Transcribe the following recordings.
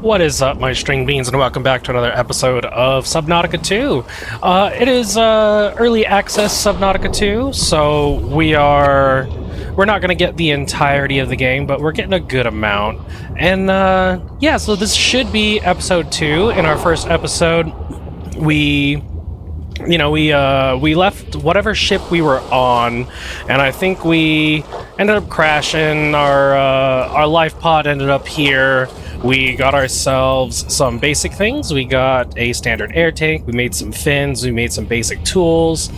What is up, my string beans, and welcome back to another episode of Subnautica 2. It is early access Subnautica 2, so we're not going to get the entirety of the game, but we're getting a good amount. And yeah, so this should be episode 2. In our first episode, we left whatever ship we were on, and I think we ended up crashing. Our life pod ended up here. We got ourselves some basic things. We got a standard air tank. We made some fins. We made some basic tools.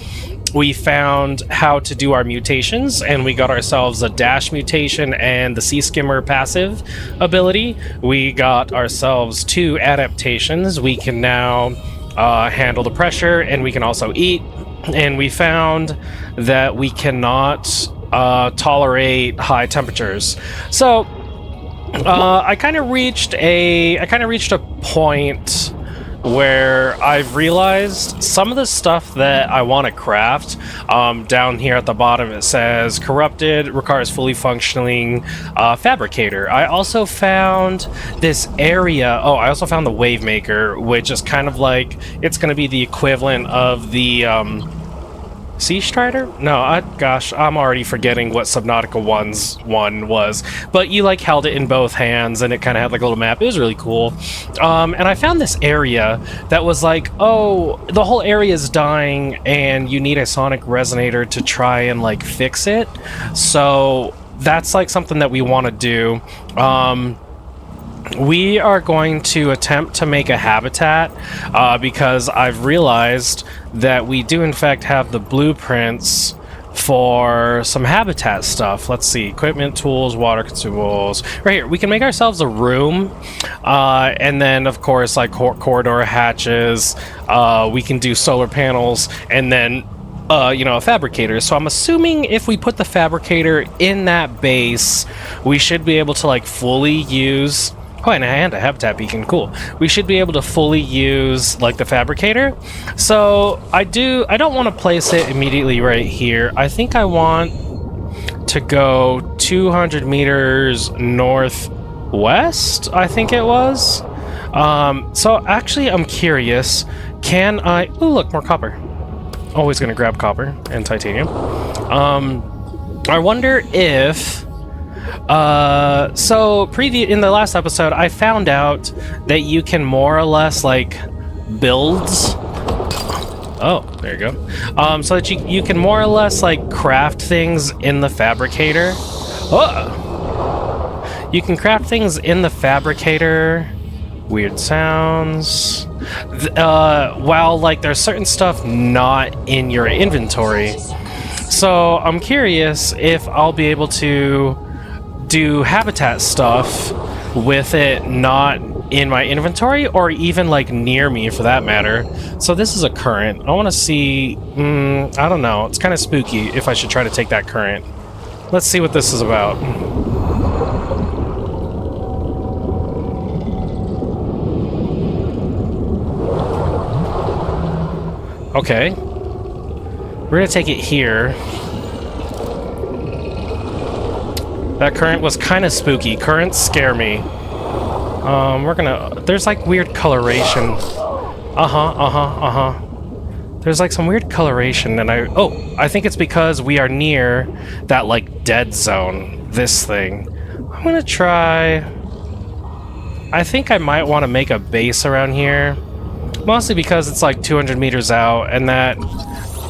We found how to do our mutations, and we got ourselves a dash mutation and the sea skimmer passive ability. We got ourselves 2 adaptations. We can now handle the pressure, and we can also eat. And we found that we cannot tolerate high temperatures. So I kind of reached a point where I've realized some of the stuff that I want to craft. Down here at the bottom it says corrupted, requires fully functioning fabricator. I also found this area. Oh, I also found the wave maker, which is kind of like, it's going to be the equivalent of the Sea Strider? No, gosh, I'm already forgetting what Subnautica 1's one was. But you like held it in both hands, and it kind of had like a little map. It was really cool. And I found this area that was like, oh, the whole area is dying, and you need a sonic resonator to try and like fix it. So that's like something that we want to do. We are going to attempt to make a habitat because I've realized that we do in fact have the blueprints for some habitat stuff. Let's see, equipment, tools, water consumables. Right here, we can make ourselves a room, and then of course like corridor hatches. We can do solar panels, and then a fabricator. So I'm assuming if we put the fabricator in that base, we should be able to like fully use. Oh, and a habitat beacon, cool. We should be able to fully use like the fabricator. So I don't want to place it immediately right here. I think I want to go 200 meters northwest, I think it was. So actually I'm curious, can I, oh look, more copper. Always gonna grab copper and titanium. I wonder if in the last episode, I found out that you can more or less like build. Oh, there you go. So that you can more or less like craft things in the fabricator. Oh, you can craft things in the fabricator. Weird sounds. While like there's certain stuff not in your inventory. So I'm curious if I'll be able to do habitat stuff with it not in my inventory, or even like near me for that matter. So this is a current. I want to see, I don't know, it's kind of spooky if I should try to take that current. Let's see what this is about. Okay, we're gonna take it here. That current was kind of spooky. Currents scare me. There's like weird coloration. There's like some weird coloration, and I think it's because we are near that like dead zone. This thing. I'm gonna try. I think I might want to make a base around here. Mostly because it's like 200 meters out, and that,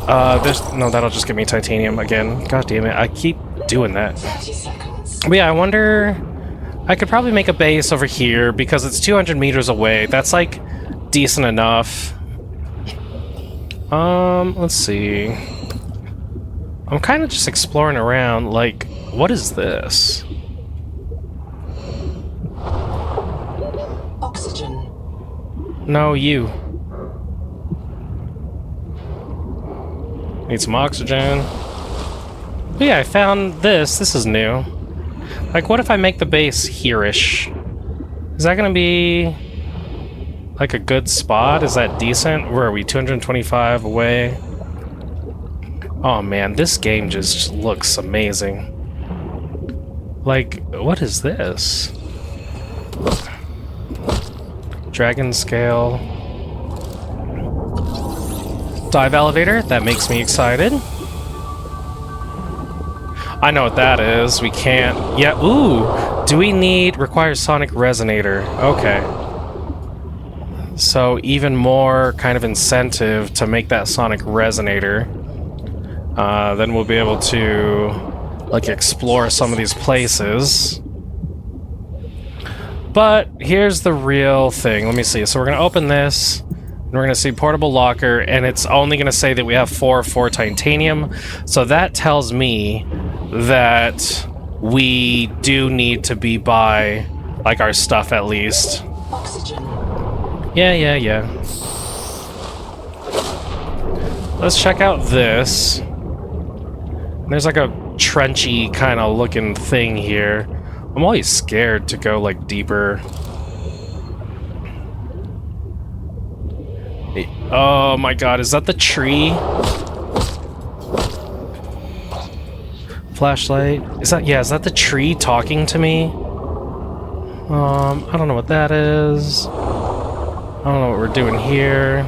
that'll just give me titanium again. God damn it, I keep doing that. But yeah, I wonder, I could probably make a base over here because it's 200 meters away. That's like decent enough. Let's see. I'm kind of just exploring around, like, what is this? Oxygen. No, you. Need some oxygen. But yeah, I found this. This is new. Like, what if I make the base here-ish? Is that gonna be like a good spot? Is that decent? Where are we? 225 away? Oh man, this game just looks amazing. Like, what is this? Dragon scale. Dive elevator, that makes me excited. I know what that is. We can't... Yeah, ooh! Do we need... Requires sonic resonator. Okay. So even more kind of incentive to make that sonic resonator. Then we'll be able to, like, explore some of these places. But here's the real thing. Let me see. So we're going to open this. And we're going to see portable locker. And it's only going to say that we have 4 titanium. So that tells me that we do need to be by, like, our stuff at least. Oxygen. Yeah. Let's check out this. There's like a trenchy kind of looking thing here. I'm always scared to go like deeper. Oh my god, is that the tree? Flashlight. Is that the tree talking to me? I don't know what that is. I don't know what we're doing here.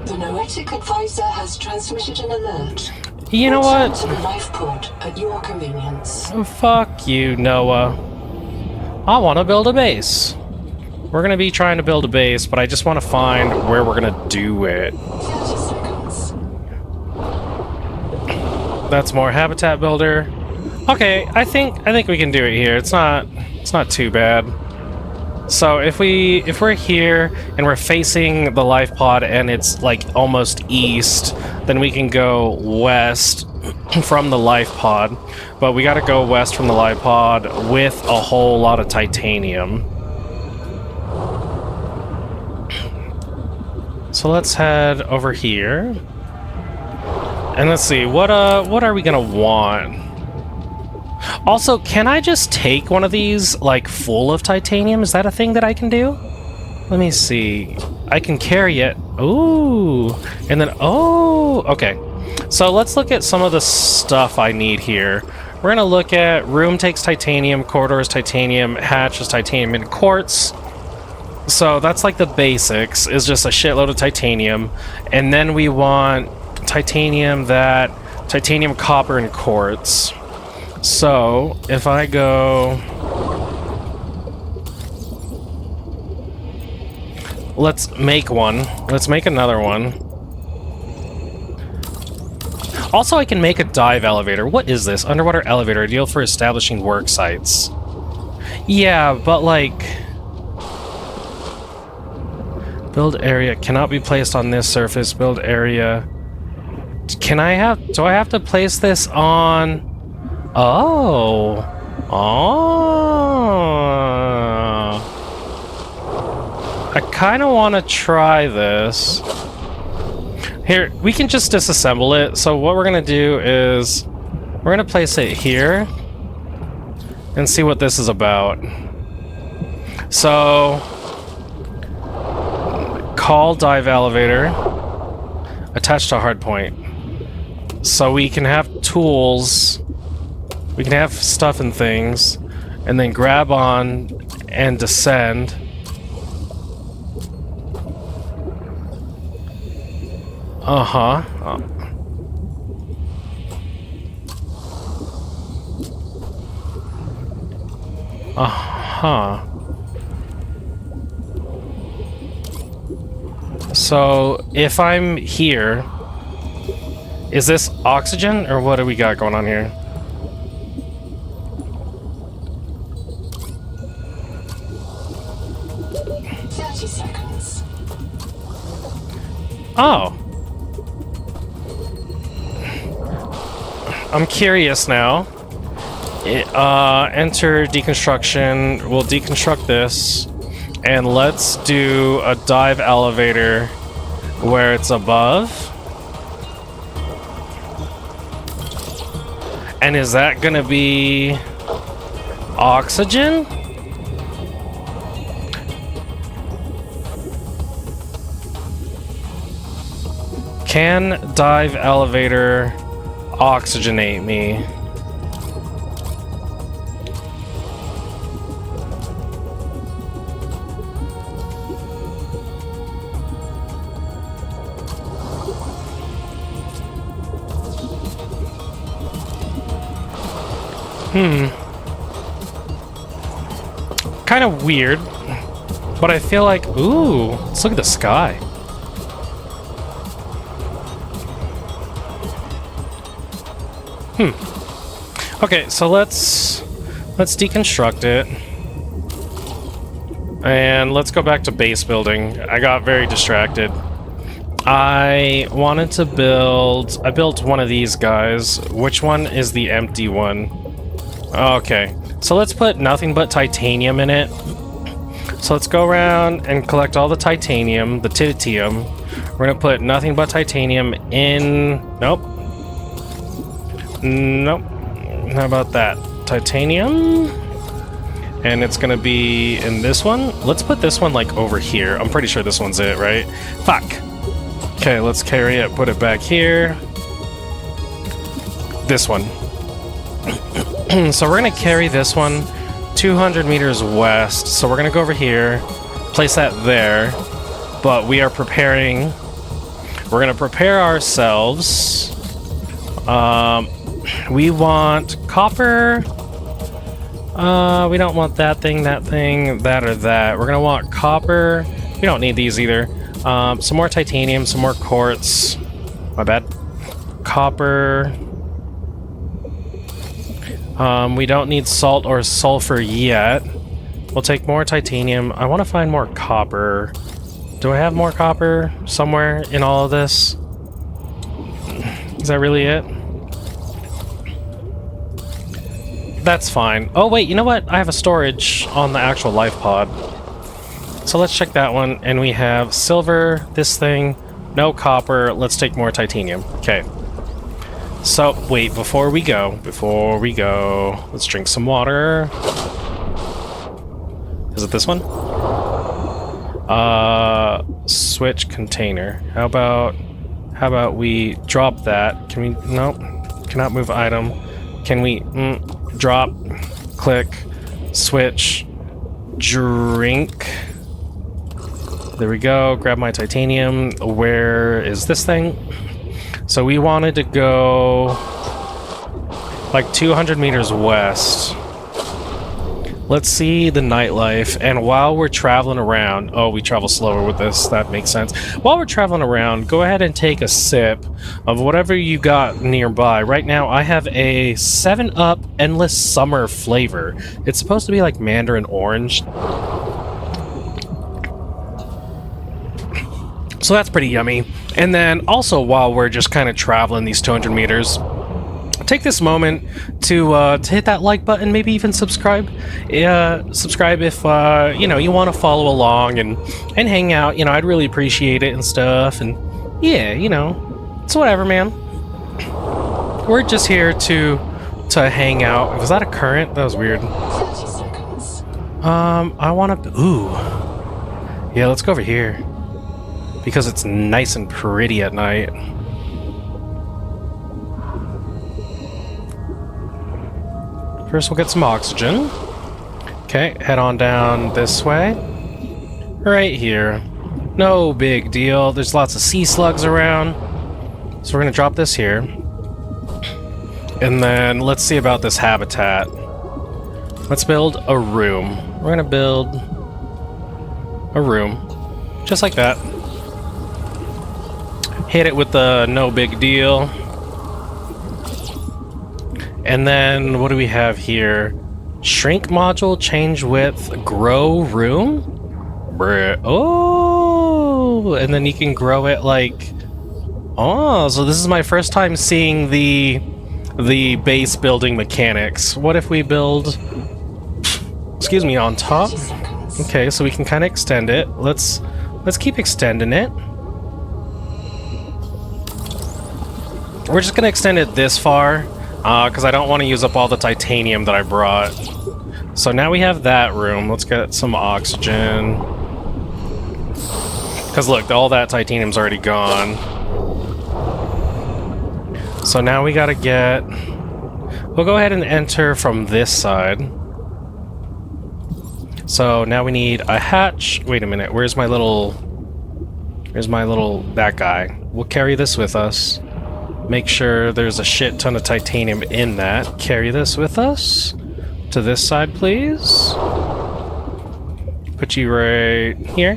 The Noetic advisor has transmitted an alert. You know what? Return to the life pod at your convenience. Oh, fuck you, Noah. I want to build a base. We're going to be trying to build a base, but I just want to find where we're going to do it. 30 seconds. That's more habitat builder. Okay, I think we can do it here. It's not too bad. So if we're here and we're facing the life pod and it's like almost east, then we can go west from the life pod. But we got to go west from the life pod with a whole lot of titanium. So let's head over here. And let's see, what are we gonna want? Also, can I just take one of these, like, full of titanium? Is that a thing that I can do? Let me see. I can carry it. Ooh. And then, oh, okay. So let's look at some of the stuff I need here. We're gonna look at room takes titanium, corridors titanium, hatch is titanium, and quartz. So that's like the basics, is just a shitload of titanium. And then we want titanium, titanium, copper, and quartz. So, if I go... Let's make one. Let's make another one. Also, I can make a dive elevator. What is this? Underwater elevator, ideal for establishing work sites. Yeah, but like... Build area cannot be placed on this surface. Build area... do I have to place this on... Oh. I kind of want to try this. Here, we can just disassemble it. So what we're going to do is we're going to place it here and see what this is about. So call dive elevator attached to hardpoint. So we can have tools. We can have stuff and things, and then grab on and descend. Uh-huh. Uh-huh. So, if I'm here, is this oxygen, or what do we got going on here? Oh. I'm curious now. Enter deconstruction. We'll deconstruct this. And let's do a dive elevator where it's above. And is that gonna be oxygen? Can dive elevator oxygenate me? Kind of weird, but I feel like, ooh, let's look at the sky. Okay, so let's deconstruct it. And let's go back to base building. I got very distracted. I wanted to build... I built one of these guys. Which one is the empty one? Okay. So let's put nothing but titanium in it. So let's go around and collect all the titanium, the titanium. We're going to put nothing but titanium in... Nope. Nope. How about that? Titanium? And it's gonna be in this one. Let's put this one like over here. I'm pretty sure this one's it, right? Fuck. Okay, let's carry it, put it back here. This one. So we're gonna carry this one 200 meters west. So we're gonna go over here, place that there. But we are preparing... We're gonna prepare ourselves. We want copper. We don't want that thing, that, or that. We're gonna want copper. We don't need these either. Some more titanium, some more quartz. My bad. Copper. We don't need salt or sulfur yet. We'll take more titanium. I want to find more copper. Do I have more copper somewhere in all of this? Is that really it? That's fine. Oh, wait, you know what? I have a storage on the actual life pod. So let's check that one. And we have silver, this thing, no copper. Let's take more titanium. Okay. So, wait, before we go, let's drink some water. Is it this one? Switch container. How about we drop that? Can we, nope. Cannot move item. Can we, drop, click, switch, drink. There we go. Grab my titanium. Where is this thing? So we wanted to go like 200 meters west. Let's see the nightlife. And while we're traveling around... Oh, we travel slower with this. That makes sense. While we're traveling around, go ahead and take a sip of whatever you got nearby. Right now, I have a 7-Up Endless Summer flavor. It's supposed to be like mandarin orange. So that's pretty yummy. And then also, while we're just kind of traveling these 200 meters... take this moment to hit that like button, maybe even subscribe. Subscribe if you know, you want to follow along and hang out. You know, I'd really appreciate it and stuff. And yeah, you know, it's whatever, man. We're just here to hang out. Was that a current? That was weird. 30 seconds. I want to. Ooh, yeah. Let's go over here because it's nice and pretty at night. First, we'll get some oxygen. Okay, head on down this way. Right here. No big deal. There's lots of sea slugs around. So we're going to drop this here. And then let's see about this habitat. Let's build a room. We're going to build a room. Just like that. Hit it with the no big deal. And then, what do we have here? Shrink module, change width, grow room? Bruh. Oh! And then you can grow it like... Oh, so this is my first time seeing the base building mechanics. What if we build... Excuse me, on top? Okay, so we can kind of extend it. Let's keep extending it. We're just going to extend it this far. Because I don't want to use up all the titanium that I brought. So now we have that room. Let's get some oxygen. Because look, all that titanium's already gone. So now we gotta get... We'll go ahead and enter from this side. So now we need a hatch. Wait a minute, where's my little... that guy. We'll carry this with us. Make sure there's a shit ton of titanium in that. Carry this with us. To this side, please. Put you right here.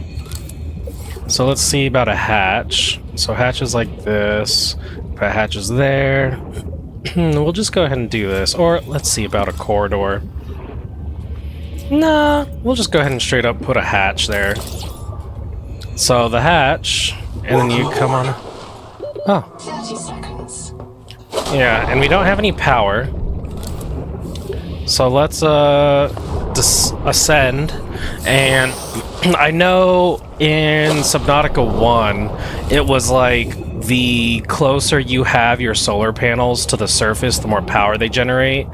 So let's see about a hatch. So hatches like this. Put hatches there. We'll just go ahead and do this. Or let's see about a corridor. Nah, we'll just go ahead and straight up put a hatch there. So the hatch, and then you come on. Oh. 30 seconds. Yeah, and we don't have any power. So let's ascend. And I know in Subnautica 1, it was like the closer you have your solar panels to the surface, the more power they generate.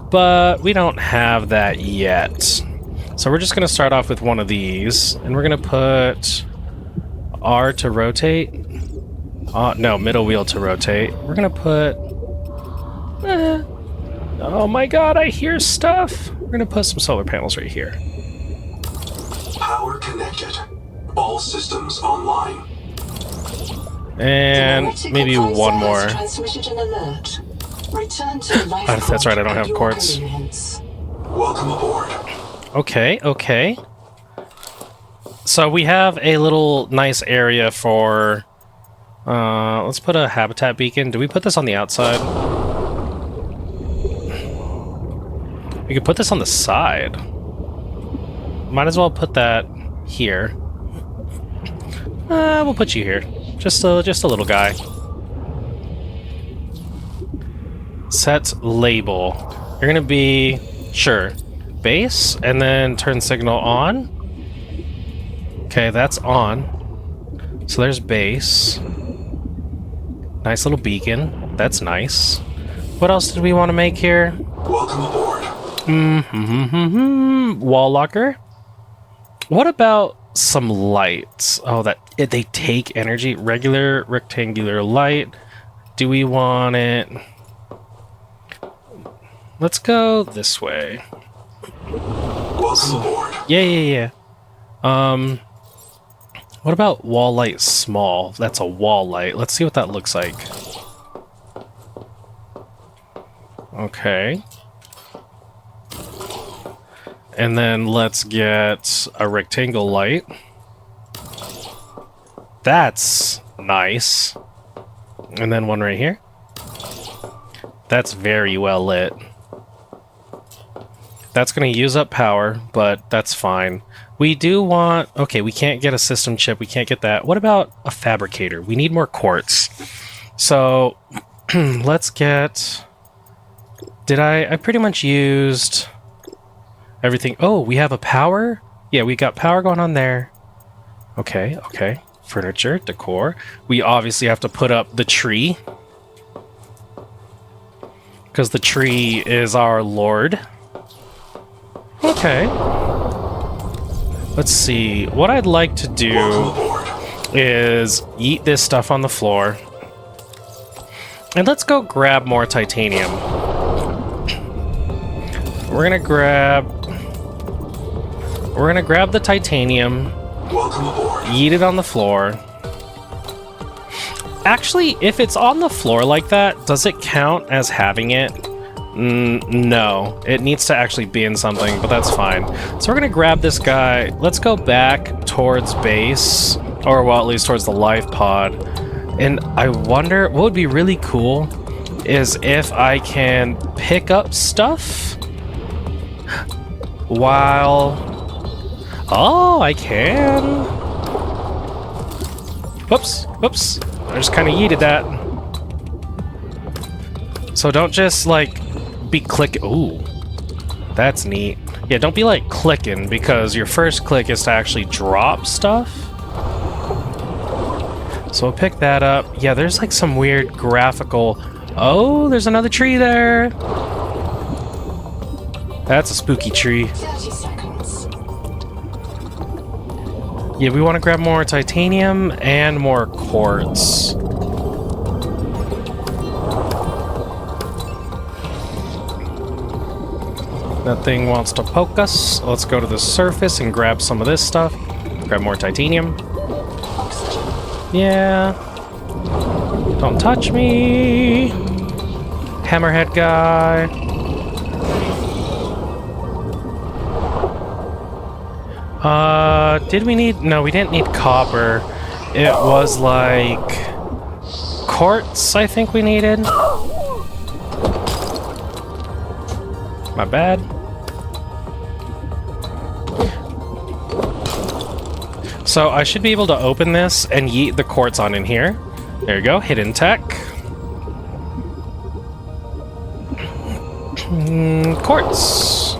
But we don't have that yet. So we're just going to start off with one of these. And we're going to put R to rotate. No, middle wheel to rotate. We're going to put... oh my god, I hear stuff! We're going to put some solar panels right here. Power connected. All systems online. And maybe one more. Transmitted an alert. Return to life. That's right, I don't have quartz. Welcome aboard. Okay, okay. So we have a little nice area for... let's put a habitat beacon. Do we put this on the outside? We could put this on the side. Might as well put that here. We'll put you here. Just a little guy. Set label. You're gonna be... Sure. Base, and then turn signal on. Okay, that's on. So there's base. Nice little beacon. That's nice. What else did we want to make here? Welcome aboard. Wall locker. What about some lights? Oh, they take energy. Regular rectangular light. Do we want it? Let's go this way. Welcome aboard. Yeah. What about wall light small? That's a wall light. Let's see what that looks like. Okay. And then let's get a rectangle light. That's nice. And then one right here. That's very well lit. That's going to use up power, but that's fine. We do want... Okay, we can't get a system chip. We can't get that. What about a fabricator? We need more quartz. So, let's get... I pretty much used everything. Oh, we have a power? Yeah, we got power going on there. Okay. Furniture, decor. We obviously have to put up the tree. Because the tree is our lord. Okay. Let's see. What I'd like to do is eat this stuff on the floor. And let's go grab more titanium. We're gonna grab the titanium. Welcome aboard. Eat it on the floor. Actually, if it's on the floor like that, does it count as having it? No. It needs to actually be in something, but that's fine. So we're gonna grab this guy. Let's go back towards base, or well, at least towards the life pod. And I wonder, what would be really cool is if I can pick up stuff while... Oh, I can. Whoops. I just kind of yeeted that. So don't just, like, be clicking. Ooh, that's neat. Yeah, don't be, like, clicking, because your first click is to actually drop stuff. So we'll pick that up. Yeah, there's, like, some weird graphical... Oh, there's another tree there. That's a spooky tree. 30 seconds. Yeah, we want to grab more titanium and more quartz. That thing wants to poke us. Let's go to the surface and grab some of this stuff. Grab more titanium. Oxygen. Yeah. Don't touch me. Hammerhead guy. Did we need... No, we didn't need copper. It was like... quartz, I think we needed. My bad. So I should be able to open this and yeet the quartz on in here. There you go, hidden tech. Quartz.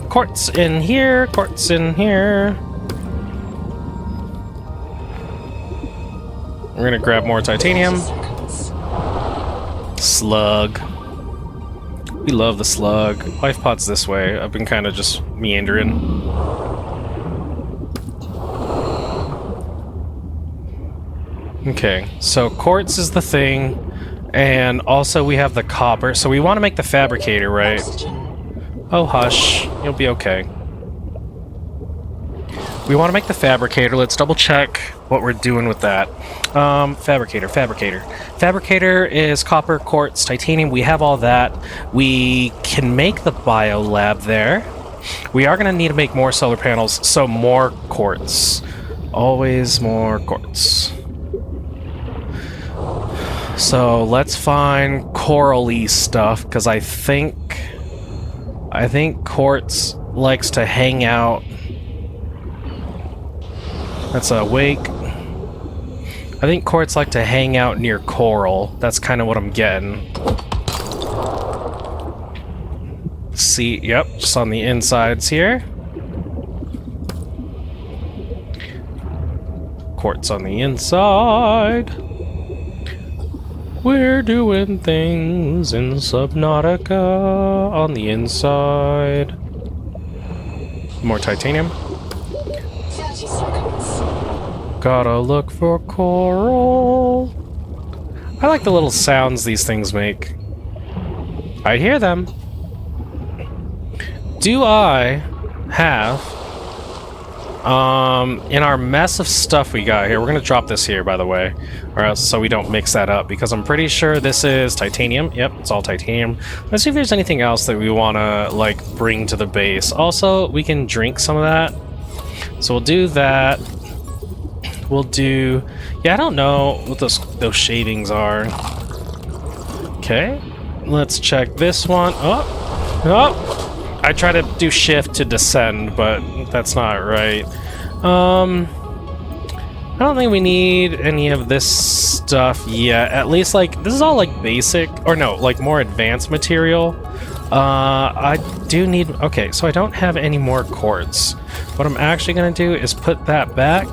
Quartz in here, quartz in here. We're gonna grab more titanium. Slug. We love the slug. Life pod's this way. I've been kind of just meandering. Okay, so quartz is the thing, and also we have the copper, so we want to make the fabricator, right? Oh, hush. You'll be okay. We want to make the fabricator. Let's double check what we're doing with that. Fabricator. Fabricator is copper, quartz, titanium. We have all that. We can make the biolab there. We are going to need to make more solar panels, so more quartz. Always more quartz. So let's find coral-y stuff, because I think quartz likes to hang out. That's a wake. I think quartz like to hang out near coral. That's kind of what I'm getting. See, yep, just on the insides here. Quartz on the inside. We're doing things in Subnautica on the inside. More titanium. 30 seconds. Gotta look for coral. I like the little sounds these things make. I hear them. Do I have... in our mess of stuff we got here, we're gonna drop this here, by the way, or else so we don't mix that up, because I'm pretty sure this is titanium. Yep, it's all titanium. Let's see if there's anything else that we want to, like, bring to the base. Also, we can drink some of that. So we'll do that. We'll do... Yeah, I don't know what those shavings are. Okay. Let's check this one. Oh! Oh! I try to do shift to descend, but that's not right. I don't think we need any of this stuff yet. At least, like, this is all, like, basic, or no, like, more advanced material. I do need... Okay, so I don't have any more quartz. What I'm actually going to do is put that back.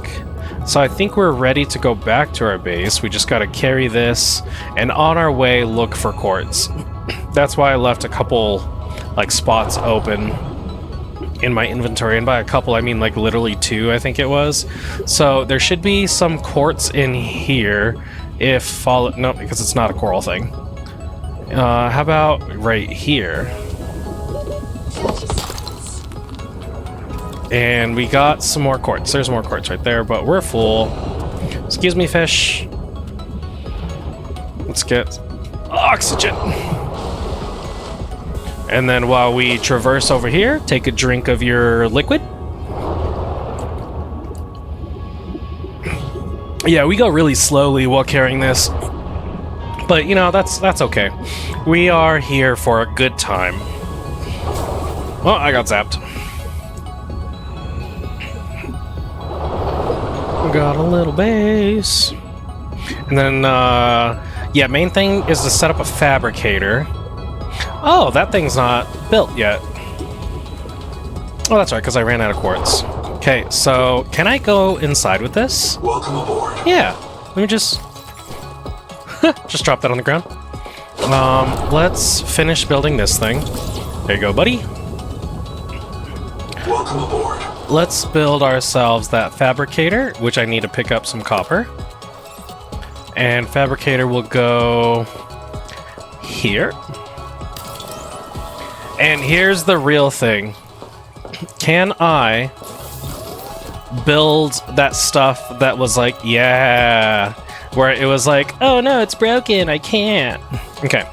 So I think we're ready to go back to our base. We just got to carry this, and on our way, look for quartz. That's why I left a couple... like spots open in my inventory, and by a couple I mean like literally 2, I think it was. So there should be some quartz in here if follow... No, because it's not a coral thing. How about right here? And we got some more quartz. There's more quartz right there, but we're full. Excuse me, fish. Let's get oxygen. And then while we traverse over here, take a drink of your liquid. Yeah, we go really slowly while carrying this. But, you know, that's okay. We are here for a good time. Oh, I got zapped. We got a little base. And then, yeah, main thing is to set up a fabricator. Oh, that thing's not built yet. Oh, that's right, because I ran out of quartz. Okay, so can I go inside with this? Welcome aboard. Yeah, let me just... just drop that on the ground. Let's finish building this thing. There you go, buddy. Welcome aboard. Let's build ourselves that fabricator, which I need to pick up some copper. And fabricator will go... here. And here's the real thing. Can I build that stuff that was like, yeah, where it was like, oh no, it's broken, I can't. Okay,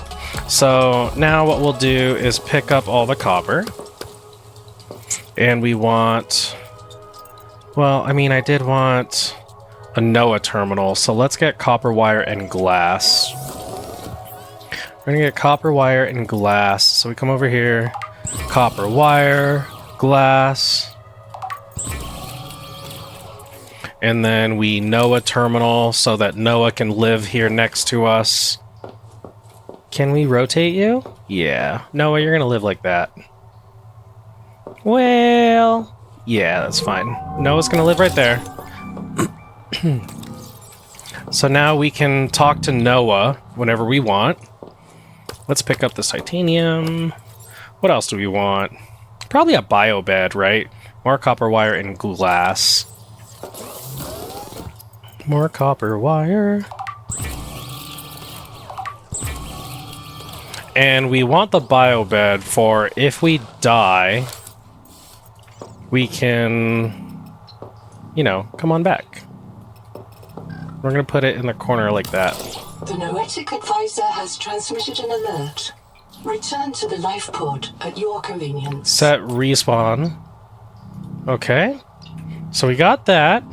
so now what we'll do is pick up all the copper. And we want... Well, I mean, I did want a NOAA terminal, so let's get copper wire and glass. We're gonna get copper wire and glass. So we come over here, copper wire, glass. And then we NOAA terminal so that NOAA can live here next to us. Can we rotate you? Yeah. NOAA, you're gonna live like that. Well... Yeah, that's fine. NOAA's gonna live right there. So now we can talk to NOAA whenever we want. Let's pick up this titanium. What else do we want? Probably a bio bed, right? More copper wire and glass. More copper wire. And we want the bio bed for if we die, we can, you know, come on back. We're going to put it in the corner like that. The Noetic advisor has transmitted an alert. Return to the life pod at your convenience. Set respawn. Okay. So we got that.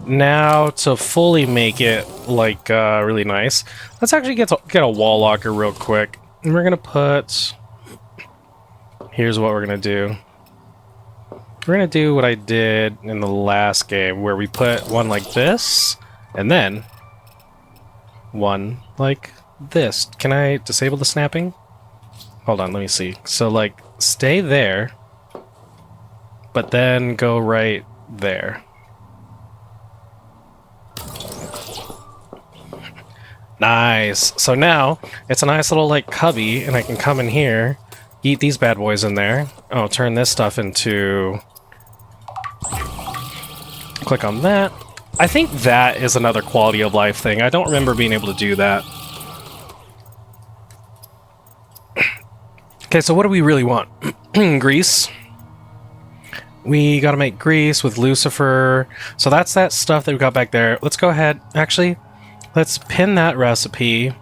Now to fully make it like really nice, let's actually get a wall locker real quick. And we're going to put... Here's what we're going to do. We're going to do what I did in the last game, where we put one like this, and then one like this. Can I disable the snapping? Hold on, let me see. So, like, stay there, but then go right there. Nice. So now, it's a nice little, like, cubby, and I can come in here, eat these bad boys in there. Oh, turn this stuff into... Click on that. I think that is another quality of life thing. I don't remember being able to do that. Okay, so what do we really want? Grease. We gotta make grease with Lucifer. So that's that stuff that we got back there. Let's go ahead. Actually, let's pin that recipe.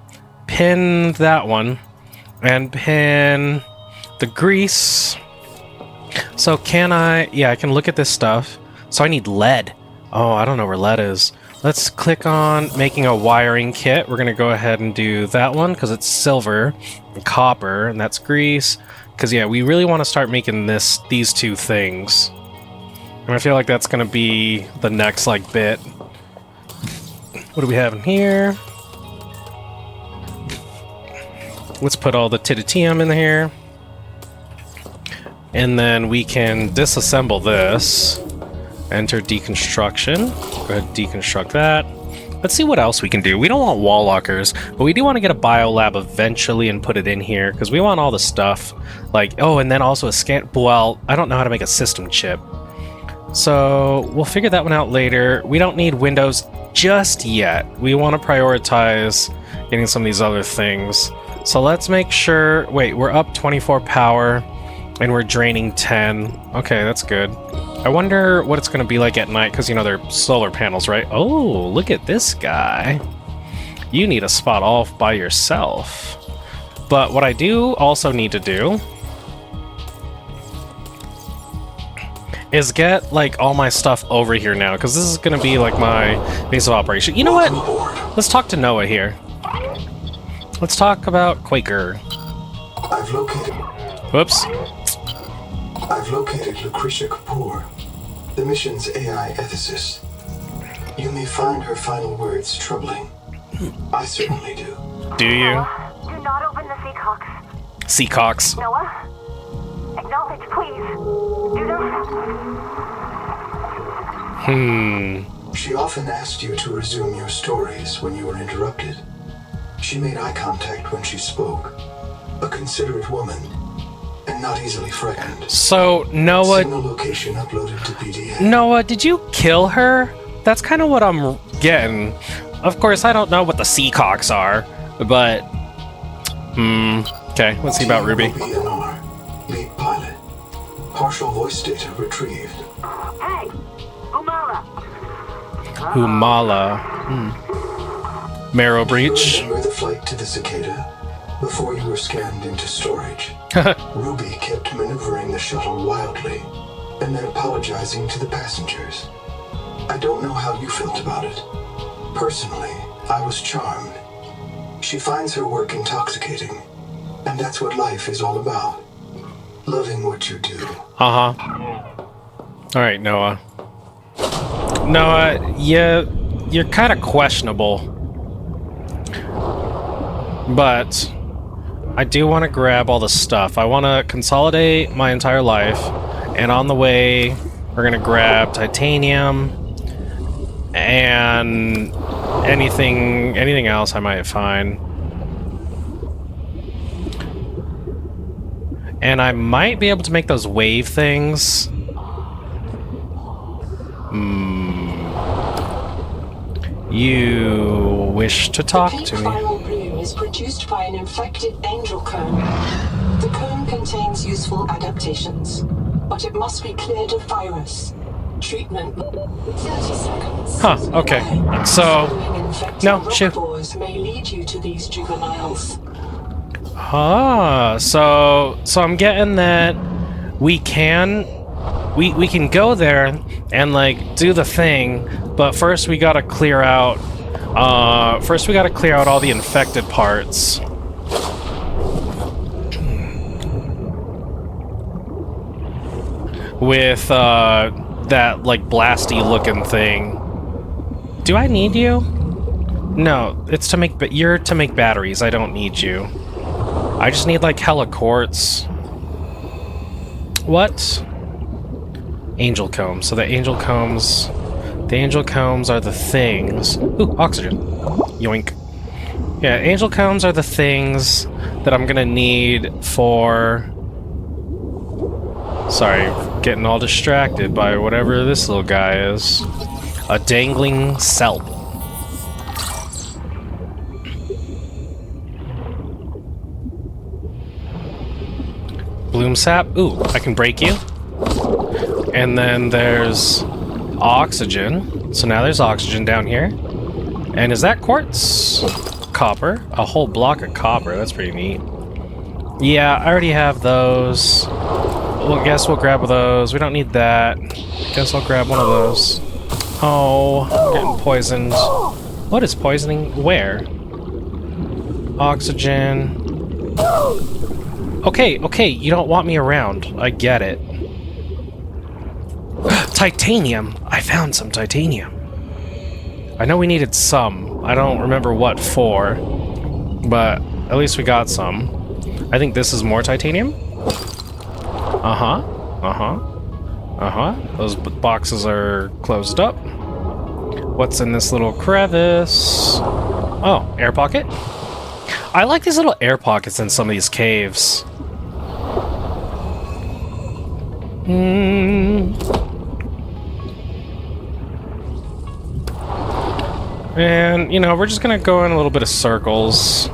Pin that one. And pin the grease. So can I... Yeah, I can look at this stuff. So I need lead. Oh, I don't know where lead is. Let's click on making a wiring kit. We're going to go ahead and do that one because it's silver and copper, and that's grease. Because, yeah, we really want to start making these two things. And I feel like that's going to be the next, like, bit. What do we have in here? Let's put all the titanium in here. And then we can disassemble this. Enter deconstruction. Go ahead and deconstruct that. Let's see what else we can do. We don't want wall lockers, but we do want to get a biolab eventually and put it in here, because we want all the stuff. Like, oh, and then also a scan... Well, I don't know how to make a system chip. So, we'll figure that one out later. We don't need Windows just yet. We want to prioritize getting some of these other things. So let's make sure... Wait, we're up 24 power, and we're draining 10. Okay, that's good. I wonder what it's going to be like at night, because, you know, they're solar panels, right? Oh, look at this guy. You need a spot all by yourself. But what I do also need to do is get, like, all my stuff over here now, because this is going to be, like, my base of operation. You know what? Let's talk to Noah here. Let's talk about Quaker. I've located... Whoops. I've located Lucretia Kapoor, the mission's AI ethicist. You may find her final words troubling. I certainly do. Do you? Noah, do not open the Seacocks. Seacocks. Noah? Acknowledge, please. Do not... She often asked you to resume your stories when you were interrupted. She made eye contact when she spoke. A considerate woman. And not easily frightened. So, Noah... Signal location uploaded to PDA. Noah, did you kill her? That's kind of what I'm getting. Of course, I don't know what the Seacocks are, but... Okay, let's see about Ruby. TLR, lead pilot. Partial voice data retrieved. Hey! Umala! Humala. Marrow Do you breach. remember the flight to the cicada? Before you were scanned into storage, Ruby kept maneuvering the shuttle wildly, and then apologizing to the passengers. I don't know how you felt about it. Personally, I was charmed. She finds her work intoxicating, and that's what life is all about. Loving what you do. Uh-huh. Alright, Noah. Noah, you're kind of questionable. But I do want to grab all the stuff. I want to consolidate my entire life, and on the way, we're gonna grab titanium and anything else I might find. And I might be able to make those wave things. You wish to talk The to pink me? viral bloom is produced by an infected angel cone. The cone contains useful adaptations, but it must be cleared of virus. Treatment 30 seconds. Huh, okay. So, Swallowing infected no, rock shoot. boars may lead you to these juveniles. Ah, so I'm getting that we can go there and like do the thing, but first we gotta clear out all the infected parts. With that like blasty looking thing. Do I need you? No, it's to make you're to make batteries. I don't need you. I just need like hella quartz. What? Angel combs. So the angel combs are the things. Ooh, oxygen. Yoink. Yeah, angel combs are the things that I'm gonna need for. Sorry, getting all distracted by whatever this little guy is. A dangling selp. Bloom sap. Ooh, I can break you. And then there's oxygen. So now there's oxygen down here. And is that quartz? Copper. A whole block of copper. That's pretty neat. Yeah, I already have those. Well, I guess we'll grab those. We don't need that. Guess I'll grab one of those. Oh, I'm getting poisoned. What is poisoning? Where? Oxygen. Okay, you don't want me around. I get it. Titanium! I found some titanium. I know we needed some. I don't remember what for. But at least we got some. I think this is more titanium. Those boxes are closed up. What's in this little crevice? Oh, air pocket? I like these little air pockets in some of these caves. And, you know, we're just gonna go in a little bit of circles.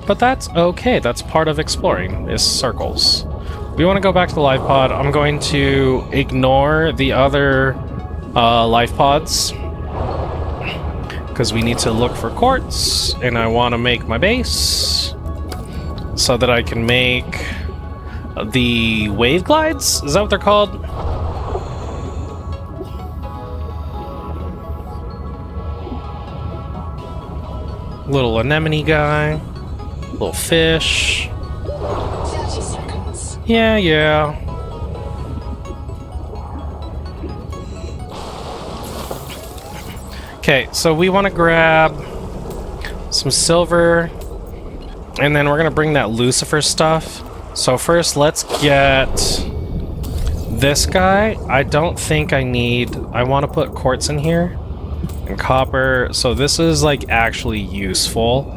But that's okay. That's part of exploring, is circles. We want to go back to the life pod. I'm going to ignore the other life pods. Because we need to look for quartz. And I want to make my base. So that I can make the wave glides? Is that what they're called? Little anemone guy. Little fish. 30 seconds. Yeah. Okay, so we want to grab some silver, and then we're going to bring that Lucifer stuff. So first, let's get this guy. I don't think I want to put quartz in here, and copper. So this is, like, actually useful.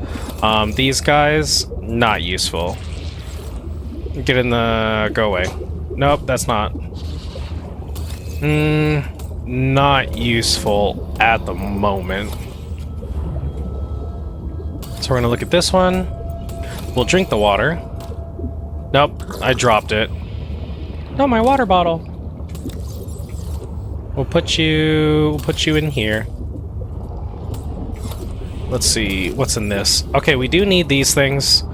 These guys, not useful. Get in the... go away. Nope, that's not. Not useful at the moment. So we're gonna look at this one. We'll drink the water. Nope, I dropped it. No, my water bottle. We'll put you in here. Let's see, what's in this? Okay, we do need these things.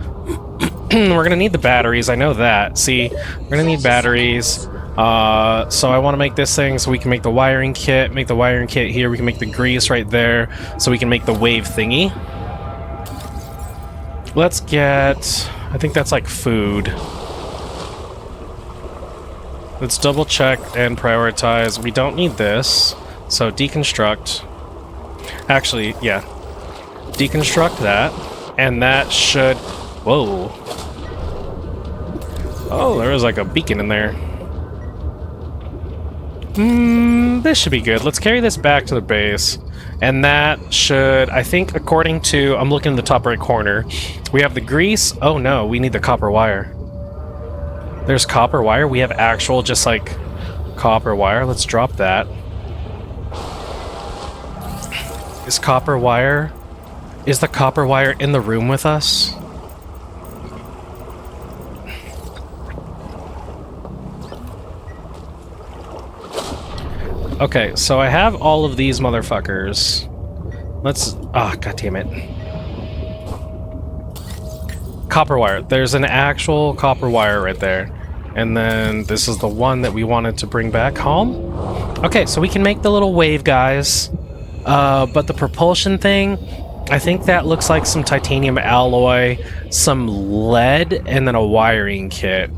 We're gonna need the batteries, I know that. See, we're gonna need batteries. So I want to make this thing so we can make the wiring kit. Make the wiring kit here. We can make the grease right there, so we can make the wave thingy. Let's get... I think that's like food. Let's double check and prioritize. We don't need this, so deconstruct. Actually, yeah. Deconstruct that, and that should... Whoa. Oh, there was like a beacon in there. This should be good. Let's carry this back to the base. And that should, I think, according to... I'm looking in the top right corner. We have the grease. Oh no, we need the copper wire. There's copper wire. We have actual, just like, copper wire. Let's drop that. Is copper wire... Is the copper wire in the room with us? Okay, so I have all of these motherfuckers. Let's... Ah, god damn it. Copper wire. There's an actual copper wire right there. And then this is the one that we wanted to bring back home. Okay, so we can make the little wave guys. But the propulsion thing, I think that looks like some titanium alloy, some lead, and then a wiring kit.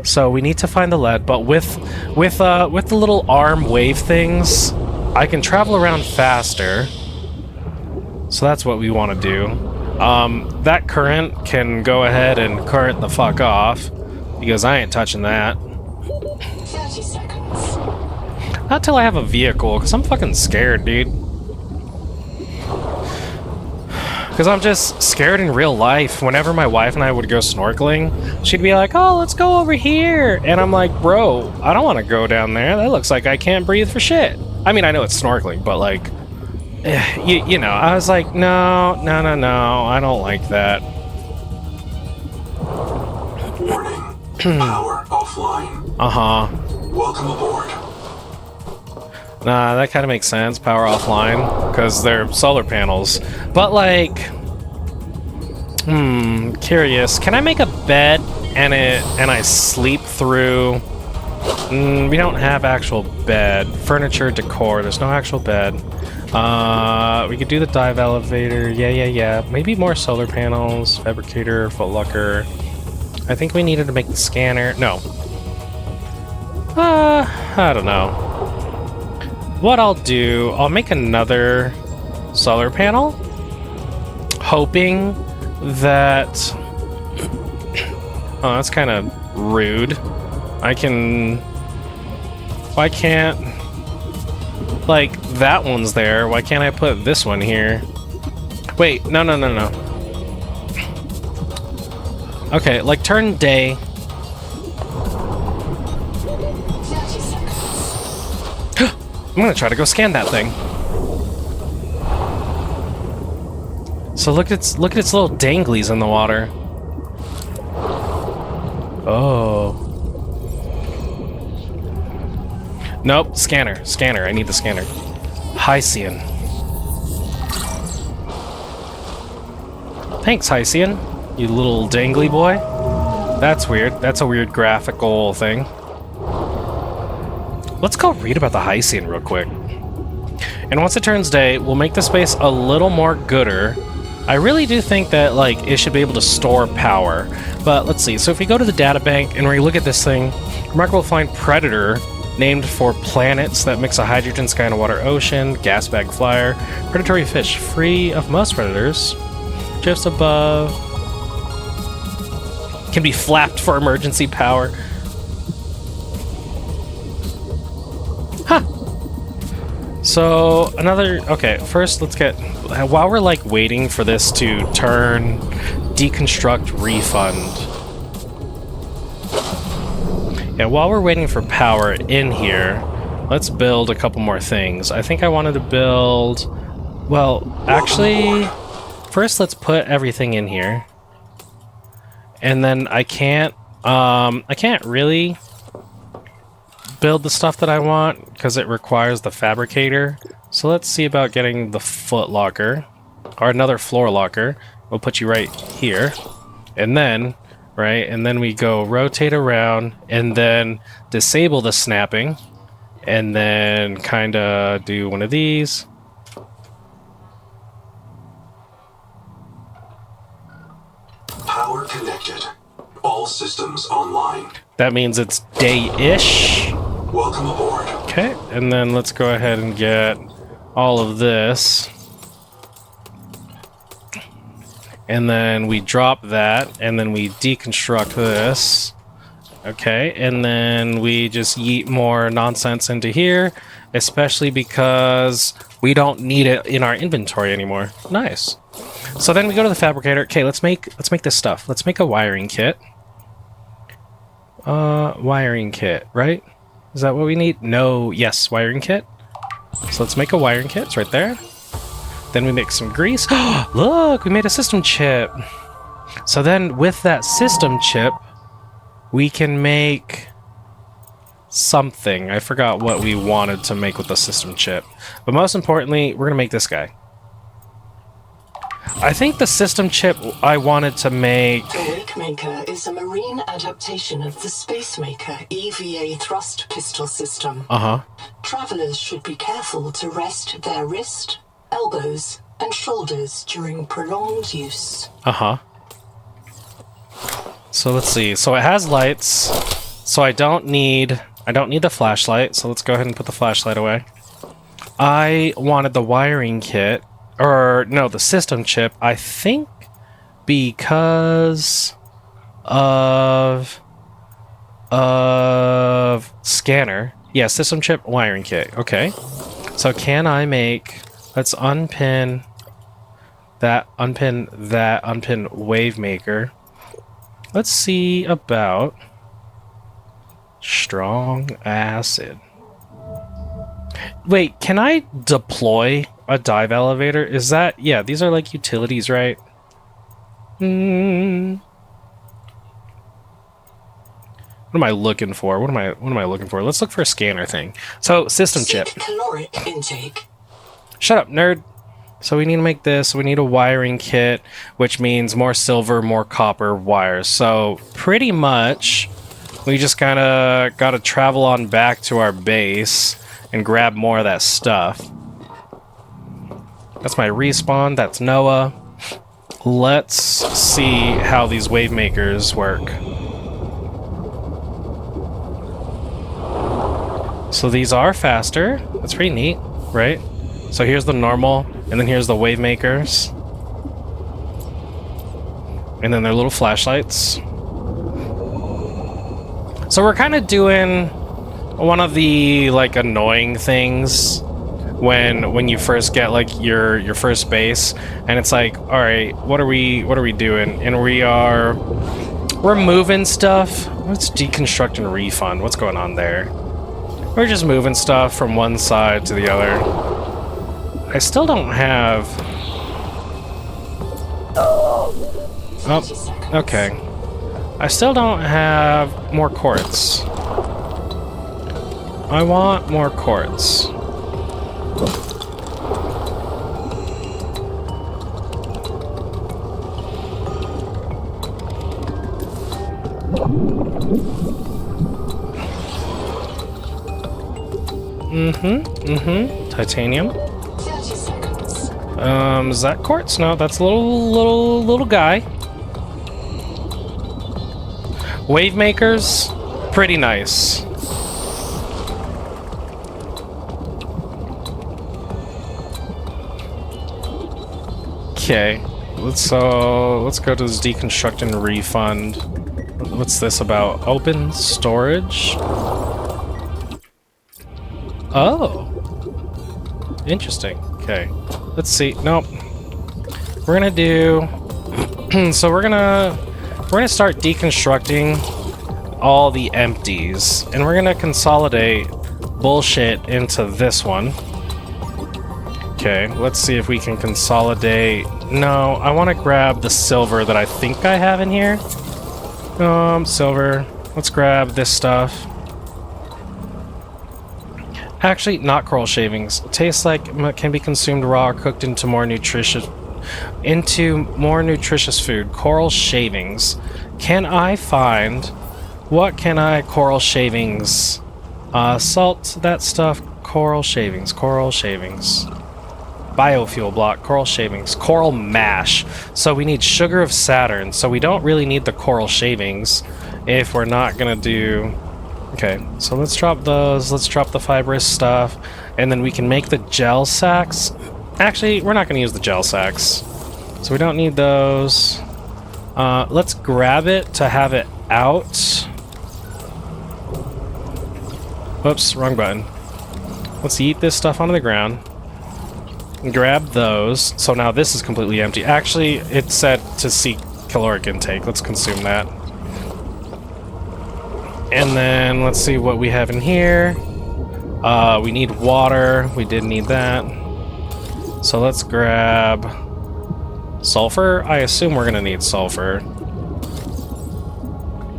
So we need to find the lead, but with the little arm wave things, I can travel around faster. So that's what we want to do. That current can go ahead and current the fuck off, because I ain't touching that. 30 seconds. Not till I have a vehicle, because I'm fucking scared, dude. Because I'm just scared in real life. Whenever my wife and I would go snorkeling, she'd be like, oh, let's go over here. And I'm like, bro, I don't want to go down there. That looks like I can't breathe for shit. I mean, I know it's snorkeling, but like, you know, I was like, no, I don't like that. Warning. Power offline. Uh-huh. Welcome aboard. Nah, that kind of makes sense, power offline, because they're solar panels. But like, curious. Can I make a bed and I sleep through? We don't have actual bed. Furniture, decor. There's no actual bed. We could do the dive elevator. Yeah. Maybe more solar panels. Fabricator, footlocker. I think we needed to make the scanner. No. I don't know. What I'll do, I'll make another solar panel, hoping that... Oh, that's kind of rude. I can... Why can't... Like, that one's there. Why can't I put this one here? Wait, no. Okay, like, turn day. 30 seconds. I'm gonna try to go scan that thing. So look at its little danglies in the water. Oh. Nope, scanner. I need the scanner. Hycian. Thanks, Hycian. You little dangly boy. That's weird. That's a weird graphical thing. Let's go read about the Hycian real quick. And once it turns day, we'll make the space a little more gooder. I really do think that, like, it should be able to store power. But let's see. So if we go to the data bank and we look at this thing, Remarkable will find Predator, named for planets that mix a hydrogen, sky, and a water ocean. Gas bag flyer. Predatory fish, free of most predators. Just above. Can be flapped for emergency power. Huh. So, another... Okay, first let's get... While we're, like, waiting for this to turn, deconstruct, refund. Yeah, while we're waiting for power in here, let's build a couple more things. I think I wanted to build... Well, actually... First, let's put everything in here. And then I can't really build the stuff that I want because it requires the fabricator. So let's see about getting the foot locker. Or another floor locker. We'll put you right here. And then, right, and then we go rotate around and then disable the snapping. And then kind of do one of these. Power connected. All systems online. That means it's day-ish. Welcome aboard. Okay, and then let's go ahead and get all of this. And then we drop that, and then we deconstruct this. Okay, and then we just yeet more nonsense into here, especially because we don't need it in our inventory anymore. Nice. So then we go to the fabricator. Okay, let's make this stuff. Let's make a wiring kit. Wiring kit, right? Is that what we need? No, yes, wiring kit. So let's make a wiring kit. It's right there. Then we make some grease. Look, we made a system chip. So then with that system chip, we can make something. I forgot what we wanted to make with the system chip. But most importantly, we're going to make this guy. I think the system chip I wanted to make... The Wakemaker is a marine adaptation of the Spacemaker EVA thrust pistol system. Uh-huh. Travelers should be careful to rest their wrist, elbows, and shoulders during prolonged use. Uh-huh. So let's see. So it has lights. So I don't need the flashlight. So let's go ahead and put the flashlight away. I wanted the wiring kit. Or, no, the system chip, I think because of scanner. Yeah, system chip, wiring kit. Okay. So can I make... Let's unpin that wave maker. Let's see about strong acid. Wait, can I deploy a dive elevator? Is that... Yeah, these are like utilities, right? What am I looking for? What am I looking for? Let's look for a scanner thing. So, system chip. Caloric intake. Shut up, nerd. So we need to make this. We need a wiring kit, which means more silver, more copper wires. So pretty much, we just kind of got to travel on back to our base and grab more of that stuff. That's my respawn. That's Noah. Let's see how these wave makers work. So these are faster. That's pretty neat, right? So here's the normal, and then here's the wave makers. And then their little flashlights. So we're kind of doing one of the like annoying things when you first get like your first base, and it's like, all right, what are we doing? And we're moving stuff. Let's deconstruct and refund. What's going on there? We're just moving stuff from one side to the other. I still don't have... Oh, okay. I still don't have more quartz. I want more quartz. Titanium. 30 seconds. Is that quartz? No, that's a little guy. Wave makers, pretty nice. Okay, let's go to this deconstruct and refund. What's this about? Open storage? Oh, interesting. Okay, let's see. Nope. We're gonna do. So we're gonna start deconstructing all the empties, and we're gonna consolidate bullshit into this one. Okay, let's see if we can consolidate. No, I want to grab the silver that I think I have in here. Silver. Let's grab this stuff. Actually, not coral shavings. Tastes like can be consumed raw or cooked into more nutritious food. Coral shavings. Can I find what can I coral shavings? Salt that stuff. Coral shavings. Biofuel block. Coral shavings. Coral mash. So we need sugar of Saturn. So we don't really need the coral shavings if we're not gonna do. Okay, so let's drop those, let's drop the fibrous stuff, and then we can make the gel sacks. Actually, we're not going to use the gel sacks, so we don't need those. Let's grab it to have it out. Whoops, wrong button. Let's eat this stuff onto the ground. Grab those, so now this is completely empty. Actually, it said to seek caloric intake. Let's consume that. And then let's see what we have in here. We need water. We did need that. So let's grab sulfur. I assume we're gonna need sulfur.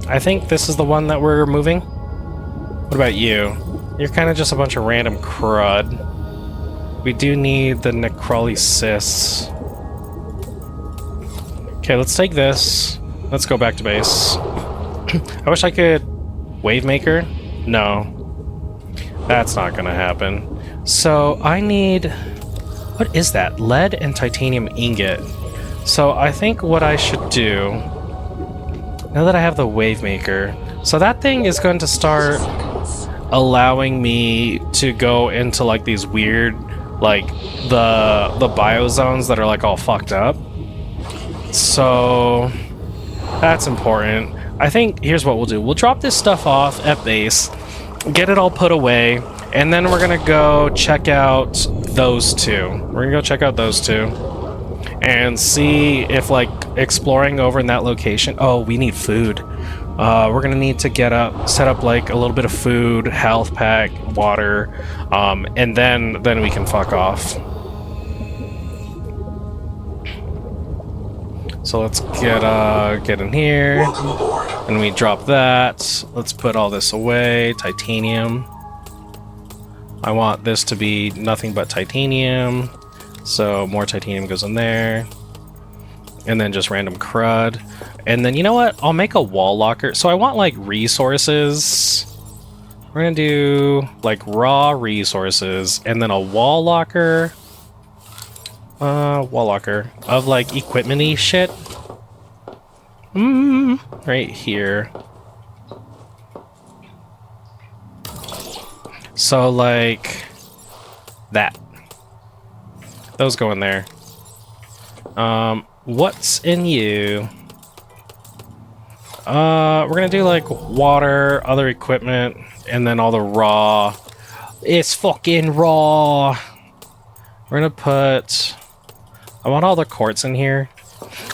I think this is the one that we're moving. What about you? You're kind of just a bunch of random crud. We do need the necrolysis. Okay, let's take this. Let's go back to base. I wish I could wave maker? No. That's not gonna happen. So I need... What is that? Lead and titanium ingot. So I think what I should do, now that I have the wave maker, so that thing is going to start allowing me to go into like these weird, like the biozones that are like all fucked up. So that's important. I think here's what we'll do. We'll drop this stuff off at base, get it all put away, and then we're gonna go check out those two. We're gonna go check out those two and see if like exploring over in that location. Oh, we need food. We're gonna need to set up like a little bit of food, health pack, water, and then we can fuck off. So let's get in here. Welcome aboard. And we drop that. Let's put all this away. Titanium. I want this to be nothing but titanium. So more titanium goes in there. And then just random crud. And then you know what? I'll make a wall locker. So I want like resources. We're gonna do like raw resources and then a wall locker. Wall locker of like equipment-y shit. Right here. So like that. Those go in there. What's in you? We're gonna do like water, other equipment, and then all the raw. It's fucking raw. We're gonna put... I want all the quartz in here.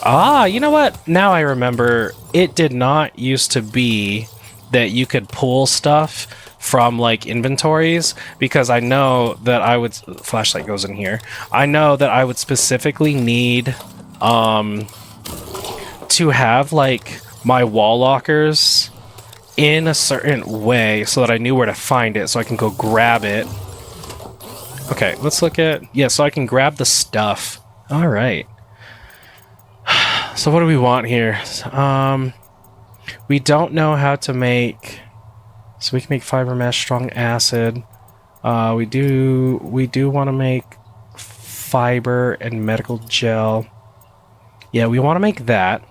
Ah, you know what? Now I remember. It did not used to be that you could pull stuff from like inventories, because I know that I would... Flashlight goes in here. I know that I would specifically need to have like my wall lockers in a certain way so that I knew where to find it, so I can go grab it. Okay, let's look at... Yeah, so I can grab the stuff. All right. So what do we want here? We don't know how to make... So we can make fiber mesh, strong acid. We do want to make fiber and medical gel. Yeah, we want to make that.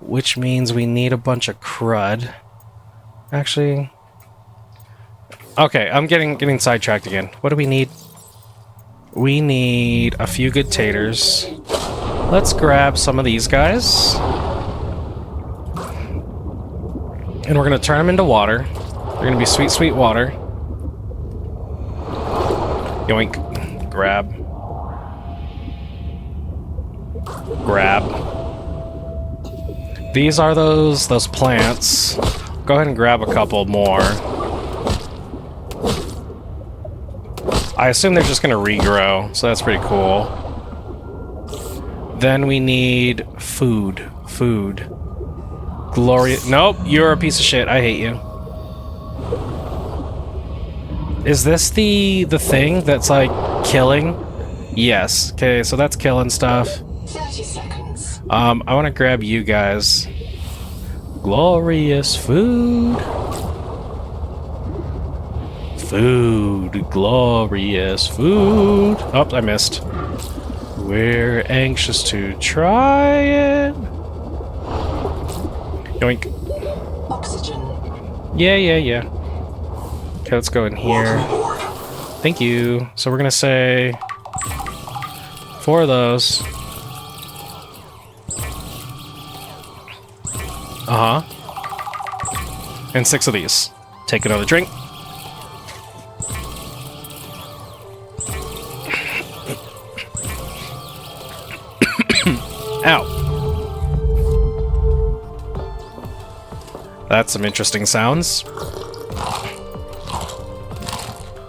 Which means we need a bunch of crud. Actually... Okay, I'm getting sidetracked again. What do we need? We need a few good taters. Let's grab some of these guys. And we're going to turn them into water. They're going to be sweet, sweet water. Yoink. Grab. Grab. These are those plants. Go ahead and grab a couple more. I assume they're just going to regrow, so that's pretty cool. Then we need food. Food. Glorious. Nope, you're a piece of shit. I hate you. Is this the thing that's like killing? Yes. Okay, so that's killing stuff. 30 seconds. I want to grab you guys. Glorious food. Food. Glorious food. Oh, I missed. We're anxious to try it. Yoink. Oxygen. Yeah. Okay, let's go in here. Thank you. So we're gonna say 4 of those. And 6 of these. Take another drink. Ow. That's some interesting sounds.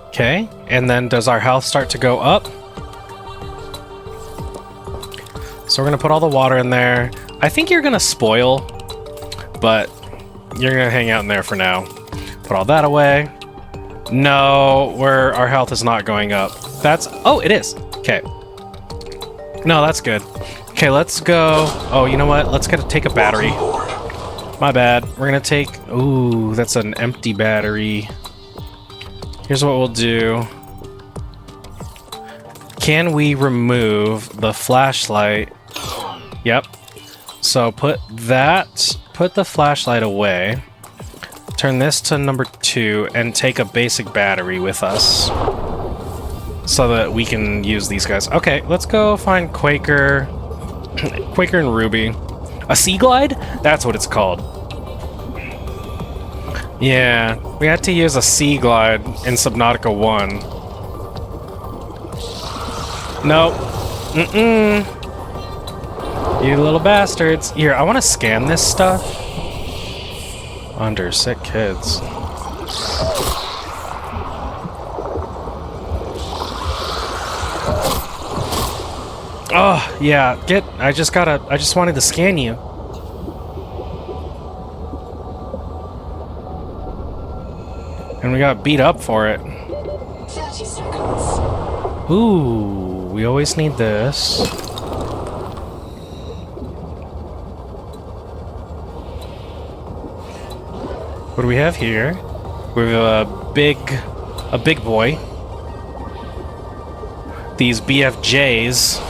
Okay, and then does our health start to go up? So we're gonna put all the water in there. I think you're gonna spoil, but you're gonna hang out in there for now. Put all that away. No, our health is not going up. Oh, it is. Okay. No, that's good. Okay, let's go. Oh, you know what? Let's take a battery. My bad. We're gonna take... Ooh, that's an empty battery. Here's what we'll do. Can we remove the flashlight? Yep. So put the flashlight away. Turn this to number 2 and take a basic battery with us. So that we can use these guys. Okay, let's go find Quaker. Quaker and Ruby. A Sea Glide? That's what it's called. Yeah, we had to use a Sea Glide in Subnautica 1. Nope. You little bastards. Here, I want to scan this stuff. Under sick kids. Oh, yeah, I just wanted to scan you. And we got beat up for it. 30 seconds. Ooh, we always need this. What do we have here? We have a big boy. These BFJs.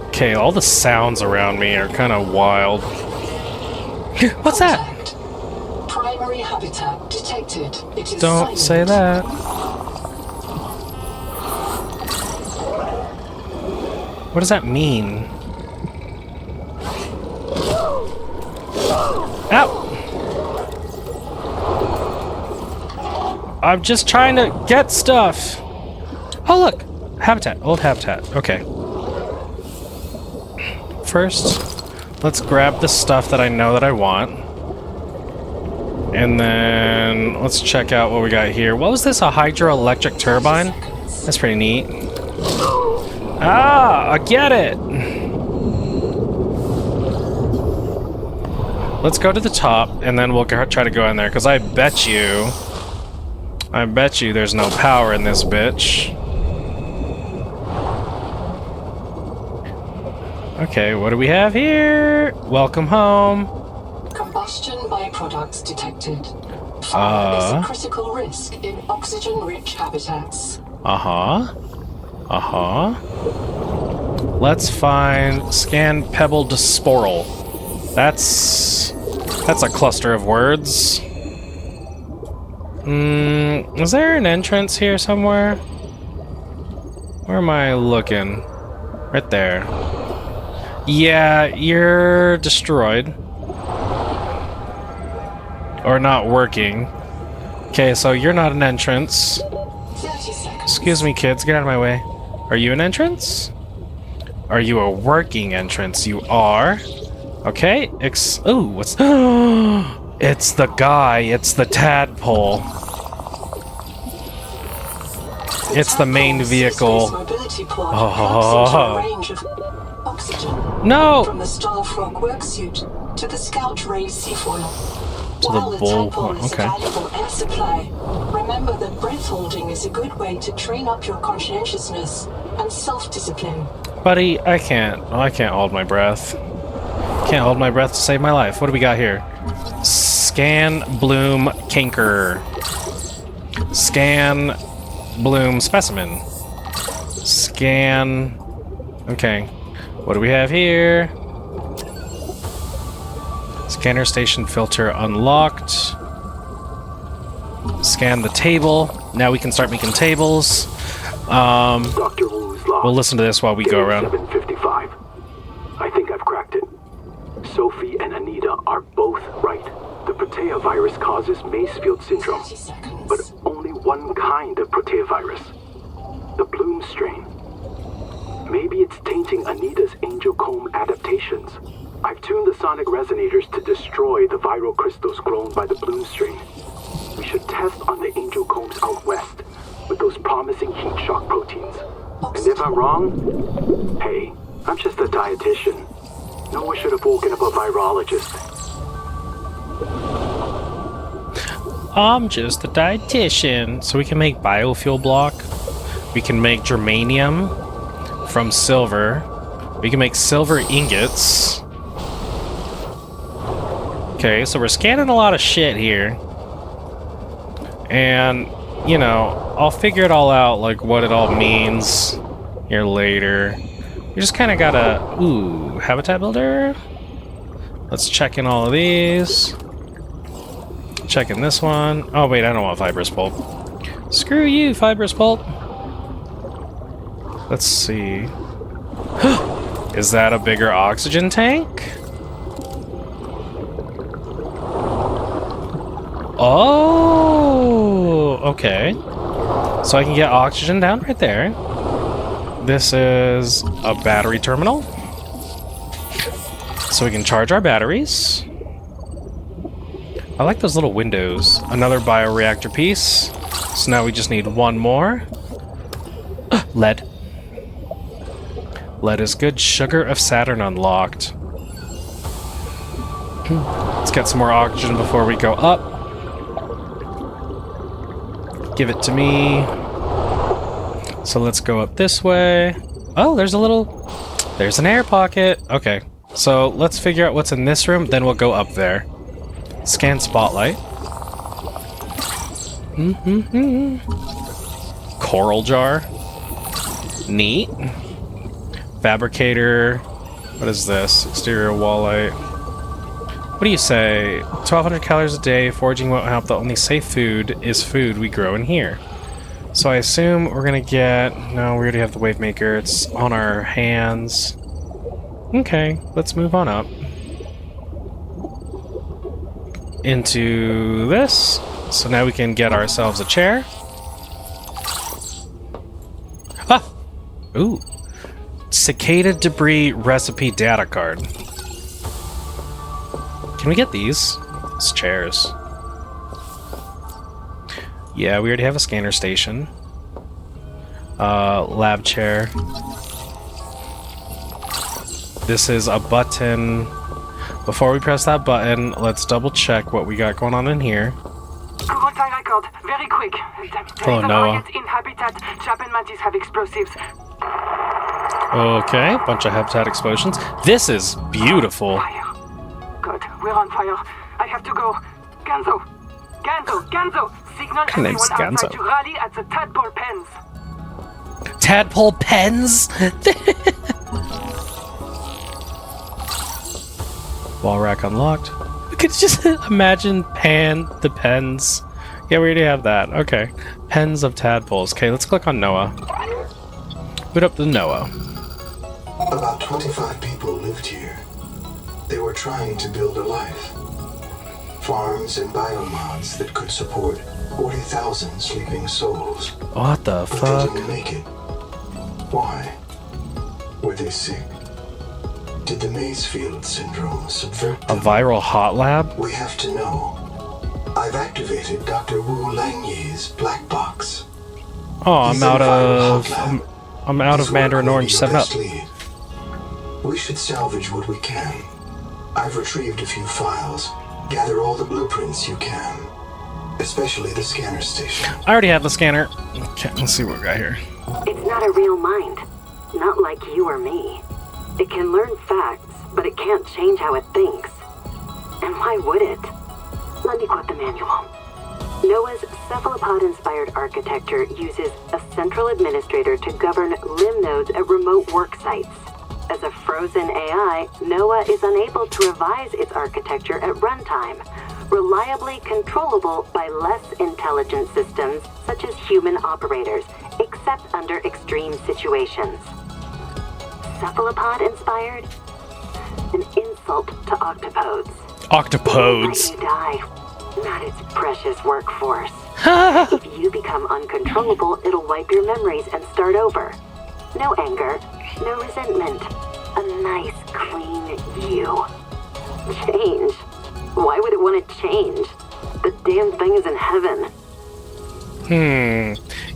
Okay, all the sounds around me are kind of wild. What's that? Primary habitat detected. It is Don't silent. say that. What does that mean? Ow! I'm just trying to get stuff. Oh, look! Habitat. Old habitat. Okay. First, let's grab the stuff that I know that I want. And then let's check out what we got here. What was this? A hydroelectric turbine? That's pretty neat. Ah, I get it! Let's go to the top, and then we'll try to go in there, because I bet you there's no power in this bitch. Okay, what do we have here? Welcome home. Combustion byproducts detected. Fire is a critical risk in oxygen-rich habitats. Let's scan pebble to sporal. That's a cluster of words. Is there an entrance here somewhere? Where am I looking? Right there. Yeah, you're destroyed. Or not working. Okay, so you're not an entrance. 30 seconds. Excuse me, kids, get out of my way. Are you an entrance? Are you a working entrance? You are. Okay, ooh, what's... It's the guy, it's the Tadpole. It's the main vehicle. Mobility pod Oh. into a range of Oxygen. No! From the Starfrog worksuit to the Scout Ray seafoil. To the While the bull. Tadpole is Okay. a valuable air supply, remember that breath holding is a good way to train up your conscientiousness and self-discipline. Buddy, I can't hold my breath. Can't hold my breath to save my life. What do we got here? Scan Bloom Canker. Scan Bloom Specimen. Scan... Okay. What do we have here? Scanner station filter unlocked. Scan the table. Now we can start making tables. Dr. Wu's log. We'll listen to this while we go around. 755. I think I've cracked it. Sophie and Anita are both right. The Protea virus causes Macefield syndrome, 30 seconds. but only one kind of Protea virus. The Bloom strain. Maybe it's tainting Anita's angel comb adaptations. I've tuned the sonic resonators to destroy the viral crystals grown by the Bloom strain. We should test on the angel combs out west with those promising heat shock proteins. And if I'm wrong, hey, I'm just a dietitian. No one should have woken up a virologist. I'm just a dietitian. So we can make biofuel block. We can make germanium from silver. We can make silver ingots. Okay, so we're scanning a lot of shit here. And, you know, I'll figure it all out, like what it all means here later. We just kind of gotta... Ooh, habitat builder? Let's check in all of these. Checking this one. Oh, wait, I don't want fibrous pulp. Screw you, fibrous pulp. Let's see. Is that a bigger oxygen tank? Oh, okay. So I can get oxygen down right there. This is a battery terminal. So we can charge our batteries. I like those little windows. Another bioreactor piece. So now we just need one more. Lead. Lead is good. Sugar of Saturn unlocked. Let's get some more oxygen before we go up. Give it to me. So let's go up this way. Oh, there's an air pocket. Okay. So let's figure out what's in this room, then we'll go up there. Scan spotlight. Coral jar. Neat. Fabricator. What is this? Exterior wall light. What do you say? 1,200 calories a day. Foraging won't help. The only safe food is food we grow in here. So I assume we're gonna get... No, we already have the wave maker. It's on our hands. Okay, let's move on up. Into this. So now we can get ourselves a chair. Ah! Ooh. Cicada debris recipe data card. Can we get these? It's chairs. Yeah, we already have a scanner station. Lab chair. This is a button. Before we press that button, let's double check what we got going on in here. Kurultai record, very quick. Hello, Noah. In habitat, Chap and Mantis have explosives. Okay, bunch of habitat explosions. This is beautiful. Fire. Good, we're on fire. I have to go. Ganzo! Ganzo! Ganzo! Signal Her name's everyone outside Ganzo. to rally at the Tadpole pens. Tadpole pens? Wall rack unlocked. We could just imagine the pens. Yeah, we already have that. Okay. Pens of tadpoles. Okay, let's click on Noah. Boot up the Noah. About 25 people lived here. They were trying to build a life. Farms and biomods that could support 40,000 sleeping souls. What the But fuck? they didn't make it. Why? Were they sick? Did the Macefield syndrome subvert A them? viral hot lab? We have to know. I've activated Dr. Wu Langyi's black box. Oh, He's in a viral hot lab. I'm out of He's Mandarin working Orange in 7 Up. your best lead. We should salvage what we can. I've retrieved a few files. Gather all the blueprints you can. Especially the scanner station. I already have the scanner. Okay, let's see what we got here. It's not a real mind. Not like you or me. It can learn facts, but it can't change how it thinks. And why would it? Let me quote the manual. NOAA's cephalopod-inspired architecture uses a central administrator to govern limb nodes at remote work sites. As a frozen AI, NOAA is unable to revise its architecture at runtime, reliably controllable by less intelligent systems such as human operators, except under extreme situations. Cephalopod-inspired? An insult to octopodes. Octopodes. Let you die. Not its precious workforce. If you become uncontrollable, it'll wipe your memories and start over. No anger, no resentment. A nice, clean you. Change? Why would it want to change? The damn thing is in heaven.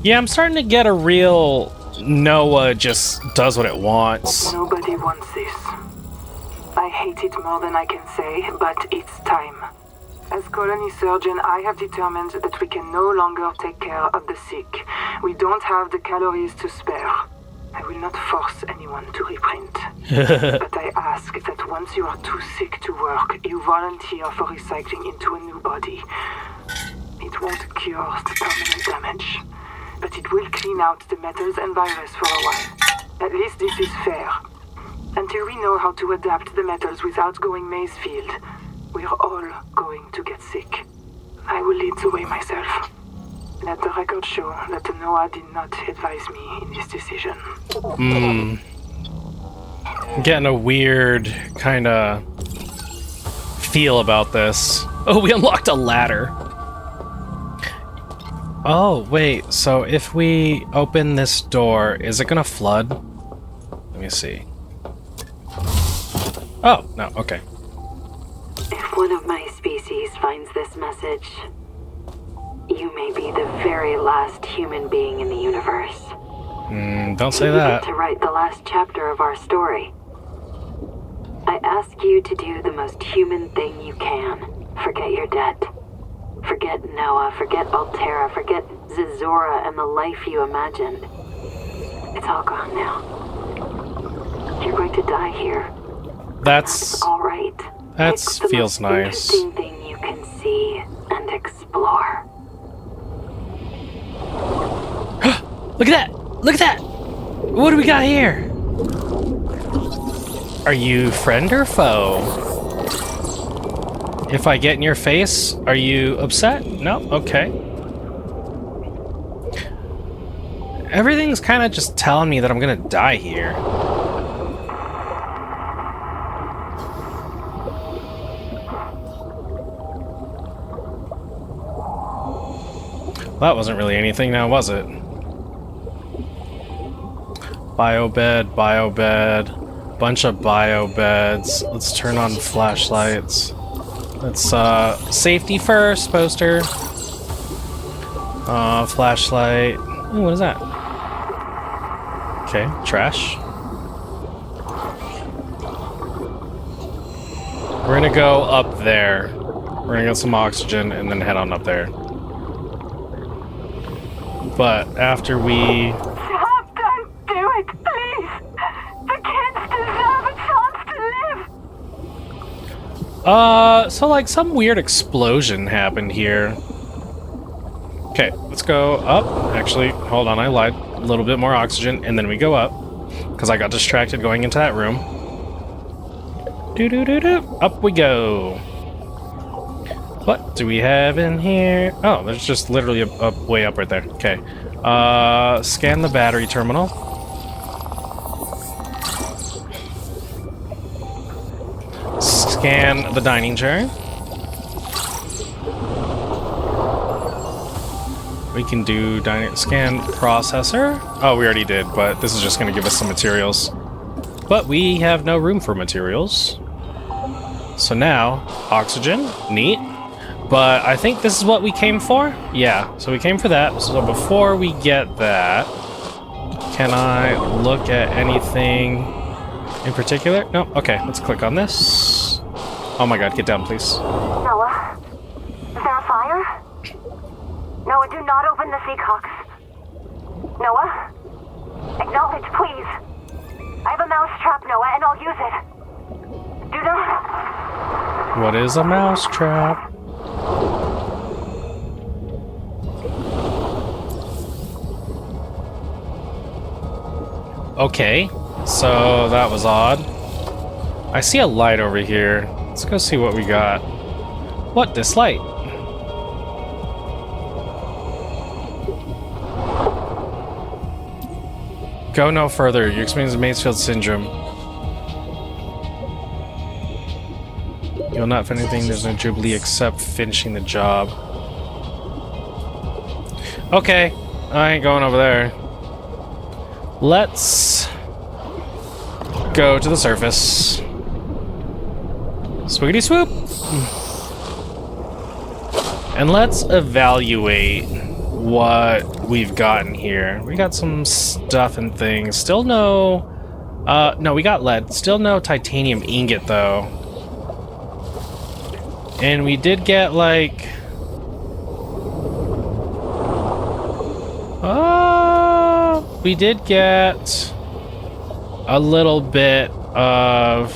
Yeah, I'm starting to get a real Noah just does what it wants. Nobody wants this. I hate it more than I can say, but it's time. As colony surgeon, I have determined that we can no longer take care of the sick. We don't have the calories to spare. I will not force anyone to reprint. But I ask that once you are too sick to work, you volunteer for recycling into a new body. It won't cure the permanent damage, but it will clean out the metals and virus for a while. At least this is fair. Until we know how to adapt the metals without going Mazefield, we're all going to get sick. I will lead the way myself. Let the record show that Noah did not advise me in this decision. I'm getting a weird kind of feel about this. Oh, we unlocked a ladder. Oh, wait. So if we open this door, is it gonna flood? Let me see. Oh, no, okay. If one of my species finds this message, you may be the very last human being in the universe. Don't say You that. get to write the last chapter of our story. I ask you to do the most human thing you can. Forget your debt. Forget Noah, forget Altera, forget Zazora and the life you imagined. It's all gone now. You're going to die here. That's all right. that It's the feels most nice. interesting thing you can see and explore. Look at that! Look at that! What do we got here? Are you friend or foe? If I get in your face, are you upset? No? Okay. Everything's kind of just telling me that I'm gonna die here. Well, that wasn't really anything now, was it? Biobed, biobed, bunch of biobeds. Let's turn on flashlights. Let's, safety first, poster. Flashlight. Ooh, what is that? Okay, trash. We're gonna go up there. We're gonna get some oxygen and then head on up there. But after we... Stop! Don't do it, please! The kids deserve a chance to live! So like some weird explosion happened here. Okay, let's go up. Actually, hold on, I lied. A little bit more oxygen, and then we go up. Because I got distracted going into that room. Doo-doo-doo-doo. Up we go. What do we have in here? Oh, there's just literally a way up right there. Okay. Scan the battery terminal. Scan the dining chair. We can do scan processor. Oh, we already did, but this is just going to give us some materials. But we have no room for materials. So now, oxygen. Neat. But I think this is what we came for? Yeah, so we came for that. So before we get that, can I look at anything in particular? No? Okay, let's click on this. Oh my god, get down, please. Noah? Is there a fire? Noah, do not open the Seacocks. Noah? Acknowledge, please. I have a mouse trap, Noah, and I'll use it. Do not... What is a mouse trap? Okay, so that was odd. I see a light over here. Let's go see what we got. What, this light? Go no further. You experience Mansfield syndrome. You'll not find anything. There's no Jubilee except finishing the job. Okay, I ain't going over there. Let's go to the surface. Swoogity swoop! And let's evaluate what we've gotten here. We got some stuff and things. Still no... no, we got lead. Still no titanium ingot, though. And we did get, like... we did get a little bit of...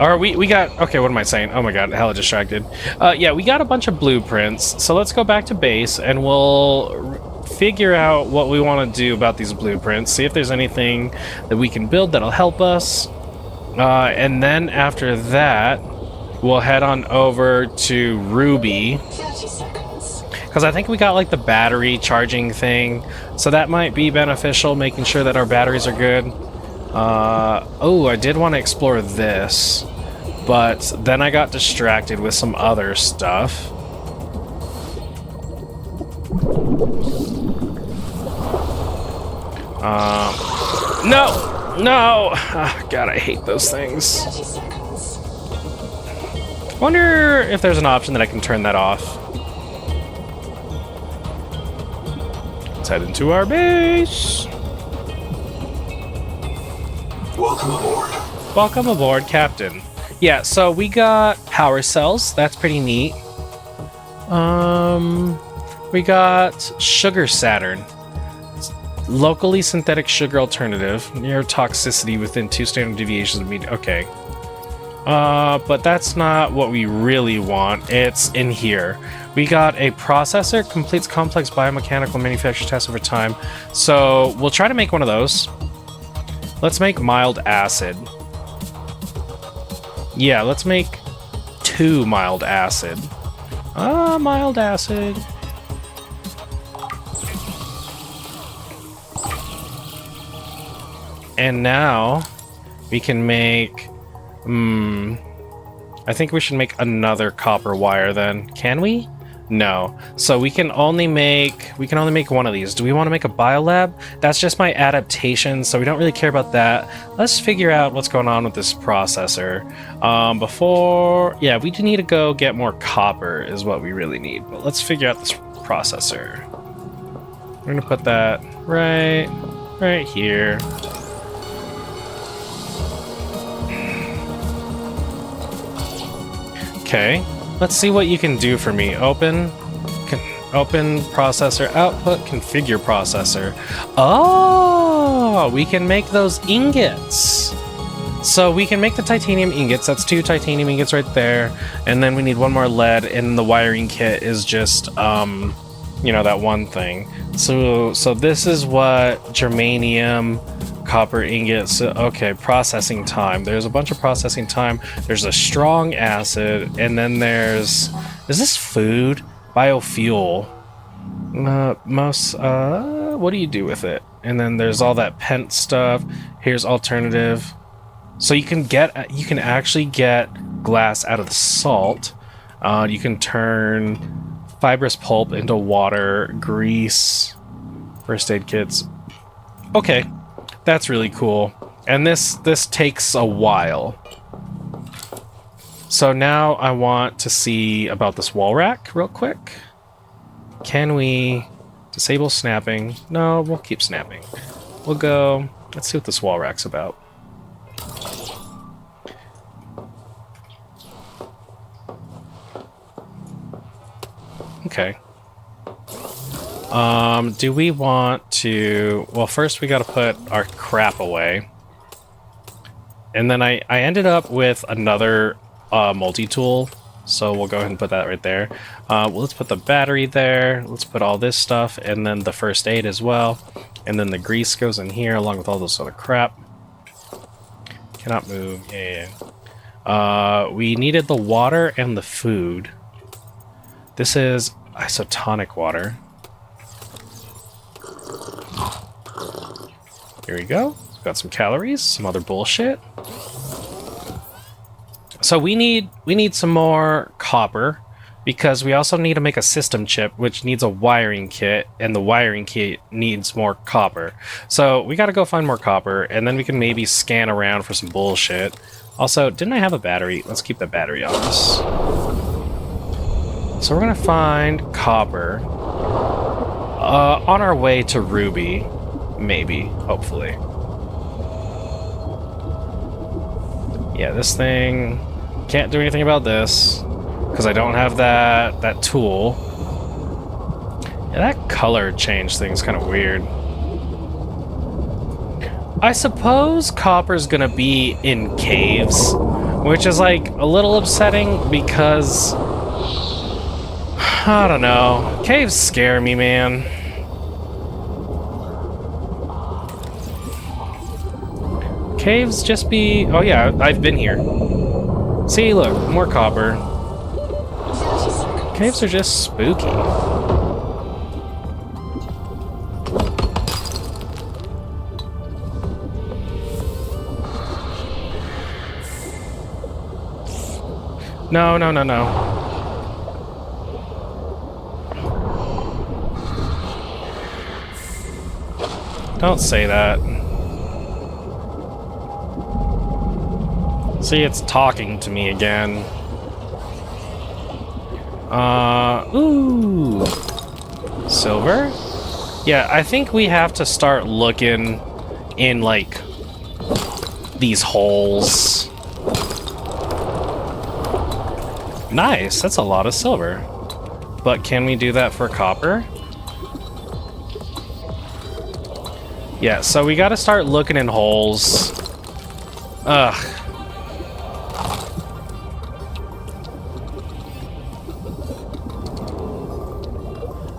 Or we got... Okay, what am I saying? Oh my god, hella distracted. Yeah, we got a bunch of blueprints. So let's go back to base and we'll figure out what we want to do about these blueprints. See if there's anything that we can build that'll help us. And then after that, we'll head on over to Ruby. 30 seconds. Because I think we got like the battery charging thing. So that might be beneficial, making sure that our batteries are good. Oh, I did want to explore this, but then I got distracted with some other stuff. No! No! Oh, God, I hate those things. 30 seconds. Wonder if there's an option that I can turn that off. Let's head into our base. Welcome aboard. Welcome aboard, Captain. Yeah, so we got power cells. That's pretty neat. We got Sugar Saturn. Locally synthetic sugar alternative. Near toxicity within 2 standard deviations of mean. Okay. But that's not what we really want. It's in here. We got a processor, completes complex biomechanical manufacture tests over time. So we'll try to make one of those. Let's make mild acid. Yeah, let's make 2 mild acid. Mild acid. And now we can make... I think we should make another copper wire then. Can we? No. So we can only make one of these. Do we want to make a biolab? That's just my adaptation, so we don't really care about that. Let's figure out what's going on with this processor. Yeah, we do need to go get more copper is what we really need. But let's figure out this processor. We're gonna put that right here. Okay, let's see what you can do for me. Open processor output, configure processor. Oh, we can make those ingots. So we can make the titanium ingots. That's 2 titanium ingots right there. And then we need 1 more lead, and the wiring kit is just, you know, that one thing. So this is what germanium, copper ingots. Okay, processing time. There's a bunch of processing time. There's a strong acid, and then there's... Is this food? Biofuel. What do you do with it? And then there's all that pent stuff. Here's alternative. So you can actually get glass out of the salt. You can turn fibrous pulp into water, grease, first aid kits. Okay. That's really cool. And this takes a while. So now I want to see about this wall rack real quick. Can we disable snapping? No, we'll keep snapping. We'll go... Let's see what this wall rack's about. Okay. Do we want to... Well, first we gotta put our crap away. And then I ended up with another multi-tool, so we'll go ahead and put that right there. Well, let's put the battery there. Let's put all this stuff, and then the first aid as well. And then the grease goes in here, along with all this other crap. Cannot move. Yeah. We needed the water and the food. This is isotonic water. Here we go. Got some calories, some other bullshit. So we need some more copper, because we also need to make a system chip, which needs a wiring kit, and the wiring kit needs more copper. So we gotta go find more copper, and then we can maybe scan around for some bullshit. Also, didn't I have a battery? Let's keep the battery on this. So we're gonna find copper on our way to Ruby, maybe, hopefully. Yeah, this thing can't do anything about this because I don't have that tool. Yeah, that color change thing's kind of weird. I suppose copper's gonna be in caves, which is like a little upsetting because I don't know. Caves scare me, man. Caves just be... Oh yeah, I've been here. See, look, more copper. Caves are just spooky. No, no, no, no. Don't say that. See, it's talking to me again. Ooh. Silver? Yeah, I think we have to start looking in, like, these holes. Nice, that's a lot of silver. But can we do that for copper? Yeah, so we gotta start looking in holes. Ugh.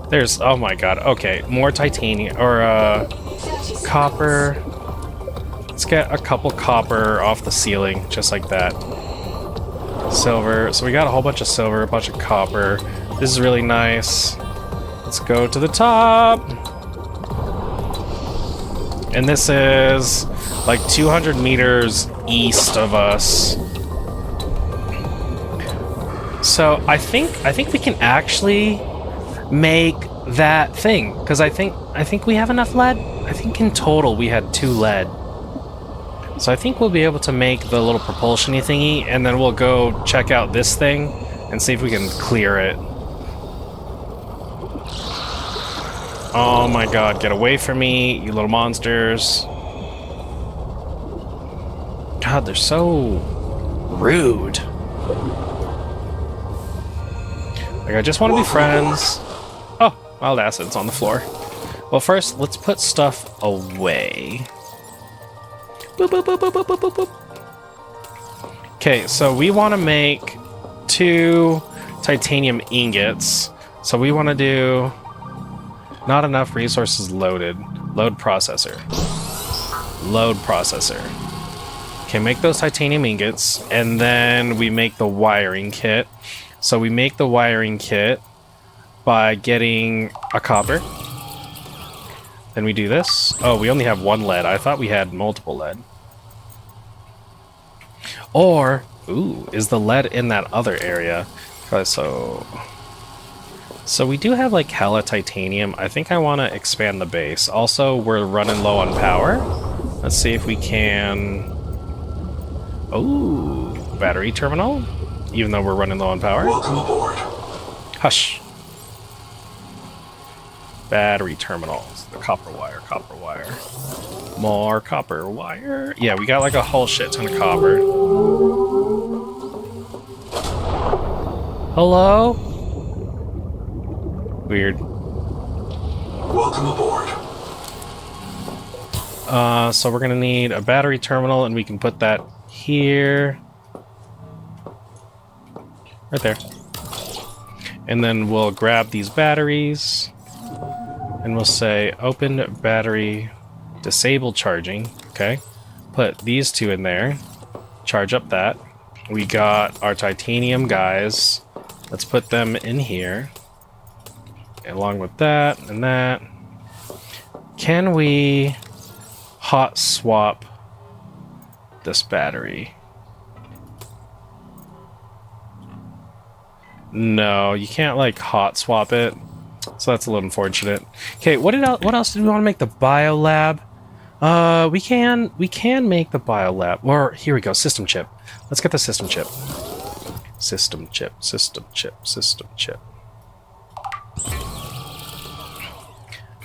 There's, oh my god, okay, more titanium, or, copper. Let's get a couple copper off the ceiling, just like that. Silver, so we got a whole bunch of silver, a bunch of copper. This is really nice. Let's go to the top. And this is, like, 200 meters east of us. So, I think we can actually make that thing, because I think we have enough lead. I think in total we had 2 lead, so I think we'll be able to make the little propulsion-y thingy, and then we'll go check out this thing and see if we can clear it. Oh my god, get away from me, you little monsters. God, they're so rude. Like, I just want to be friends. Oh, wild acid's on the floor. Well, first, let's put stuff away. Boop, boop, boop, boop, boop, boop, boop, boop. Okay, so we want to make 2 titanium ingots. So we want to do... Not enough resources loaded. Load processor. Load processor. Okay, make those titanium ingots, and then we make the wiring kit. So we make the wiring kit by getting a copper. Then we do this. Oh, we only have 1 lead. I thought we had multiple lead. Or, ooh, is the lead in that other area? So we do have like hella titanium. I think I want to expand the base. Also, we're running low on power. Let's see if we can... Ooh, battery terminal? Even though we're running low on power. Welcome aboard. Hush. Battery terminals. The copper wire, copper wire. More copper wire. Yeah, we got like a whole shit ton of copper. Hello? Weird. Welcome aboard. So we're gonna need a battery terminal, and we can put that here. Right there. And then we'll grab these batteries, and we'll say open battery, disable charging. Okay. Put these two in there. Charge up that. We got our titanium guys. Let's put them in here. Along with that and that. Can we hot swap this battery? No, you can't like hot swap it. So that's a little unfortunate. Okay, what else did we want to make the biolab? We can make the biolab. Or here we go, system chip. Let's get the system chip. System chip.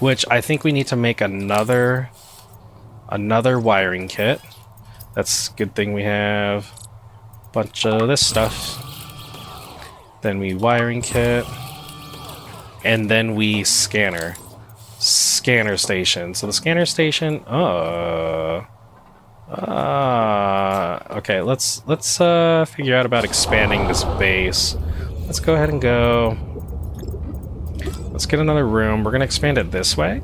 Which I think we need to make another wiring kit. That's a good thing we have a bunch of this stuff. Then we wiring kit. And then we scanner station. So the scanner station, okay, let's figure out about expanding this base. Let's go ahead and go. Let's get another room. We're gonna expand it this way.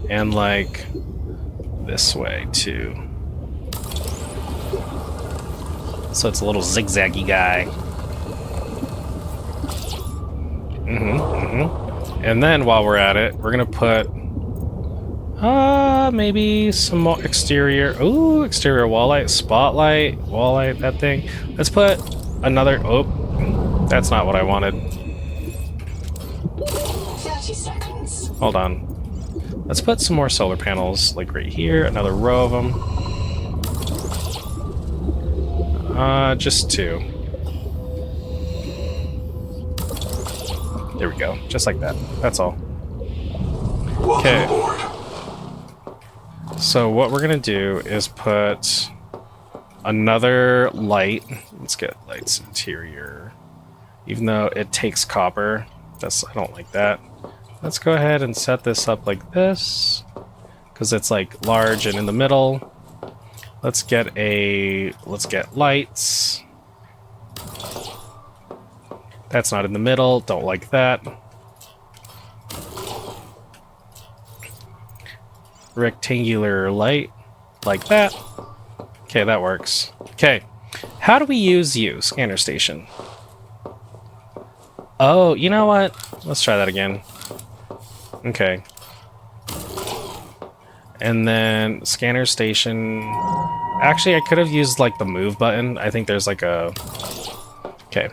And like this way too. So it's a little zigzaggy guy. And then while we're at it, we're gonna put maybe some more exterior. Ooh, exterior wall light, spotlight, wall light, that thing. Let's put another. Oh, that's not what I wanted. 30 seconds. Hold on. Let's put some more solar panels, like right here. Another row of them. Just 2. There we go. Just like that. That's all. Okay. So what we're gonna do is put another light. Let's get lights interior. Even though it takes copper, I don't like that. Let's go ahead and set this up like this, because it's like large and in the middle. Let's get lights. That's not in the middle. Don't like that. Rectangular light, like that. Okay, that works. Okay, how do we use you, scanner station? Oh, you know what? Let's try that again. Okay. And then scanner station. Actually, I could have used like the move button. I think there's like a. Okay.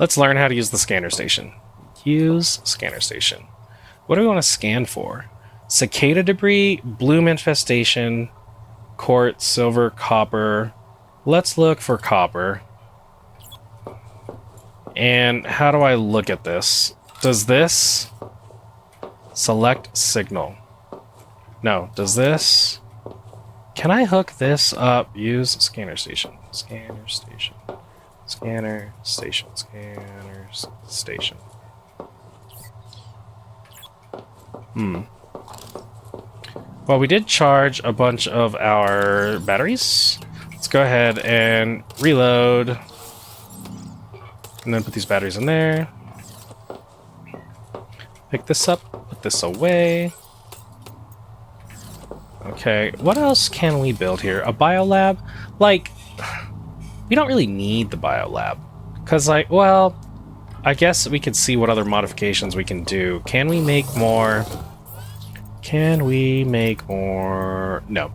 Let's learn how to use the scanner station. Use scanner station. What do we want to scan for? Cicada debris, bloom infestation, quartz, silver, copper. Let's look for copper. And how do I look at this? Does this select signal? No. Does this? Can I hook this up? Use scanner station. Scanner station. Scanner station. Scanner station. Well, we did charge a bunch of our batteries. Let's go ahead and reload. And then put these batteries in there. Pick this up, put this away. Okay, what else can we build here? A biolab? Like, we don't really need the biolab. Because, like, well, I guess we could see what other modifications we can do. Can we make more? Can we make more? No.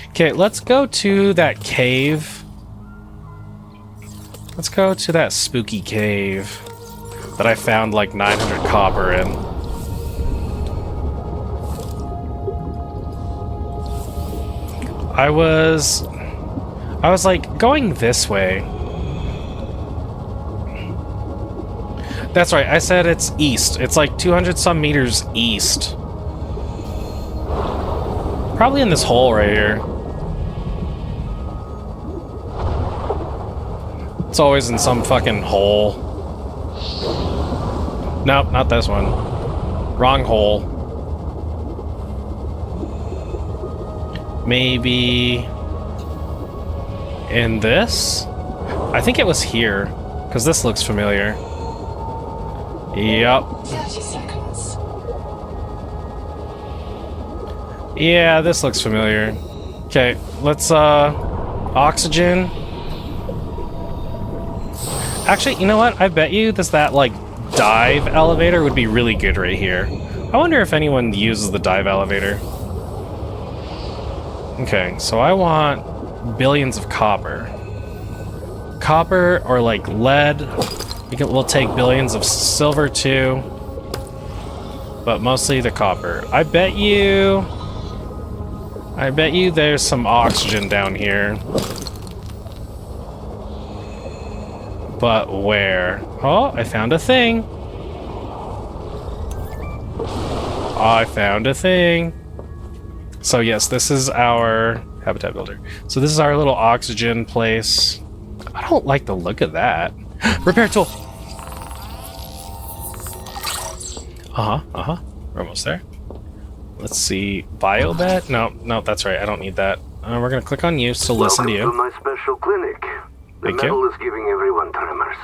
Okay, let's go to that cave. Let's go to that spooky cave that I found like 900 copper in. I was like going this way. That's right, I said it's east. It's like 200 some meters east. Probably in this hole right here. It's always in some fucking hole. Nope, not this one. Wrong hole. Maybe in this? I think it was here, because this looks familiar. Yep. 30 seconds. Yeah, this looks familiar. Okay, let's, oxygen. Actually, you know what? I bet you that, like, dive elevator would be really good right here. I wonder if anyone uses the dive elevator. Okay, so I want billions of copper. Copper or, like, lead. We'll take billions of silver, too. But mostly the copper. I bet you there's some oxygen down here. But where? Oh, I found a thing. I found a thing. So yes, this is our habitat builder. So this is our little oxygen place. I don't like the look of that. Repair tool. We're almost there. Let's see. Biobed? No, that's right. I don't need that. We're gonna click on use to listen to you. Welcome to my special clinic. The Thank metal you. is giving everyone tremors.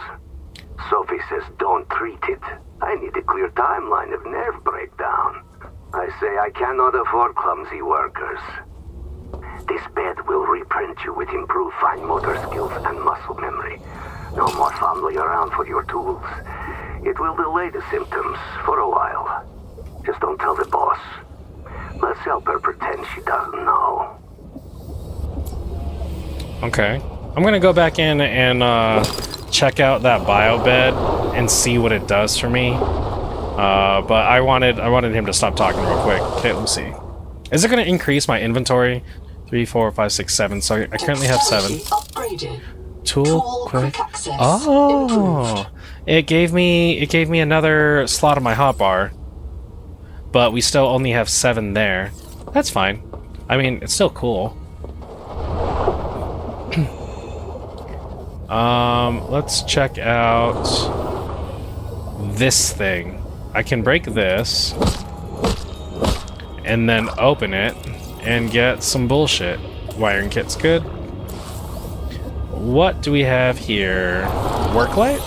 Sophie says don't treat it. I need a clear timeline of nerve breakdown. I say I cannot afford clumsy workers. This bed will reprint you with improved fine motor skills and muscle memory. No more fumbling around for your tools. It will delay the symptoms for a while. Just don't tell the boss. Let's help her pretend she doesn't know. Okay. I'm gonna go back in and check out that biobed and see what it does for me. But I wanted him to stop talking real quick. Okay, let me see. Is it gonna increase my inventory? 3, 4, 5, 6, 7. So I currently have 7. Upgraded. Tool Quick access. Oh, Improved. it gave me another slot on my hotbar, but we still only have 7 there. That's fine. I mean, it's still cool. Let's check out this thing. I can break this and then open it and get some bullshit. Wiring kit's good. What do we have here? Work light?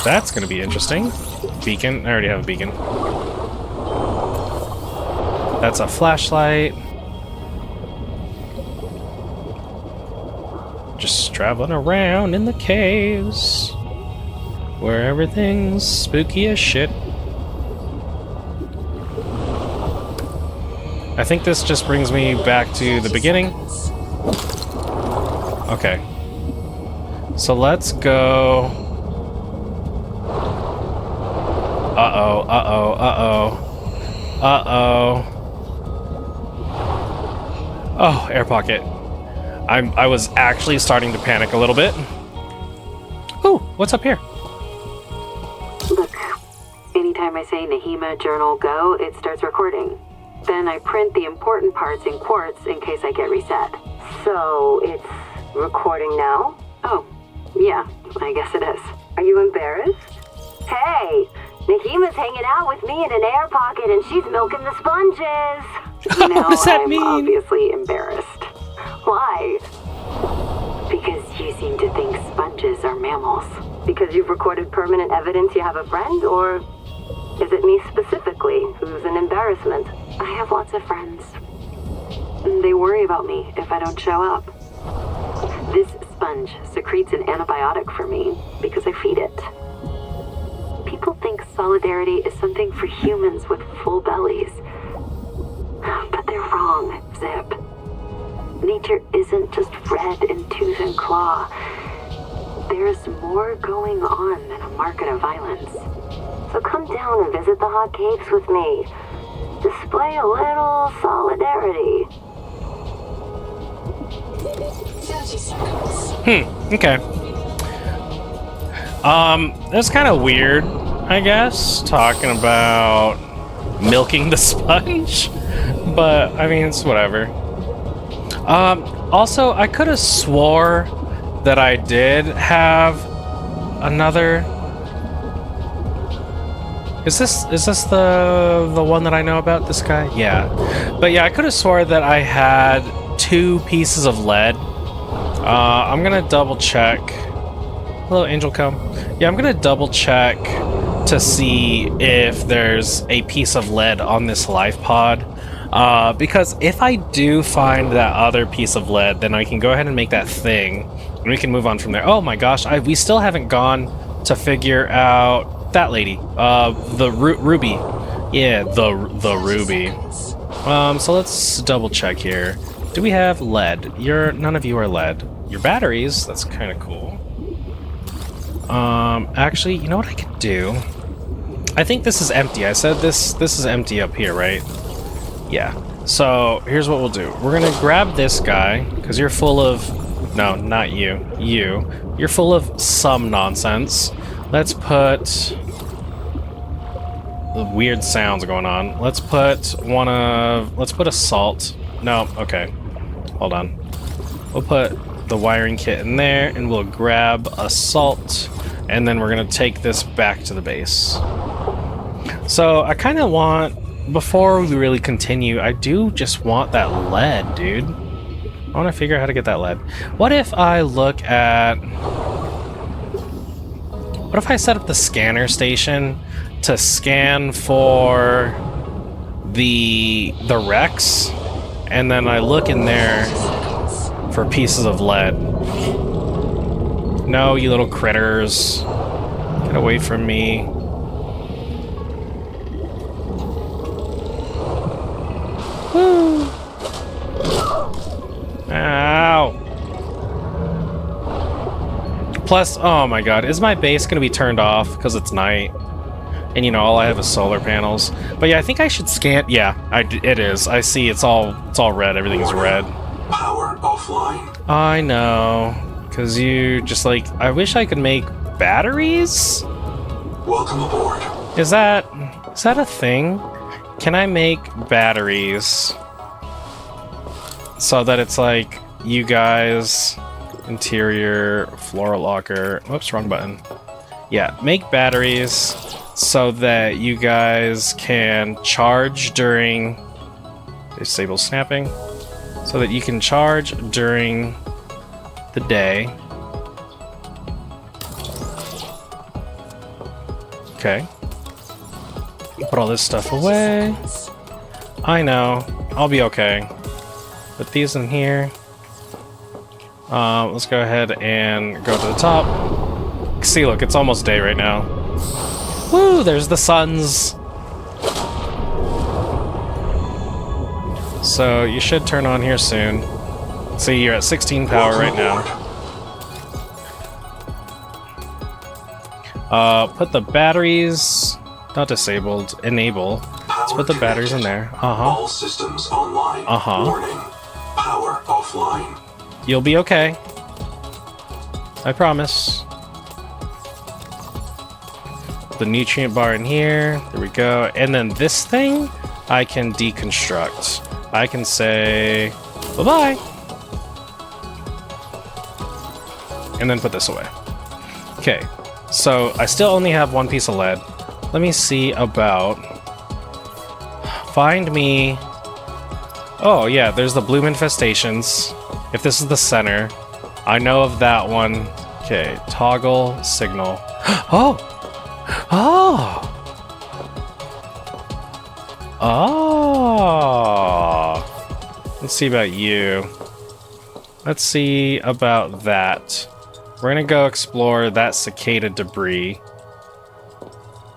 That's gonna be interesting. Beacon. I already have a beacon. That's a flashlight. Just traveling around in the caves where everything's spooky as shit. I think this just brings me back to the beginning. Okay. So let's go. Uh-oh, uh-oh, uh-oh. Uh-oh. Oh, air pocket. I was actually starting to panic a little bit. Ooh, what's up here? Look, anytime I say Nahima Journal Go, it starts recording. Then I print the important parts in quartz in case I get reset. So, it's recording now? Oh, yeah, I guess it is. Are you embarrassed? Hey, Nahima's hanging out with me in an air pocket and she's milking the sponges. You know, What does that I'm mean? obviously embarrassed. Why? Because you seem to think sponges are mammals. Because you've recorded permanent evidence you have a friend, or is it me specifically who's an embarrassment? I have lots of friends. They worry about me if I don't show up. This sponge secretes an antibiotic for me because I feed it. People think solidarity is something for humans with full bellies. But they're wrong, Zip. Nature isn't just red in tooth and claw. There's more going on than a market of violence. So come down and visit the hot caves with me. Display a little solidarity. 30 seconds. Okay. That's kind of weird, I guess, talking about milking the sponge. but I mean, it's whatever. Also, I could have swore that I did have another. Is this the one that I know about? This guy? Yeah. But yeah, I could have swore that I had 2 pieces of lead. I'm gonna double check. Hello, Angel Comb. Yeah, I'm gonna double check to see if there's a piece of lead on this life pod. Because if I do find that other piece of lead, then I can go ahead and make that thing, and we can move on from there. Oh my gosh, we still haven't gone to figure out that lady, the Ruby. Yeah, the Ruby. So let's double check here. Do we have lead? None of you are lead. Your batteries, that's kind of cool. Actually, you know what I could do? I think this is empty. I said this is empty up here, right? Yeah. So here's what we'll do. We're gonna grab this guy, because you're full of... No, not you. You're full of some nonsense. Let's put... The weird sounds going on. Let's put a salt. No, okay. Hold on. We'll put the wiring kit in there, and we'll grab a salt, and then we're gonna take this back to the base. So I kind of want... Before we really continue, I do just want that lead, dude. I want to figure out how to get that lead. What if I look at... What if I set up the scanner station to scan for the wrecks, and then I look in there for pieces of lead? No, you little critters. Get away from me. Woo! Ow! Plus, oh my god, is my base gonna be turned off because it's night? And you know, all I have is solar panels. But yeah, I think I should scan. Yeah, it is. I see. It's all red. Everything's red. Power offline. I know, because you just like. I wish I could make batteries. Welcome aboard. Is that a thing? Can I make batteries so that it's like you guys, interior, floor locker, oops, wrong button. Yeah, make batteries so that you guys can charge during, disable snapping, so that you can charge during the day. Okay. Put all this stuff away. I know. I'll be okay. Put these in here. Let's go ahead and go to the top. See, look, it's almost day right now. Woo! There's the suns. So you should turn on here soon. See, you're at 16 power right now. Put the batteries... Not disabled. Enable. Let's put the batteries in there. All systems online. Warning. Power offline. You'll be okay. I promise. The nutrient bar in here. There we go. And then this thing, I can deconstruct. I can say bye-bye. And then put this away. Okay. So I still only have 1 piece of lead. Let me see about... Find me... Oh, yeah, there's the bloom infestations. If this is the center, I know of that one. Okay, toggle signal. Oh! Oh! Oh! Let's see about you. Let's see about that. We're gonna go explore that cicada debris.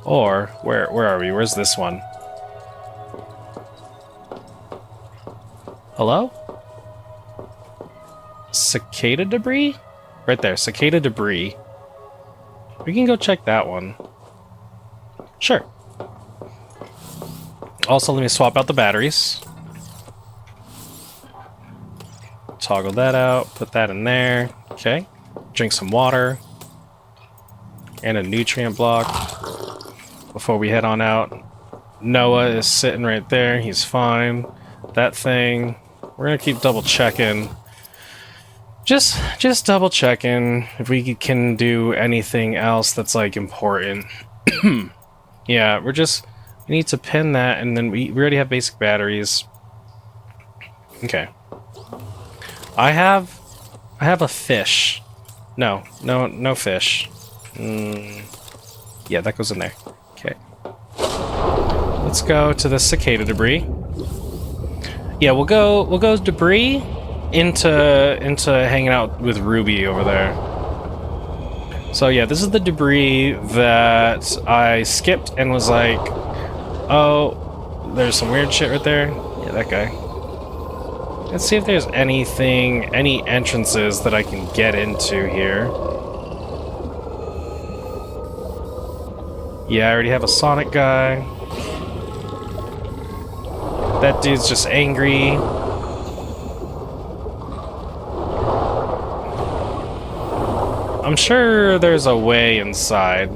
Or, where are we? Where's this one? Hello? Cicada debris? Right there, cicada debris. We can go check that one. Sure. Also, let me swap out the batteries. Toggle that out, put that in there. Okay. Drink some water. And a nutrient block. Before we head on out. Noah is sitting right there. He's fine. that thing. We're gonna keep double checking. Just double checking if we can do anything else that's like important. Yeah, we need to pin that, and then we already have basic batteries. Okay. I have a fish. No fish. Yeah, that goes in there. Okay. Let's go to the cicada debris. Yeah, we'll go debris into hanging out with Ruby over there. So yeah, this is the debris that I skipped and was like, oh, there's some weird shit right there. Yeah, that guy. Let's see if there's any entrances that I can get into here. Yeah, I already have a Sonic guy. That dude's just angry. I'm sure there's a way inside.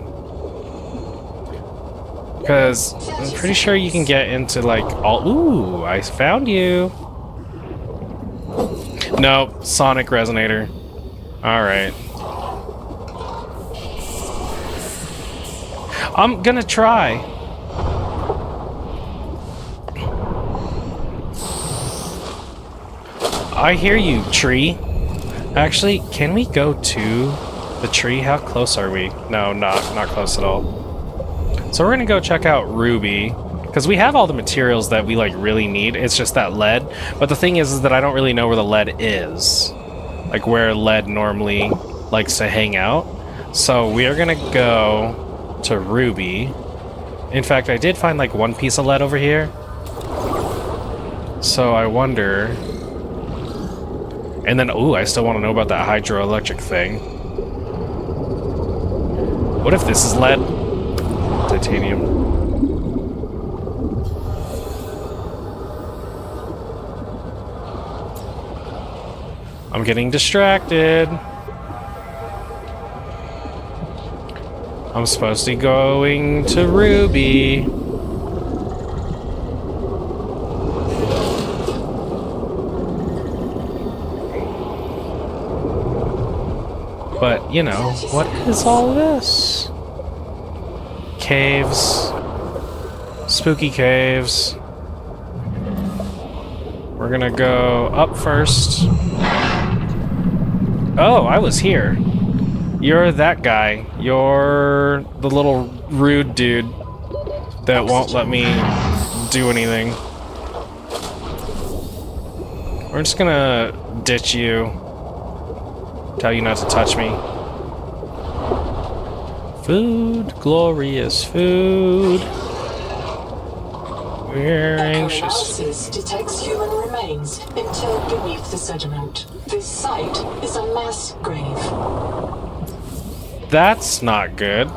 Because I'm pretty sure you can get into like all... Ooh, I found you. Nope, Sonic Resonator. Alright. I'm gonna try. I hear you, tree. Actually, can we go to the tree? How close are we? No, not close at all. So we're gonna go check out Ruby, because we have all the materials that we like really need. It's just that lead. But the thing is that I don't really know where the lead is, like where lead normally likes to hang out. So we are gonna go to Ruby. In fact, I did find like one piece of lead over here. So I wonder. And then, ooh, I still want to know about that hydroelectric thing. What if this is lead? Titanium. I'm getting distracted. I'm supposed to be going to Ruby. But, you know, what is all this? Caves. Spooky caves. We're gonna go up first. Oh, I was here. You're that guy. You're the little rude dude that won't let me do anything. We're just gonna ditch you. Tell you not to touch me. Food, glorious food. We're anxious. Analysis detects human remains interred beneath the sediment. This site is a mass grave. That's not good.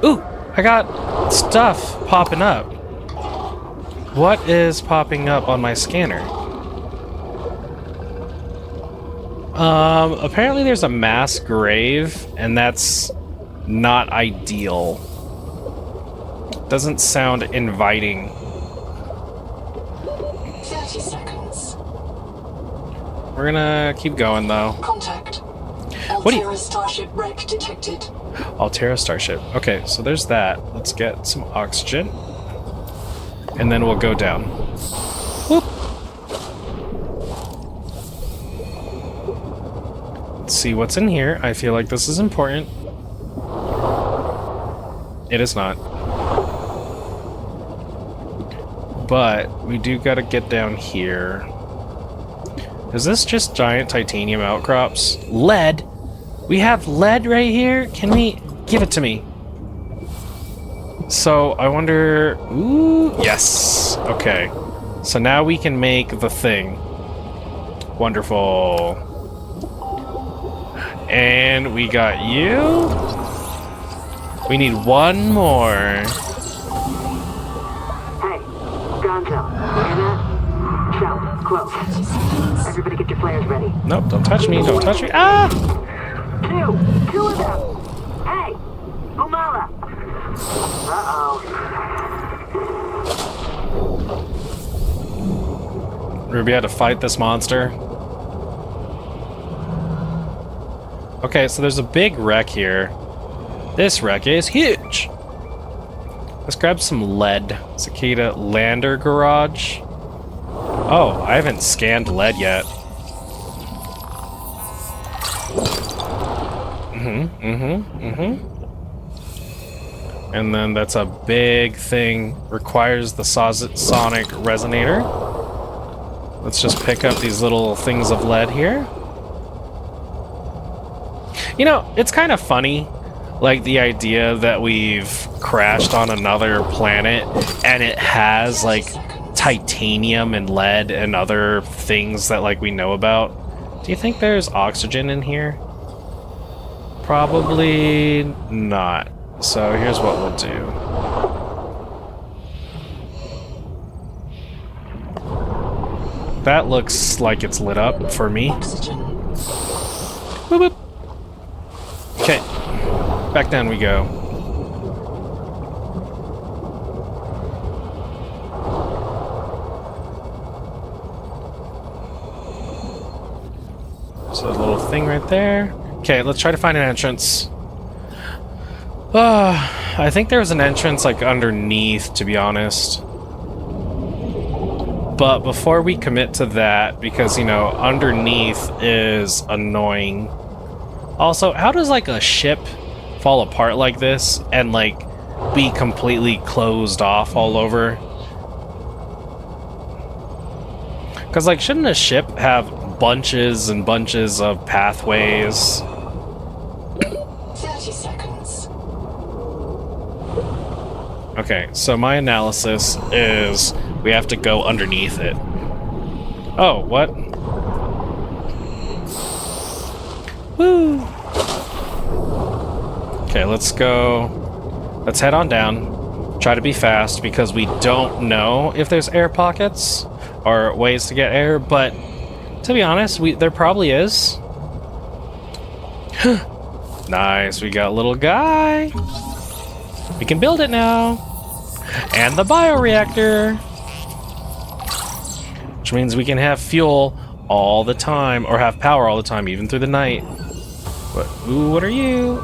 Ooh, I got stuff popping up. What is popping up on my scanner? Apparently there's a mass grave, and that's not ideal. Doesn't sound inviting. 30 seconds. We're gonna keep going, though. Contact. What do you... Altera Starship wreck detected. Altera Starship. Okay, so there's that. Let's get some oxygen. And then we'll go down. Whoop! Let's see what's in here. I feel like this is important. It is not. But we do gotta get down here. Is this just giant titanium outcrops? Lead? We have lead right here? Can we... Give it to me. So, I wonder... Ooh, yes. Okay. So now we can make the thing. Wonderful. And we got you. We need one more. Hey, Gonzo, hear that? Shout, close. Everybody get your flares ready. Nope, don't touch me, don't touch me. Ah! Two of them. Hey, Umala. Uh-oh. Ruby had to fight this monster. Okay, so there's a big wreck here. This wreck is huge. Let's grab some lead. Cicada Lander Garage. Oh, I haven't scanned lead yet. And then that's a big thing. Requires the sonic resonator. Let's just pick up these little things of lead here. You know, it's kind of funny, like the idea that we've crashed on another planet and it has like titanium and lead and other things that like we know about. Do you think there's oxygen in here? Probably not. So here's what we'll do. That looks like it's lit up for me. Boop, boop. Okay, back down we go. So a little thing right there. Okay, let's try to find an entrance. I think there was an entrance like underneath, to be honest. But before we commit to that, because, you know, underneath is annoying. Also, how does like a ship fall apart like this and like be completely closed off all over? Because like, shouldn't a ship have bunches and bunches of pathways? 30 seconds. Okay, so my analysis is we have to go underneath it. Oh, what? Woo! Okay, let's go. Let's head on down. Try to be fast because we don't know if there's air pockets or ways to get air, but to be honest, there probably is. Nice, we got a little guy. We can build it now. And the bioreactor. Which means we can have fuel all the time, or have power all the time, even through the night. Ooh, what are you?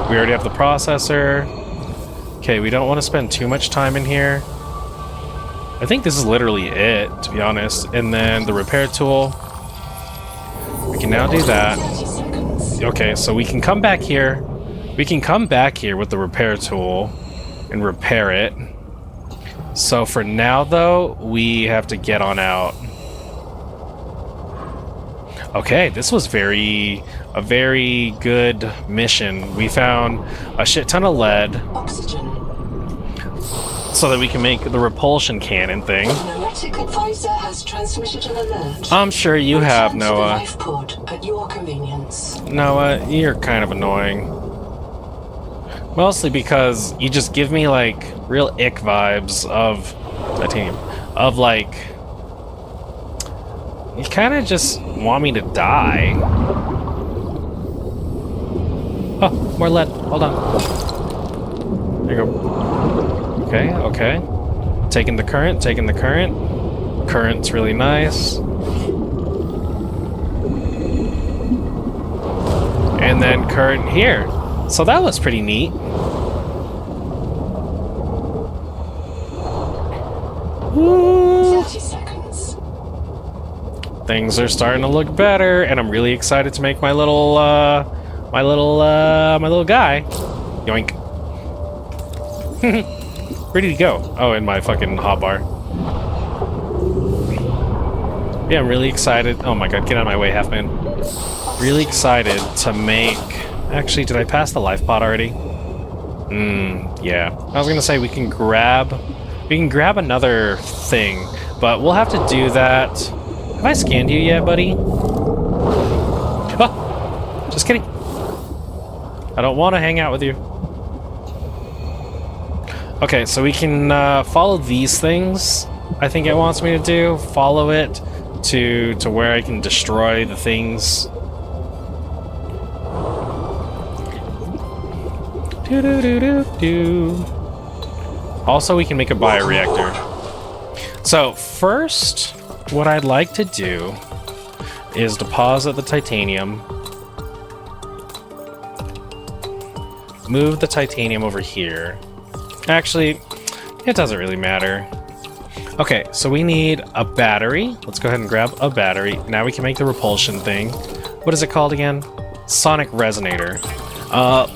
We already have the processor. Okay, we don't want to spend too much time in here. I think this is literally it, to be honest. And then the repair tool. We can now do that. Okay, so we can come back here. We can come back here with the repair tool and repair it. So for now, though, we have to get on out. Okay, this was a very good mission. We found a shit ton of lead. Oxygen. So that we can make the repulsion cannon thing. Analytic advisor has transmitted an alert. I'm sure you have, Return to the Noah. life pod at your convenience. Noah, you're kind of annoying. Mostly because you just give me, like, real ick vibes of titanium. Of, like... You kind of just want me to die. Oh, more lead. Hold on. There you go. Okay, okay. Taking the current, taking the current. Current's really nice. And then current here. So that was pretty neat. Woo. 30 seconds. Things are starting to look better, and I'm really excited to make my little guy. Yoink. Where did he go? Oh, in my fucking hotbar. Yeah, I'm really excited. Oh my god, get out of my way, Halfman. Really excited to make... Actually, did I pass the life pod already? Yeah. I was gonna say we can grab another thing, but we'll have to do that. Have I scanned you yet, buddy? Oh, just kidding. I don't want to hang out with you. Okay, so we can follow these things. I think it wants me to do. Follow it to where I can destroy the things. Also, we can make a bioreactor. So first, what I'd like to do is deposit the titanium. Move the titanium over here. Actually, it doesn't really matter. Okay, so we need a battery. Let's go ahead and grab a battery. Now we can make the repulsion thing. What is it called again? Sonic resonator.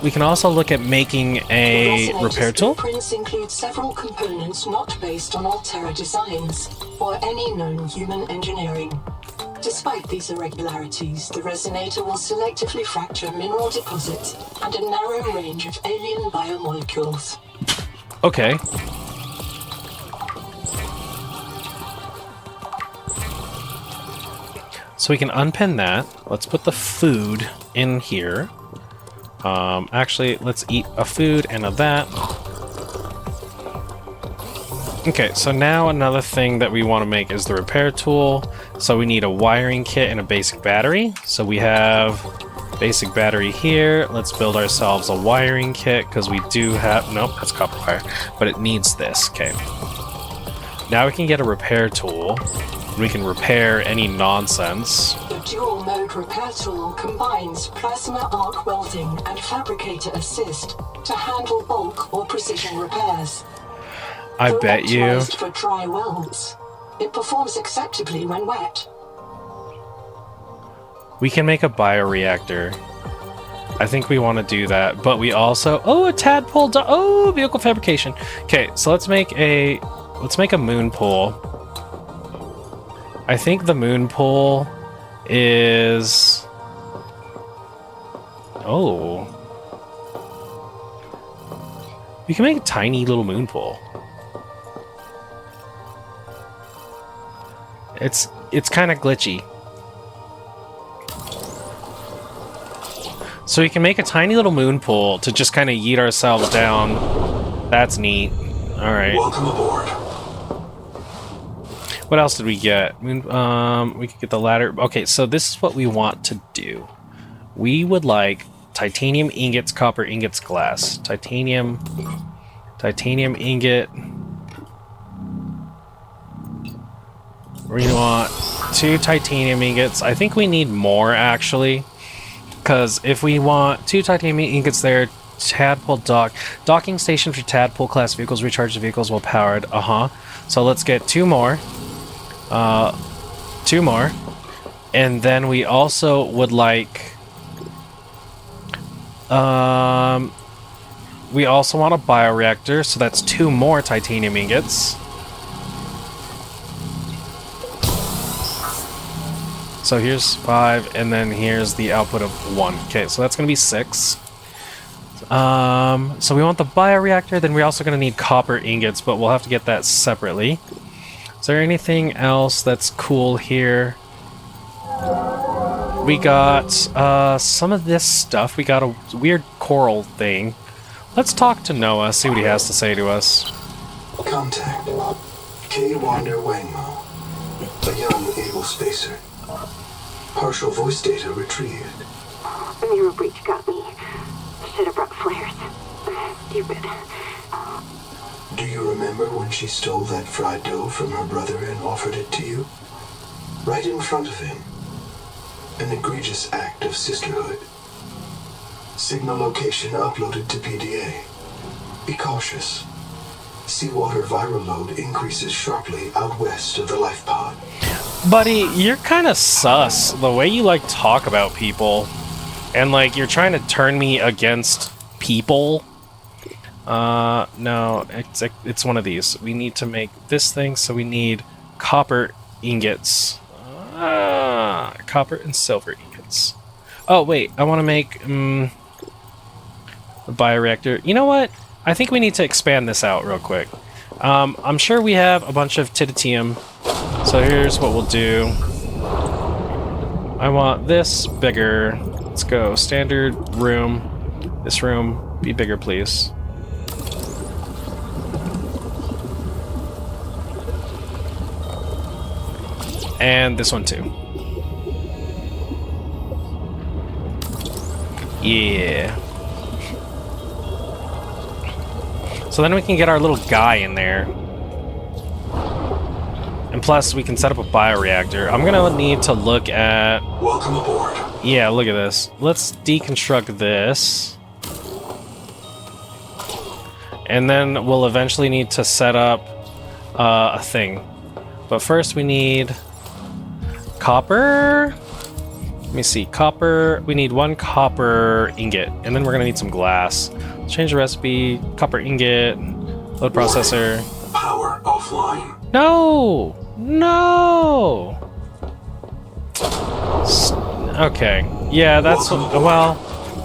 We can also look at making a repair tool. Blueprints include several components not based on Altera designs or any known human engineering. Despite these irregularities, the resonator will selectively fracture mineral deposits and a narrow range of alien biomolecules. Okay. So we can unpin that. Let's put the food in here. Actually, let's eat a food and a that. Okay, so now another thing that we want to make is the repair tool. So we need a wiring kit and a basic battery. So we have basic battery here. Let's build ourselves a wiring kit because we do have... Nope, that's copper wire. But it needs this. Okay. Now we can get a repair tool. We can repair any nonsense. The dual-mode repair tool combines plasma arc welding and fabricator assist to handle bulk or precision repairs. I bet you. Optimized for dry welds, it performs acceptably when wet. We can make a bioreactor. I think we want to do that, but we also... Oh, a tadpole... Oh, vehicle fabrication. Okay, so let's make a moon pool. I think the moon pool is... Oh. We can make a tiny little moon pool. It's kind of glitchy. So we can make a tiny little moon pool to just kind of yeet ourselves down. That's neat. Alright. Welcome aboard. What else did we get? We could get the ladder. Okay, so this is what we want to do. We would like titanium ingots, copper ingots, glass. Titanium ingot. We want 2 titanium ingots. I think we need more, actually. Because if we want 2 titanium ingots there, Tadpole docking station for Tadpole class vehicles, recharge the vehicles while powered. So let's get 2 more. 2 more. And then we also would like... we also want a bioreactor, so that's 2 more titanium ingots. So here's 5, and then here's the output of 1. Okay, so that's going to be 6. So we want the bioreactor, then we're also going to need copper ingots, but we'll have to get that separately. Is there anything else that's cool here? We got some of this stuff. We got a weird coral thing. Let's talk to Noah, see what he has to say to us. Contact. K. Wander Wangmo. A young, able spacer. Partial voice data retrieved. Mirror breach got me. Should have brought flares. Stupid. Do you remember when she stole that fried dough from her brother and offered it to you? Right in front of him. An egregious act of sisterhood. Signal location uploaded to PDA. Be cautious. Seawater viral load increases sharply out west of the life pod. Buddy, you're kind of sus. The way you, like, talk about people. And, like, you're trying to turn me against people. No, it's one of these. We need to make this thing, so we need copper ingots. Copper and silver ingots. Oh, wait, I want to make, the bioreactor. You know what? I think we need to expand this out real quick. I'm sure we have a bunch of titanium. So here's what we'll do. I want this bigger. Let's go standard room. This room, be bigger, please. And this one too. Yeah. So then we can get our little guy in there. And plus, we can set up a bioreactor. I'm gonna need to look at... Welcome aboard. Yeah, look at this. Let's deconstruct this. And then we'll eventually need to set up a thing. But first we need copper. Let me see, copper. We need 1 copper ingot, and then we're gonna need some glass. Let's change the recipe. Copper ingot, load processor. Power offline. No! No! Okay. Yeah, that's... Well,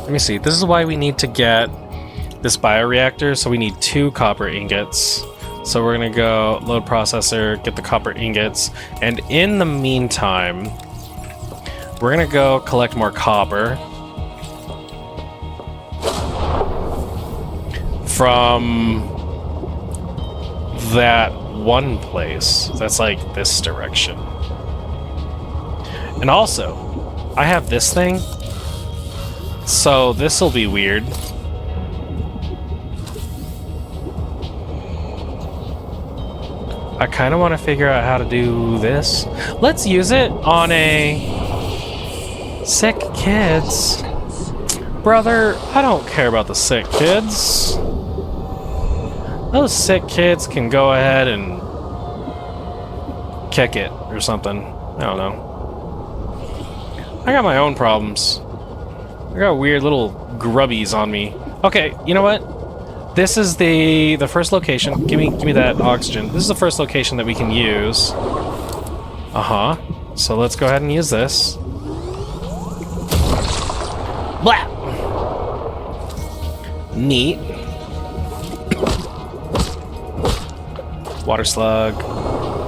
let me see. This is why we need to get this bioreactor. So we need 2 copper ingots. So we're gonna go load processor, get the copper ingots. And in the meantime, we're gonna go collect more copper from that one place that's like this direction. And also, I have this thing, so this will be weird. I kind of want to figure out how to do this. Let's use it on a sick kids. Brother, I don't care about the sick kids. Those sick kids can go ahead and kick it or something. I don't know. I got my own problems. I got weird little grubbies on me. Okay, you know what? This is the first location. Give me that oxygen. This is the first location that we can use. Uh-huh. So let's go ahead and use this. Blah! Neat. Water slug.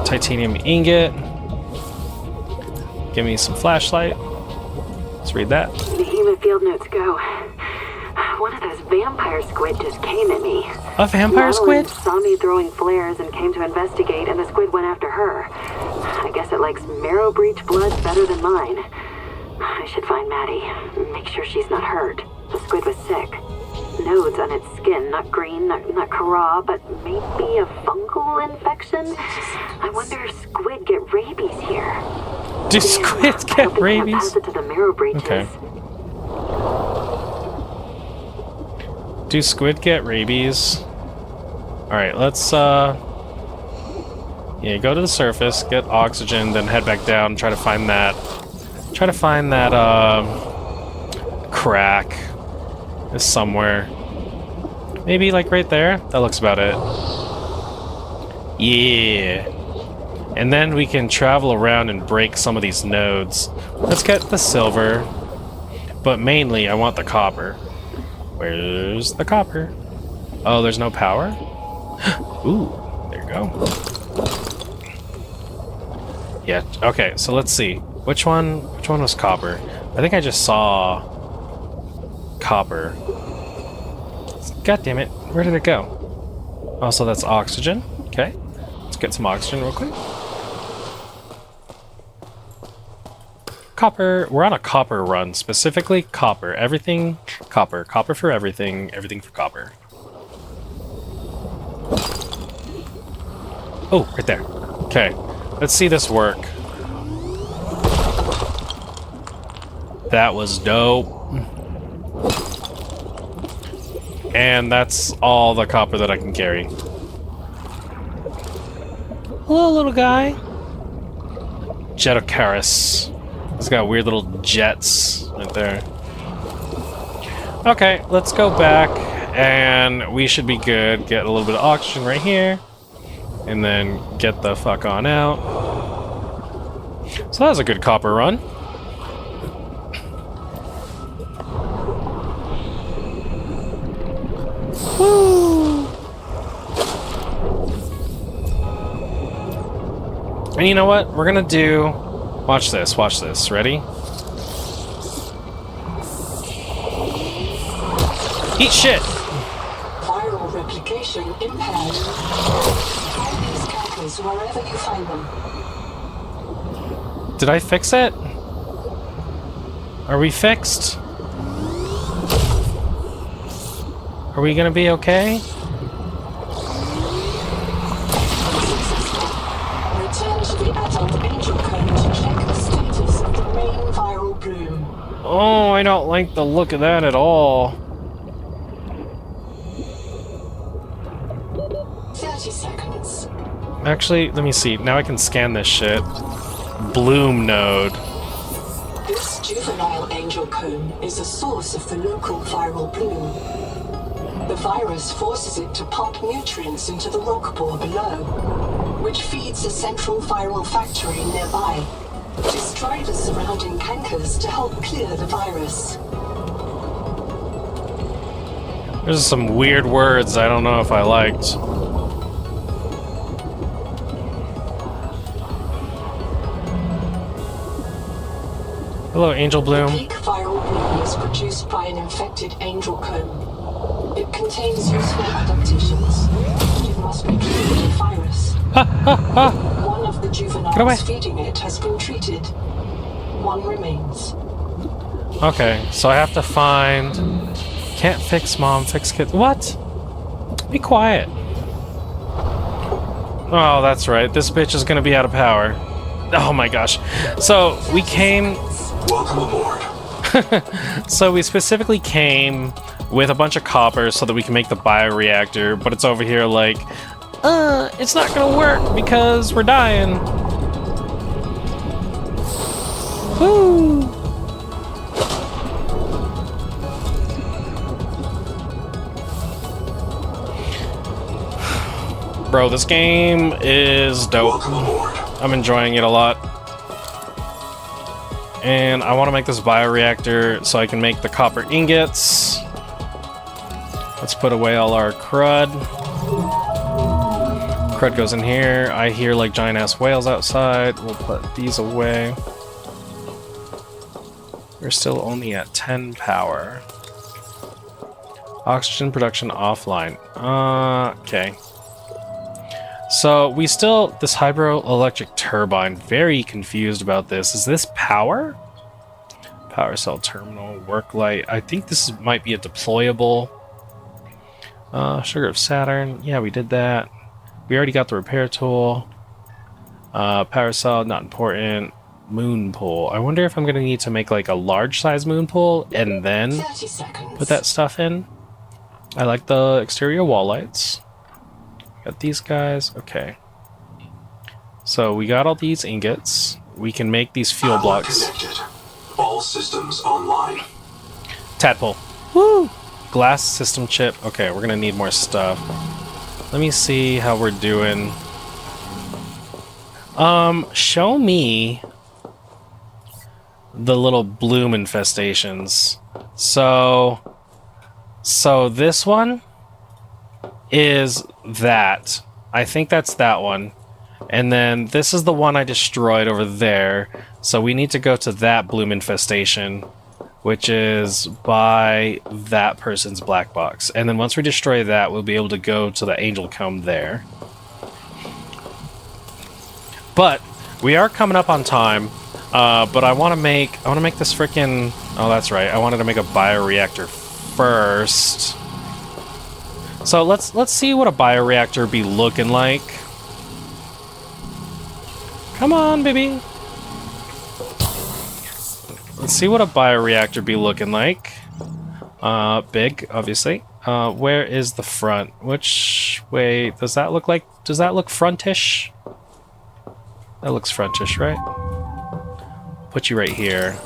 Titanium ingot. Give me some flashlight. Let's read that. The human field notes go. One of those vampire squid just came at me. A vampire Madeline squid? saw me throwing flares and came to investigate, and the squid went after her. I guess it likes marrow breach blood better than mine. I should find Maddie. Make sure she's not hurt. The squid was sick. Nodes on its skin, not green, not Kara, but maybe a fungal infection? I wonder if squid get rabies here. Do squids get rabies? Pass it to the marrow breaches. Okay. Do squid get rabies? Alright, let's, yeah, go to the surface, get oxygen, then head back down, try to find that... crack. Is somewhere. Maybe, like, right there? That looks about it. Yeah. And then we can travel around and break some of these nodes. Let's get the silver. But mainly, I want the copper. Where's the copper? Oh, there's no power? Ooh, there you go. Yeah, okay, so let's see. Which one was copper? I think I just saw copper. God damn it, where did it go? Oh, so that's oxygen. Okay, let's get some oxygen real quick. Copper. We're on a copper run, specifically copper. Everything copper. Copper for everything. Everything for copper. Oh, right there. Okay, let's see this work. That was dope. And that's all the copper that I can carry. Hello, little guy. Jetocaris. It's got weird little jets right there. Okay, let's go back, and we should be good. Get a little bit of oxygen right here, and then get the fuck on out. So that was a good copper run. Woo! And you know what? We're gonna do... Watch this, watch this. Ready? Eat shit! Viral replication impaired. Find these campers wherever you find them. Did I fix it? Are we fixed? Are we gonna be okay? Return to Oh, I don't like the look of that at all. 30 seconds. Actually, let me see. Now I can scan this shit. Bloom node. This juvenile angel comb is a source of the local viral bloom. The virus forces it to pump nutrients into the rock bore below, which feeds a central viral factory nearby. Destroy the surrounding cankers to help clear the virus. There's some weird words I don't know if I liked. Hello, Angel Bloom. Peak viral bloom is produced by an infected angel comb. It contains useful adaptations. It must be cleared of the virus. One of the Get away. juveniles feeding it has been treated. One remains. Okay, so I have to find... Can't fix mom, fix kid... What? Be quiet. Oh, that's right. This bitch is gonna be out of power. Oh my gosh. So, we came... Welcome aboard. So we specifically came with a bunch of copper so that we can make the bioreactor, but it's over here like, it's not gonna work because we're dying. Woo! Bro, this game is dope. Welcome aboard. I'm enjoying it a lot. And I want to make this bioreactor so I can make the copper ingots. Let's put away all our crud. Crud goes in here. I hear like giant ass whales outside. We'll put these away. We're still only at 10 power. Oxygen production offline. Okay. So we still, this hydroelectric turbine, very confused about this. Is this power? Power cell terminal, work light. I think this might be a deployable. Sugar of Saturn. Yeah, we did that. We already got the repair tool. Power cell, not important. Moon pool. I wonder if I'm going to need to make like a large size moon pool and then 30 seconds. put that stuff in. I like the exterior wall lights. Got these guys. Okay. So we got all these ingots. We can make these fuel Power blocks. connected. All systems online. Tadpole. Woo! Glass system chip. Okay, we're gonna need more stuff. Let me see how we're doing. Show me the little bloom infestations. So this one is that. I think that's that one. And then this is the one I destroyed over there. So we need to go to that bloom infestation, which is by that person's black box. And then once we destroy that, we'll be able to go to the angel comb there. But we are coming up on time. But I want to make this freaking... Oh, that's right. I wanted to make a bioreactor first. So let's see what a bioreactor be looking like. Come on, baby. Let's see what a bioreactor be looking like. Big, obviously. Where is the front? Which way does that look like? Does that look frontish? That looks frontish, right? Put you right here.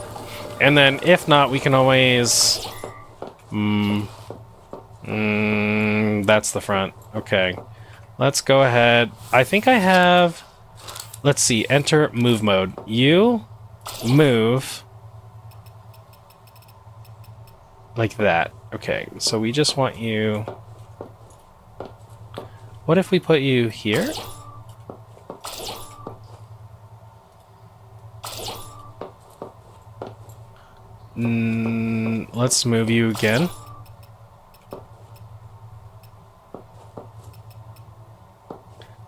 And then if not, we can always... that's the front. Okay. Let's go ahead. I think I have... Let's see. Enter move mode. You move like that. Okay. So we just want you... What if we put you here? Let's move you again.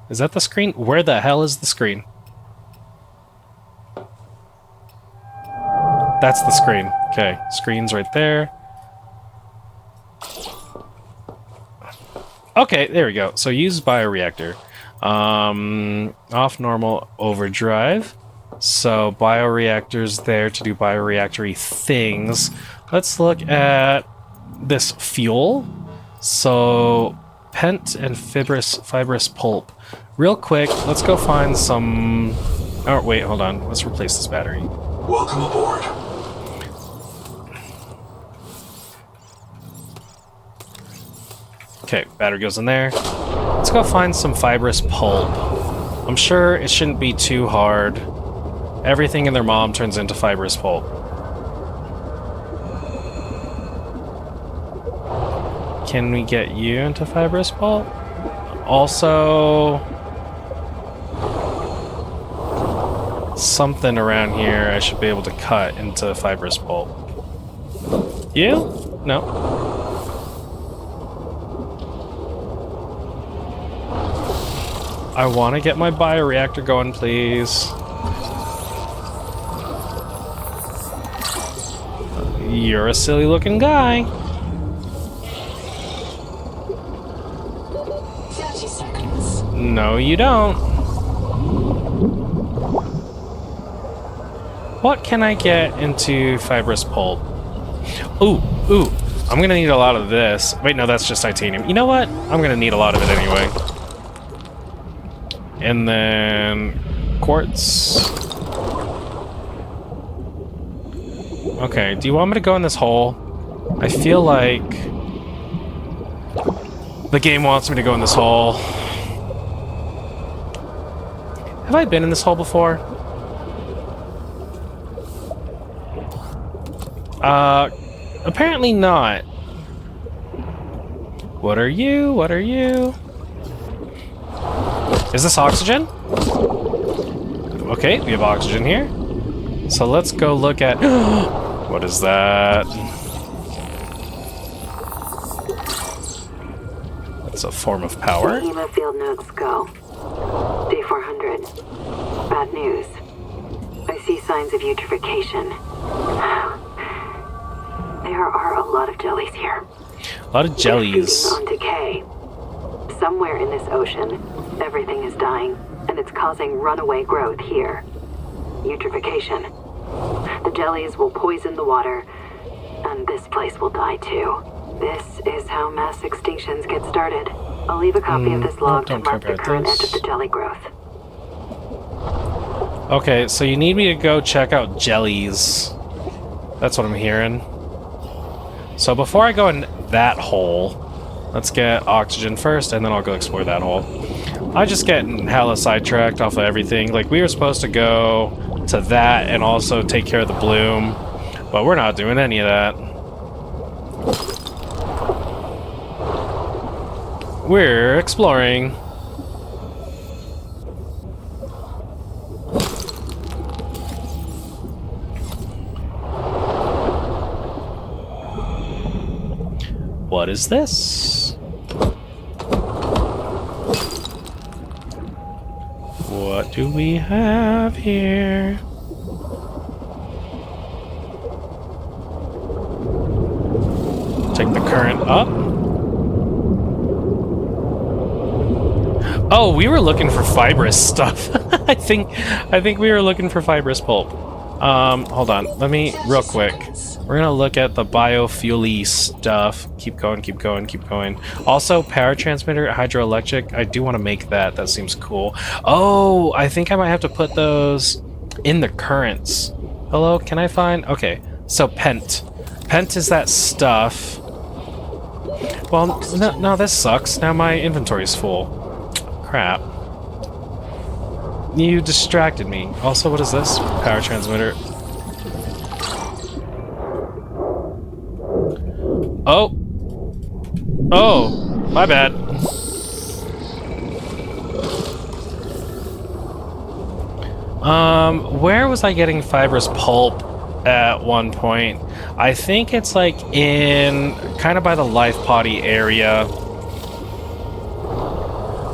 Is that the screen? Where the hell is the screen? That's the screen. Okay, screen's right there. Okay, there we go. So use bioreactor. Off normal overdrive. So bioreactors there to do bioreactory things. Let's look at this fuel. So pent and fibrous pulp. Real quick, let's go find some... Oh, wait, hold on. Let's replace this battery. Welcome aboard. Okay, battery goes in there. Let's go find some fibrous pulp. I'm sure it shouldn't be too hard. Everything in their mom turns into fibrous pulp. Can we get you into fibrous pulp? Also... something around here I should be able to cut into fibrous pulp. You? No. I want to get my bioreactor going, please. You're a silly looking guy. 30 seconds. No, you don't. What can I get into fibrous pulp? Ooh, I'm gonna need a lot of this. Wait, no, that's just titanium. You know what? I'm gonna need a lot of it anyway. And then... quartz. Okay, do you want me to go in this hole? I feel like... the game wants me to go in this hole. Have I been in this hole before? Apparently not. What are you? What are you? Is this oxygen? Okay, we have oxygen here. So let's go look at... what is that? That's a form of power. Hemo field notes go. Day 400. Bad news. I see signs of eutrophication. There are a lot of jellies here. A lot of jellies. They're feeding on decay. Somewhere in this ocean, everything is dying, and it's causing runaway growth here. Eutrophication. The jellies will poison the water, and this place will die too. This is how mass extinctions get started. I'll leave a copy of this log to mark the current edge of the jelly growth. Okay, so you need me to go check out jellies. That's what I'm hearing. So before I go in that hole, let's get oxygen first, and then I'll go explore that hole. I just get hella sidetracked off of everything. Like, we were supposed to go to that and also take care of the bloom, but we're not doing any of that. We're exploring. What is this? What do we have here? Take the current up. Oh, we were looking for fibrous stuff. I think we were looking for fibrous pulp. Hold on. Let me real quick. We're gonna look at the biofuel-y stuff. Keep going, keep going, keep going. Also, power transmitter, hydroelectric. I do want to make that. That seems cool. Oh, I think I might have to put those in the currents. Hello, can I find? Okay, so pent. Pent is that stuff. Well, no, this sucks. Now my inventory's full. Crap. You distracted me. Also, what is this? Power transmitter. Oh, my bad. Where was I getting fibrous pulp at one point? I think it's like in kind of by the life potty area.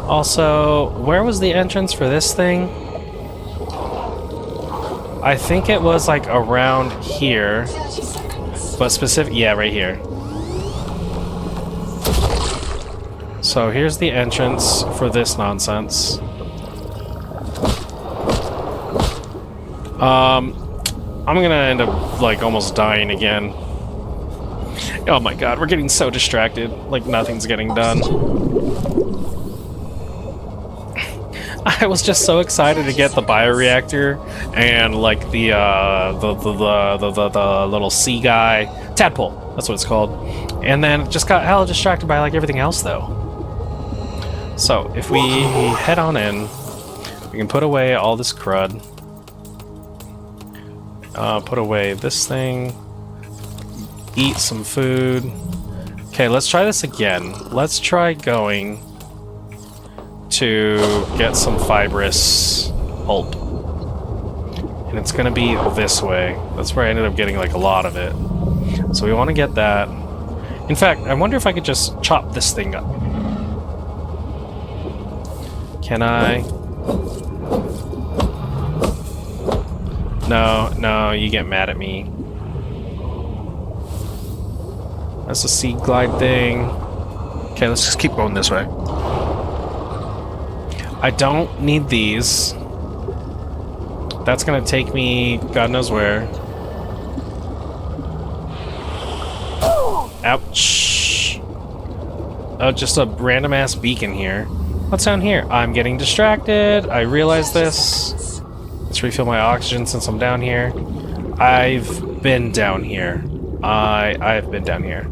Also, where was the entrance for this thing? I think it was like around here. But specific, yeah, right here. So here's the entrance for this nonsense. I'm gonna end up, like, almost dying again. Oh my god, we're getting so distracted. Like, nothing's getting done. I was just so excited to get the bioreactor and, like, the little sea guy. Tadpole, that's what it's called. And then just got hella distracted by, like, everything else, though. So, if we head on in, we can put away all this crud. Put away this thing. Eat some food. Okay, let's try this again. Let's try going to get some fibrous pulp. And it's gonna be this way. That's where I ended up getting, like, a lot of it. So we want to get that. In fact, I wonder if I could just chop this thing up. Can I? No, you get mad at me. That's a sea glide thing. Okay, let's just keep going this way. I don't need these. That's gonna take me God knows where. Ouch. Oh, just a random ass beacon here. What's down here? I'm getting distracted. I realize this. Let's refill my oxygen since I'm down here. I've been down here. I've been down here.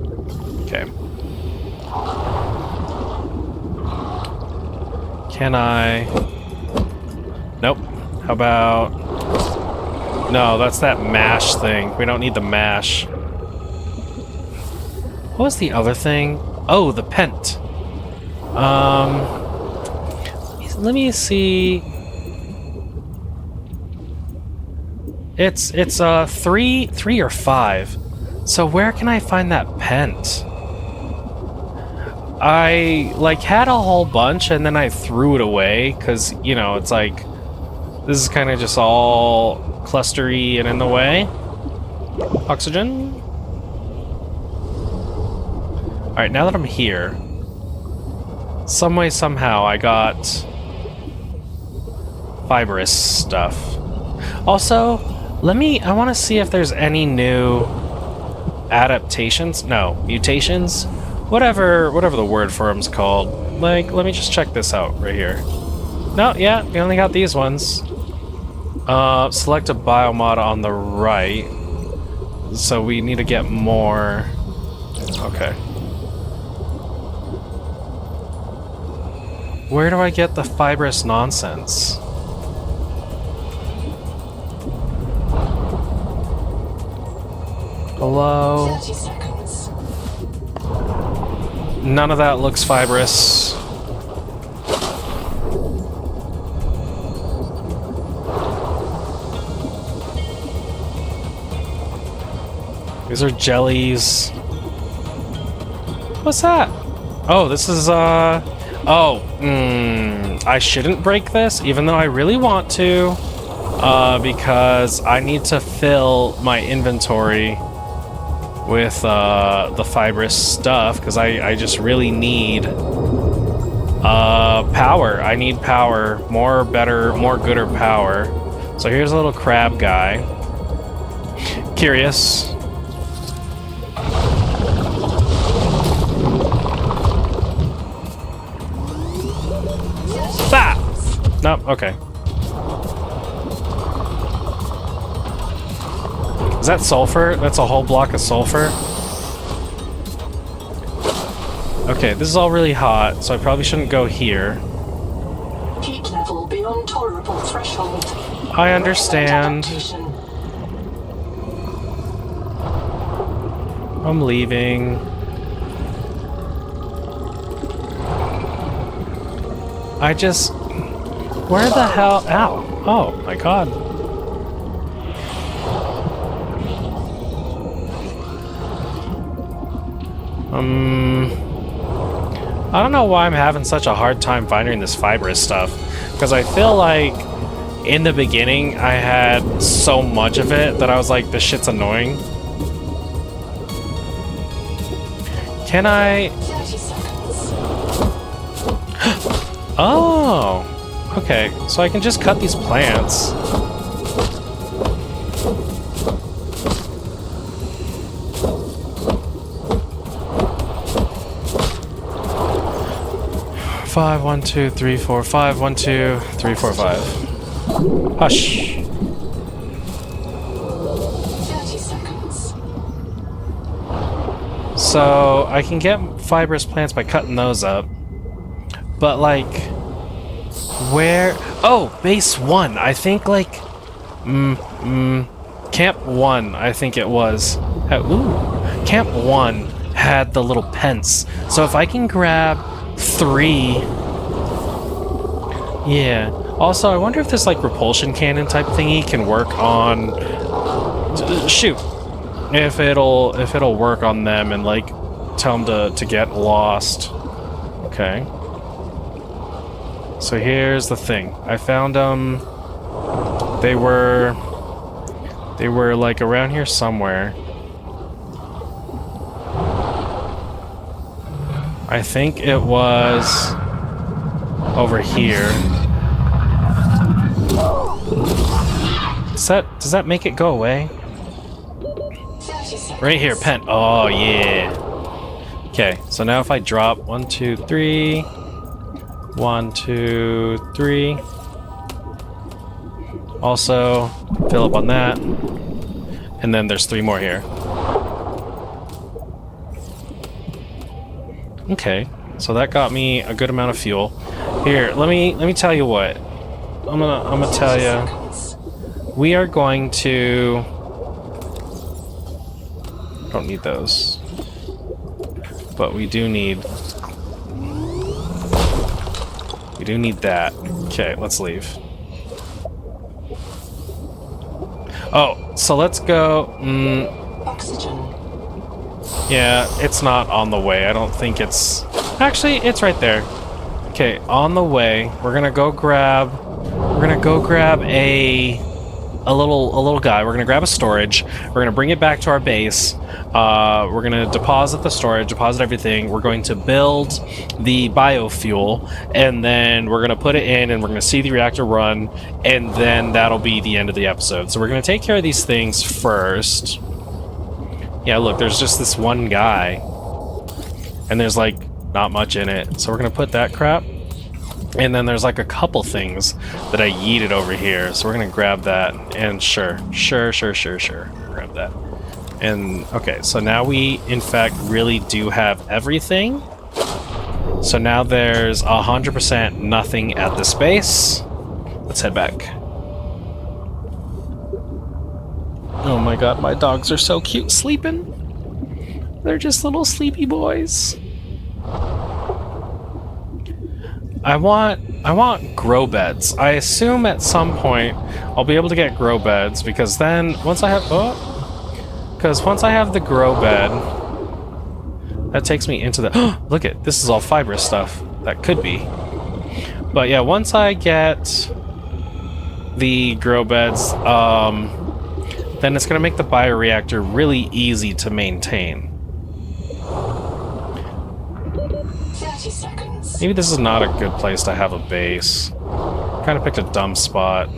Okay. Can I? Nope. How about? No, that's that mash thing. We don't need the mash. What was the other thing? Oh, the pent. Let me see. It's 3 or 5. So where can I find that pent? I, like, had a whole bunch and then I threw it away because, you know, it's like, this is kind of just all clustery and in the way. Oxygen. Alright, now that I'm here, some way, somehow, I got fibrous stuff. Also, I want to see if there's any new adaptations? No, mutations? Whatever the word for them's called. Like, let me just check this out right here. No, yeah, we only got these ones. Select a biomod on the right. So we need to get more. Okay. Where do I get the fibrous nonsense? Hello? 30 seconds. None of that looks fibrous. These are jellies. What's that? Oh, this is, I shouldn't break this, even though I really want to, because I need to fill my inventory with, the fibrous stuff, because I just really need, power. I need power. More gooder power. So here's a little crab guy. Curious. Nope, okay. Is that sulfur? That's a whole block of sulfur? Okay, this is all really hot, so I probably shouldn't go here. Heat level beyond tolerable threshold. I understand. I'm leaving. I just... Where the hell? Ow. Oh, my God. I don't know why I'm having such a hard time finding this fibrous stuff. Because I feel like in the beginning I had so much of it that I was like, this shit's annoying. Can I... 30 seconds. Oh! Okay, so I can just cut these plants. 5. 1, 2, 3, 4, 5. 1, 2, 3, 4, 5. Hush. 30 seconds. So I can get fibrous plants by cutting those up. But like, where? Oh, base 1. I think like, camp 1. I think it was. Ooh, camp 1 had the little pence. So if I can grab 3, yeah. Also, I wonder if this like repulsion cannon type thingy can work on. Shoot, if it'll work on them and like tell them to get lost. Okay. So here's the thing. I found they were like around here somewhere. I think it was over here. Does that make it go away? 30 seconds. Right here, pen. Oh yeah. Okay, so now if I drop 1, 2, 3. 1, 2, 3. Also, fill up on that. And then there's 3 more here. Okay, so that got me a good amount of fuel. Here, let me tell you what. I'm gonna tell you. We are going to. Don't need those, but we do need. We do need that. Okay, let's leave. Oh, so let's go. Oxygen. Yeah, it's not on the way. I don't think it's... Actually, it's right there. Okay, on the way, we're gonna go grab a little guy. We're gonna grab a storage. We're gonna bring it back to our base. We're gonna deposit the storage, deposit everything. We're going to build the biofuel, and then we're gonna put it in, and we're gonna see the reactor run, and then that'll be the end of the episode. So we're gonna take care of these things first. Yeah, look, there's just this one guy, and there's like not much in it. So we're gonna put that crap, and then there's like a couple things that I yeeted over here. So we're gonna grab that, and sure, grab that. And okay, so now we in fact really do have everything. So now there's 100% nothing at this base. Let's head back. Oh my god, my dogs are so cute sleeping. They're just little sleepy boys. I want grow beds. I assume at some point I'll be able to get grow beds, because then once I have the grow bed, that takes me into the look at this is all fibrous stuff. That could be. But yeah, once I get the grow beds, then it's gonna make the bioreactor really easy to maintain. 30 seconds. Maybe this is not a good place to have a base. Kind of picked a dumb spot.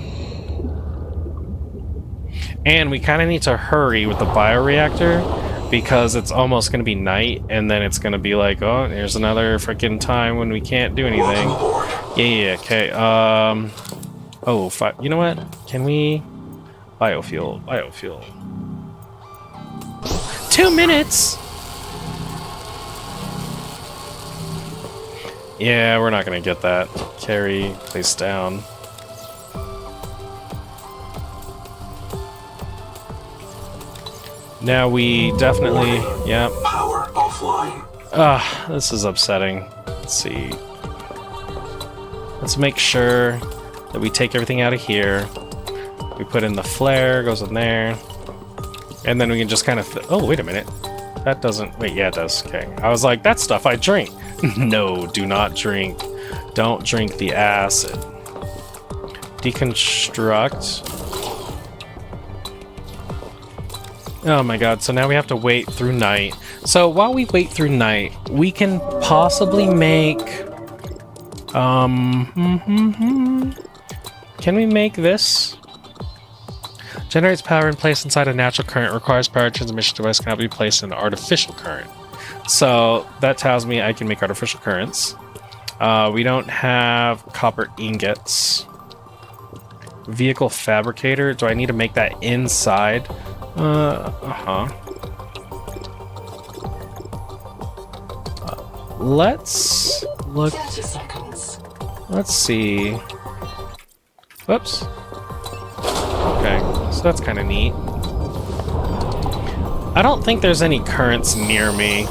And we kind of need to hurry with the bioreactor, because it's almost going to be night, and then it's going to be like, oh, here's another freaking time when we can't do anything. Yeah, okay. You know what? Can we... Biofuel. 2 minutes! Yeah, we're not going to get that. Carry, place down. Now we definitely... Yeah. Power offline. This is upsetting. Let's see. Let's make sure that we take everything out of here. We put in the flare, goes in there. And then we can just kind of... Oh, wait a minute. That doesn't... Wait, yeah, it does. Okay. I was like, that's stuff I drink. No, do not drink. Don't drink the acid. Deconstruct. Oh my god, so now we have to wait through night. So while we wait through night, we can possibly make... Can we make this? Generates power and placed inside a natural current. Requires power transmission device cannot be placed in an artificial current. So that tells me I can make artificial currents. We don't have copper ingots. Vehicle fabricator. Do I need to make that inside? Let's look. 30 seconds. Let's see. Whoops. Okay, so that's kind of neat. I don't think there's any currents near me.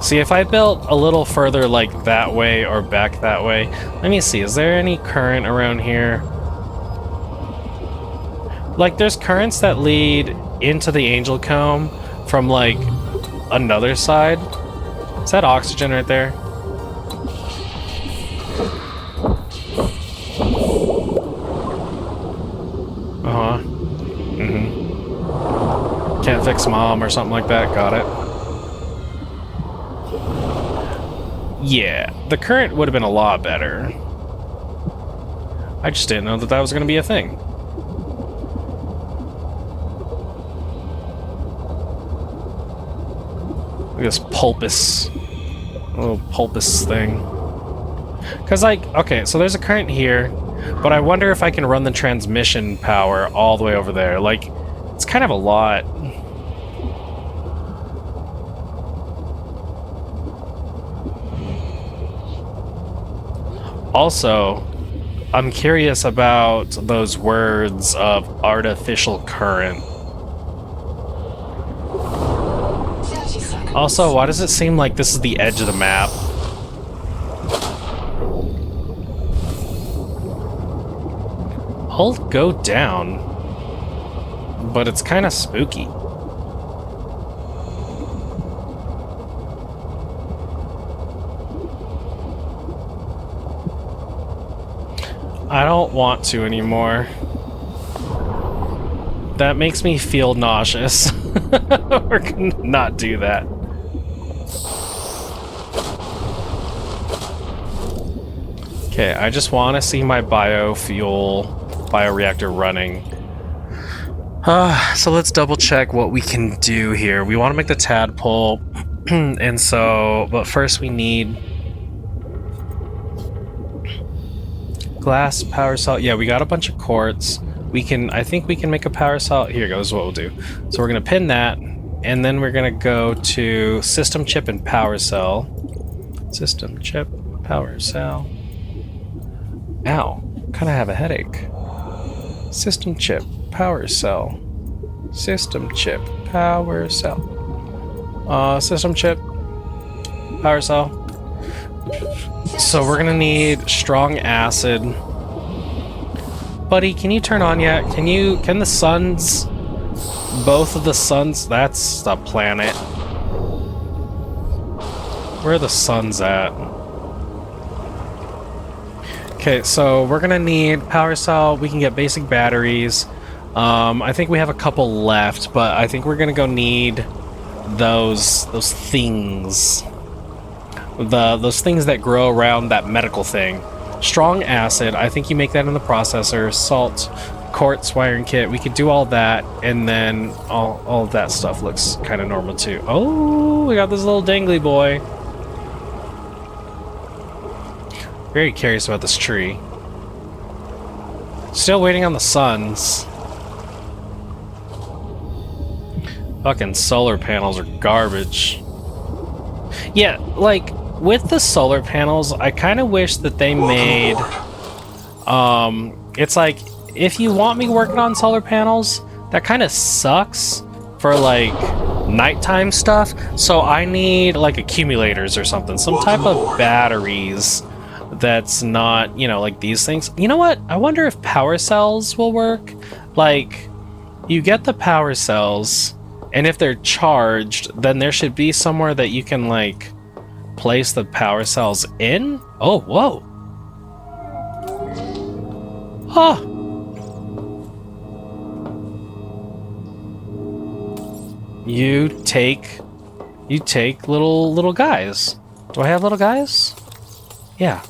See, if I built a little further like that way or back that way, let me see, is there any current around here? Like, there's currents that lead into the Angel Comb from, like, another side. Is that oxygen right there? Uh-huh. Mm-hmm. Can't fix mom or something like that. Got it. Yeah, the current would have been a lot better. I just didn't know that that was going to be a thing. Look at this pulpus. Little pulpus thing. Because, like, okay, so there's a current here, but I wonder if I can run the transmission power all the way over there. Like, it's kind of a lot. Also, I'm curious about those words of artificial current. 30 seconds. Also, why does it seem like this is the edge of the map? I'll go down, but it's kind of spooky. I don't want to anymore. That makes me feel nauseous. We're gonna not do that. Okay, I just want to see my bioreactor running. So let's double check what we can do here. We want to make the tadpole, and so, but first we need glass power cell. Yeah, we got a bunch of quartz. We can, I think we can make a power cell. Here goes what we'll do. So we're gonna pin that, and then we're gonna go to system chip and power cell. System chip, power cell. Ow, kind of have a headache. System chip, power cell. System chip, power cell. System chip, power cell. So we're gonna need strong acid. Buddy, can you turn on yet? Can the suns, both of the suns, that's the planet. Where are the suns at? Okay, so we're gonna need power cell. We can get basic batteries. I think we have a couple left, but I think we're gonna go need those things. Those things that grow around that medical thing. Strong acid, I think you make that in the processor. Salt, quartz, wiring kit, we could do all that, and then all of that stuff looks kind of normal too. Oh, we got this little dangly boy. Very curious about this tree. Still waiting on the suns. Fucking solar panels are garbage. Yeah, like, with the solar panels, I kind of wish that they made... it's like, if you want me working on solar panels, that kind of sucks for, like, nighttime stuff. So I need, like, accumulators or something. Some type of batteries that's not, you know, like these things. You know what? I wonder if power cells will work. Like, you get the power cells, and if they're charged, then there should be somewhere that you can, like, place the power cells in? Oh, whoa. Huh. You take little guys. Do I have little guys? Yeah.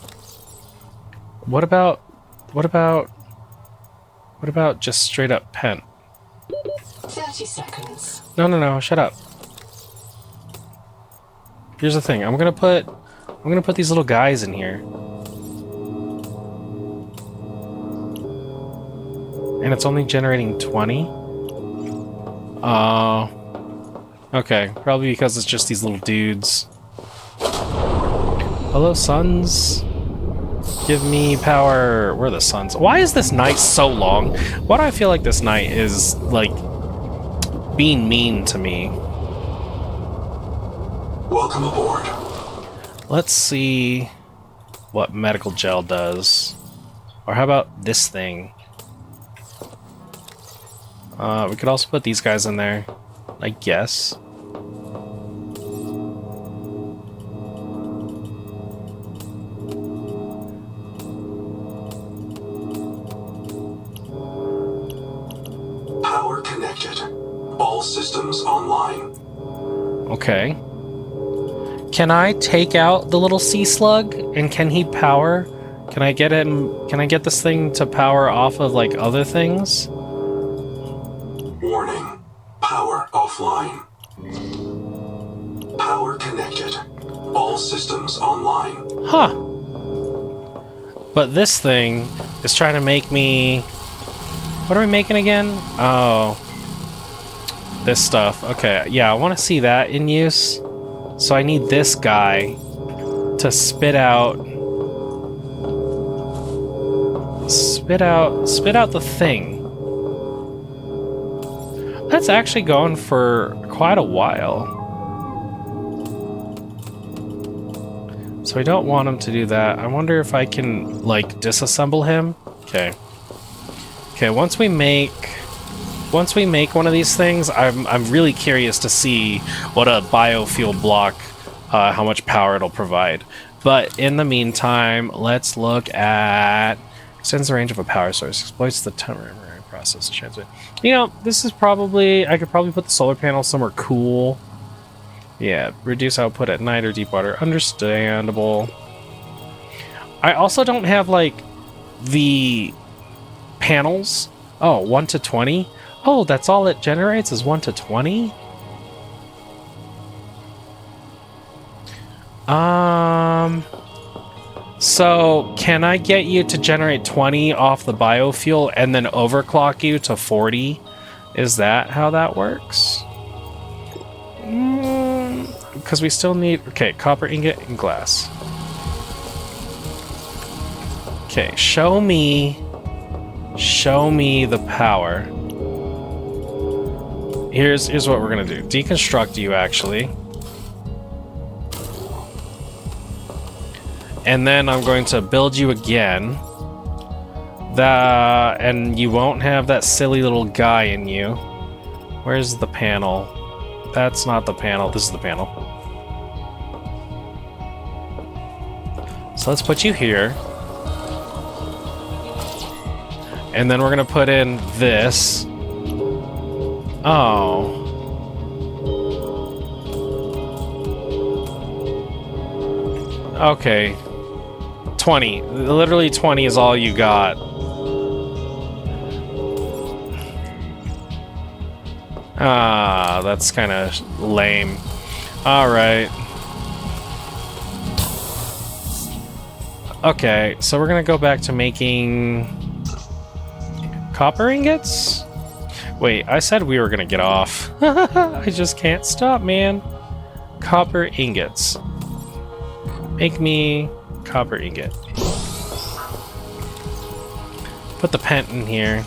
What about just straight up pen? 30 seconds. No, shut up. Here's the thing. I'm gonna put these little guys in here. And it's only generating 20? Okay, probably because it's just these little dudes. Hello, suns. Give me power. Where are the suns? Why is this night so long? Why do I feel like this night is, like, being mean to me? Welcome aboard. Let's see what medical gel does. Or how about this thing? We could also put these guys in there, I guess. Power connected. All systems online. Okay. Can I take out the little sea slug? And can he power? Can I get him? Can I get this thing to power off of, like, other things? Warning. Power offline. Power connected. All systems online. Huh. But this thing is trying to make me... What are we making again? Oh. This stuff. Okay, yeah, I want to see that in use. So I need this guy to spit out the thing. That's actually going for quite a while. So I don't want him to do that. I wonder if I can, like, disassemble him. Okay. Okay, once we make one of these things, I'm really curious to see what a biofuel block, how much power it'll provide. But in the meantime, let's look at extends the range of a power source, exploits the temporary process to transmit. You know, this is probably, I could probably put the solar panel somewhere cool. Yeah, reduce output at night or deep water. Understandable. I also don't have, like, the panels. Oh, 1 to 20? Oh, that's all it generates is 1 to 20? So, can I get you to generate 20 off the biofuel and then overclock you to 40? Is that how that works? Because we still need... Okay, copper ingot and glass. Okay, show me the power. Here's what we're gonna do. Deconstruct you, actually. And then I'm going to build you again. And you won't have that silly little guy in you. Where's the panel? That's not the panel. This is the panel. So let's put you here. And then we're going to put in this. Oh. Okay. 20. Literally 20 is all you got. Ah, that's kind of lame. Alright. Okay, so we're gonna go back to making copper ingots? Wait, I said we were gonna get off. I just can't stop, man. Copper ingots. Make me copper ingot. Put the pent in here.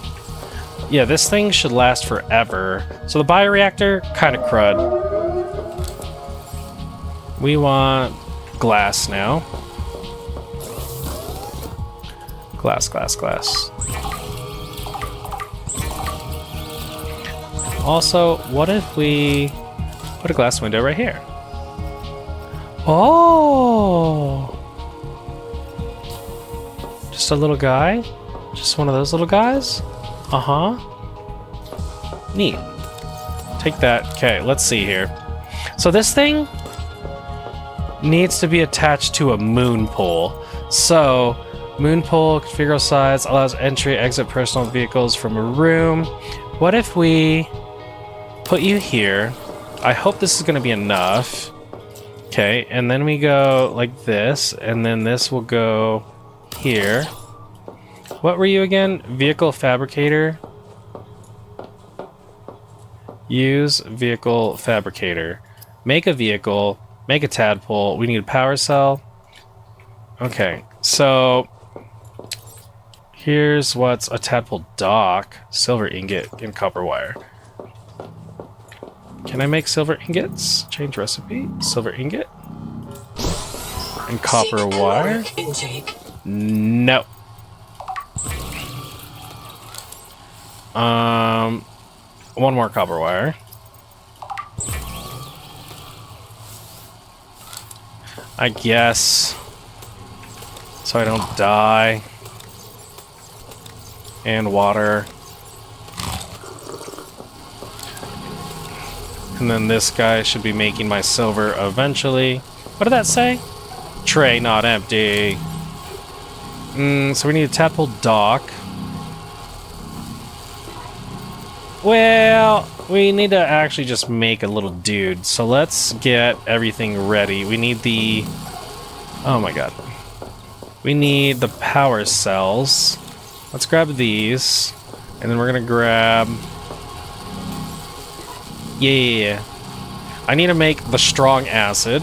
Yeah, this thing should last forever. So the bioreactor, kind of crud. We want glass now. Glass, glass, glass. Also, what if we put a glass window right here? Oh! Just a little guy? Just one of those little guys? Uh-huh. Neat. Take that. Okay, let's see here. So this thing needs to be attached to a moon pole. So, moon pole, configure size, allows entry, exit personal vehicles from a room. What if we put you here. I hope this is going to be enough. Okay, and then we go like this, and then this will go here. What were you again? Vehicle fabricator? Use vehicle fabricator. Make a vehicle. Make a tadpole. We need a power cell. Okay, so here's what's a tadpole dock. Silver ingot and copper wire. Can I make silver ingots? Change recipe. Silver ingot. And copper wire. Intake. No. One more copper wire. I guess. So I don't die. And water. And then this guy should be making my silver eventually. What did that say? Tray not empty. So we need a tadpole dock. Well, we need to actually just make a little dude. So let's get everything ready. We need the... Oh my god. We need the power cells. Let's grab these. And then we're gonna grab... Yeah. I need to make the strong acid.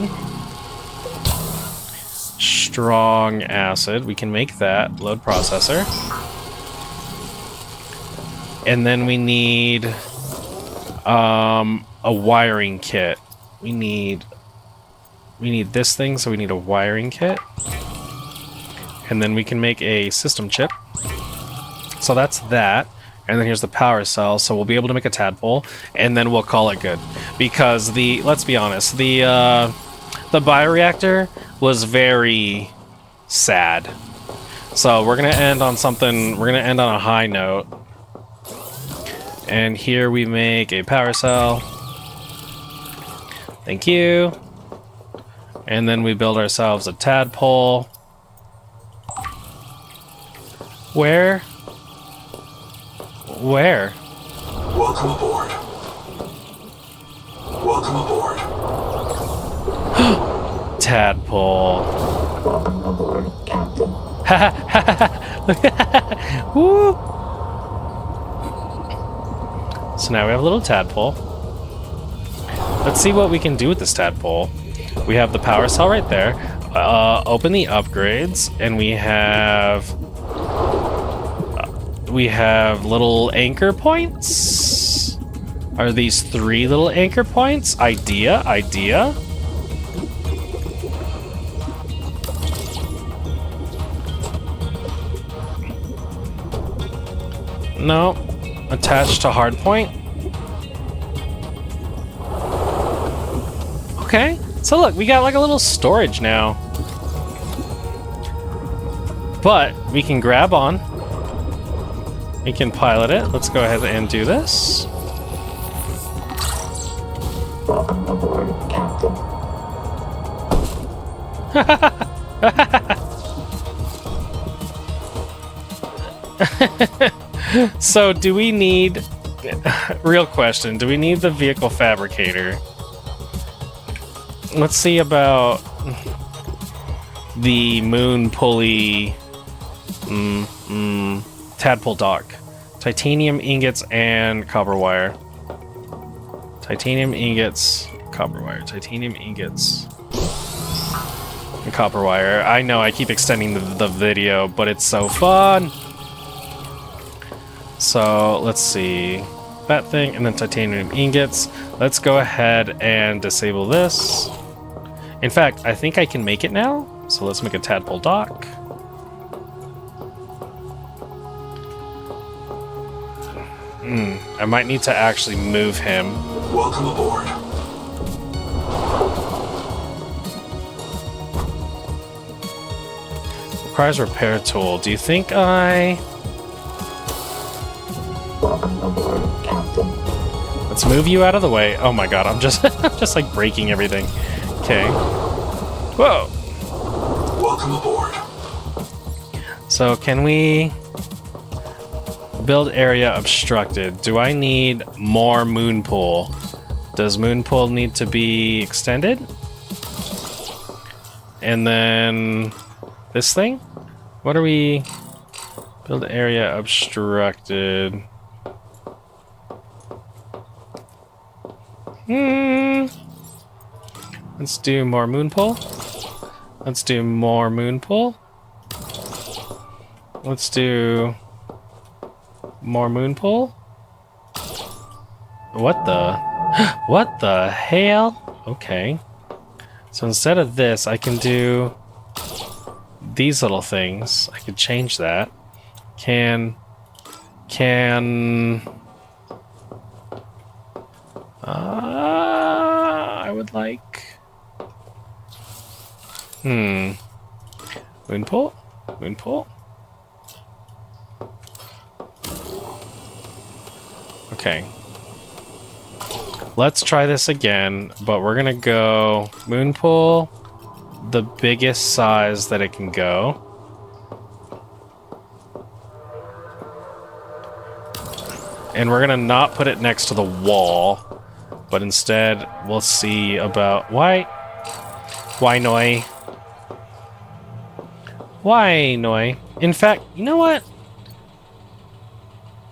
Strong acid. We can make that. Load processor. And then we need a wiring kit. We need this thing, so we need a wiring kit. And then we can make a system chip. So that's that. And then here's the power cell, so we'll be able to make a tadpole, and then we'll call it good. Because let's be honest, the bioreactor was very sad. So we're gonna end on something, we're gonna end on a high note. And here we make a power cell. Thank you. And then we build ourselves a tadpole. Where? Where? Welcome aboard. Welcome aboard. Tadpole. Woo! So now we have a little tadpole. Let's see what we can do with this tadpole. We have the power cell right there. Open the upgrades, and we have little anchor points. Are these 3 little anchor points? Idea. No. Attached to hardpoint. Okay. So look, we got like a little storage now. But we can grab on. We can pilot it. Let's go ahead and do this. So do we need... Real question. Do we need the vehicle fabricator? Let's see about the moon pulley... Tadpole dock. Titanium ingots and copper wire. Titanium ingots, copper wire. Titanium ingots and copper wire. I know I keep extending the video, but it's so fun. So let's see. That thing and then titanium ingots. Let's go ahead and disable this. In fact, I think I can make it now. So let's make a tadpole dock. I might need to actually move him. Welcome aboard. Requires repair tool. Do you think I... Let's move you out of the way. Oh my god, I'm just I'm just like breaking everything. Okay. Whoa. Welcome aboard. So can we... Build area obstructed. Do I need more moon pool? Does moon pool need to be extended? And then this thing? What are we... Build area obstructed. Let's do more moon pool. Let's do more moon pool. Let's do more moon pool. What the? What the hell? Okay. So instead of this, I can do these little things. I could change that. I would like... Moon pool? Moon pool? Okay. Let's try this again, but we're gonna go moon pool, the biggest size that it can go. And we're gonna not put it next to the wall, but instead we'll see about... Why Noi? Why Noi? In fact, you know what?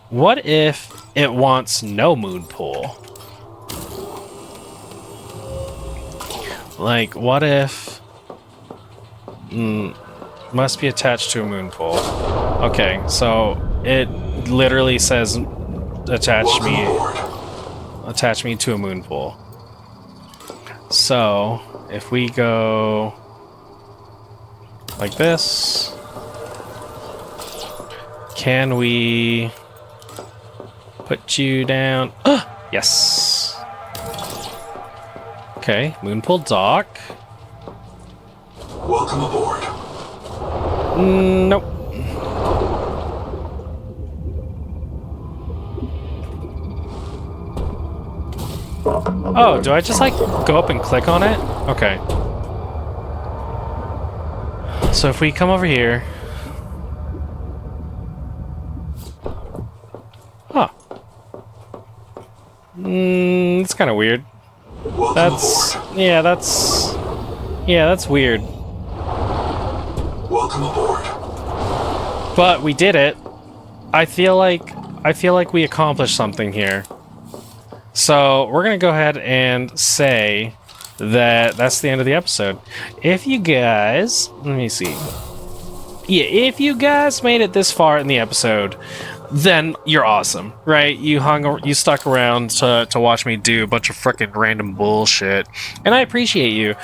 What if it wants no moon pool? Like, what if... must be attached to a moon pool. Okay, so it literally says attach me to a moon pool. So, if we go like this, can we put you down? Yes. Okay, moon pool dock. Welcome aboard. Nope. Oh, do I just like go up and click on it? Okay. So if we come over here. Huh. It's kind of weird. That's weird. Welcome aboard. But we did it. I feel like we accomplished something here. So we're gonna go ahead and say that that's the end of the episode. If you guys, let me see. Yeah, if you guys made it this far in the episode, then you're awesome, right? You stuck around to watch me do a bunch of freaking random bullshit, and I appreciate you.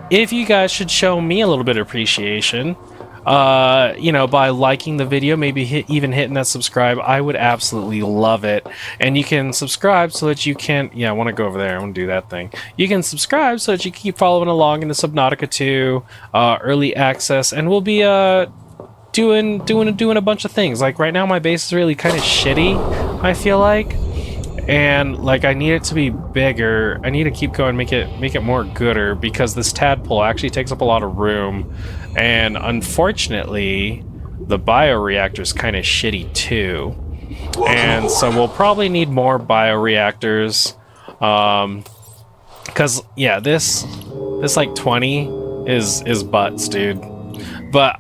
If you guys should show me a little bit of appreciation, by liking the video, maybe even hitting that subscribe, I would absolutely love it. And you can subscribe so that you can... Yeah, I want to go over there. I want to do that thing. You can subscribe so that you can keep following along in the Subnautica 2 early access, and we'll be doing a bunch of things. Like right now, my base is really kind of shitty, I feel like. And like I need it to be bigger. I need to keep going, make it more gooder, because this tadpole actually takes up a lot of room. And unfortunately, the bioreactor is kind of shitty too. And so we'll probably need more bioreactors. Cause yeah, this like 20 is butts, dude. But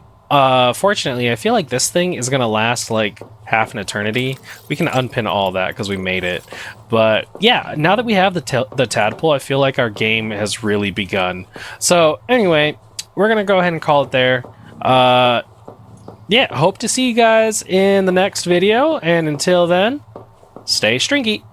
fortunately, I feel like this thing is gonna last like half an eternity. We can unpin all that because we made it. But yeah, now that we have the tadpole, I feel like our game has really begun. So anyway, we're gonna go ahead and call it there. Yeah, hope to see you guys in the next video, and until then, stay stringy.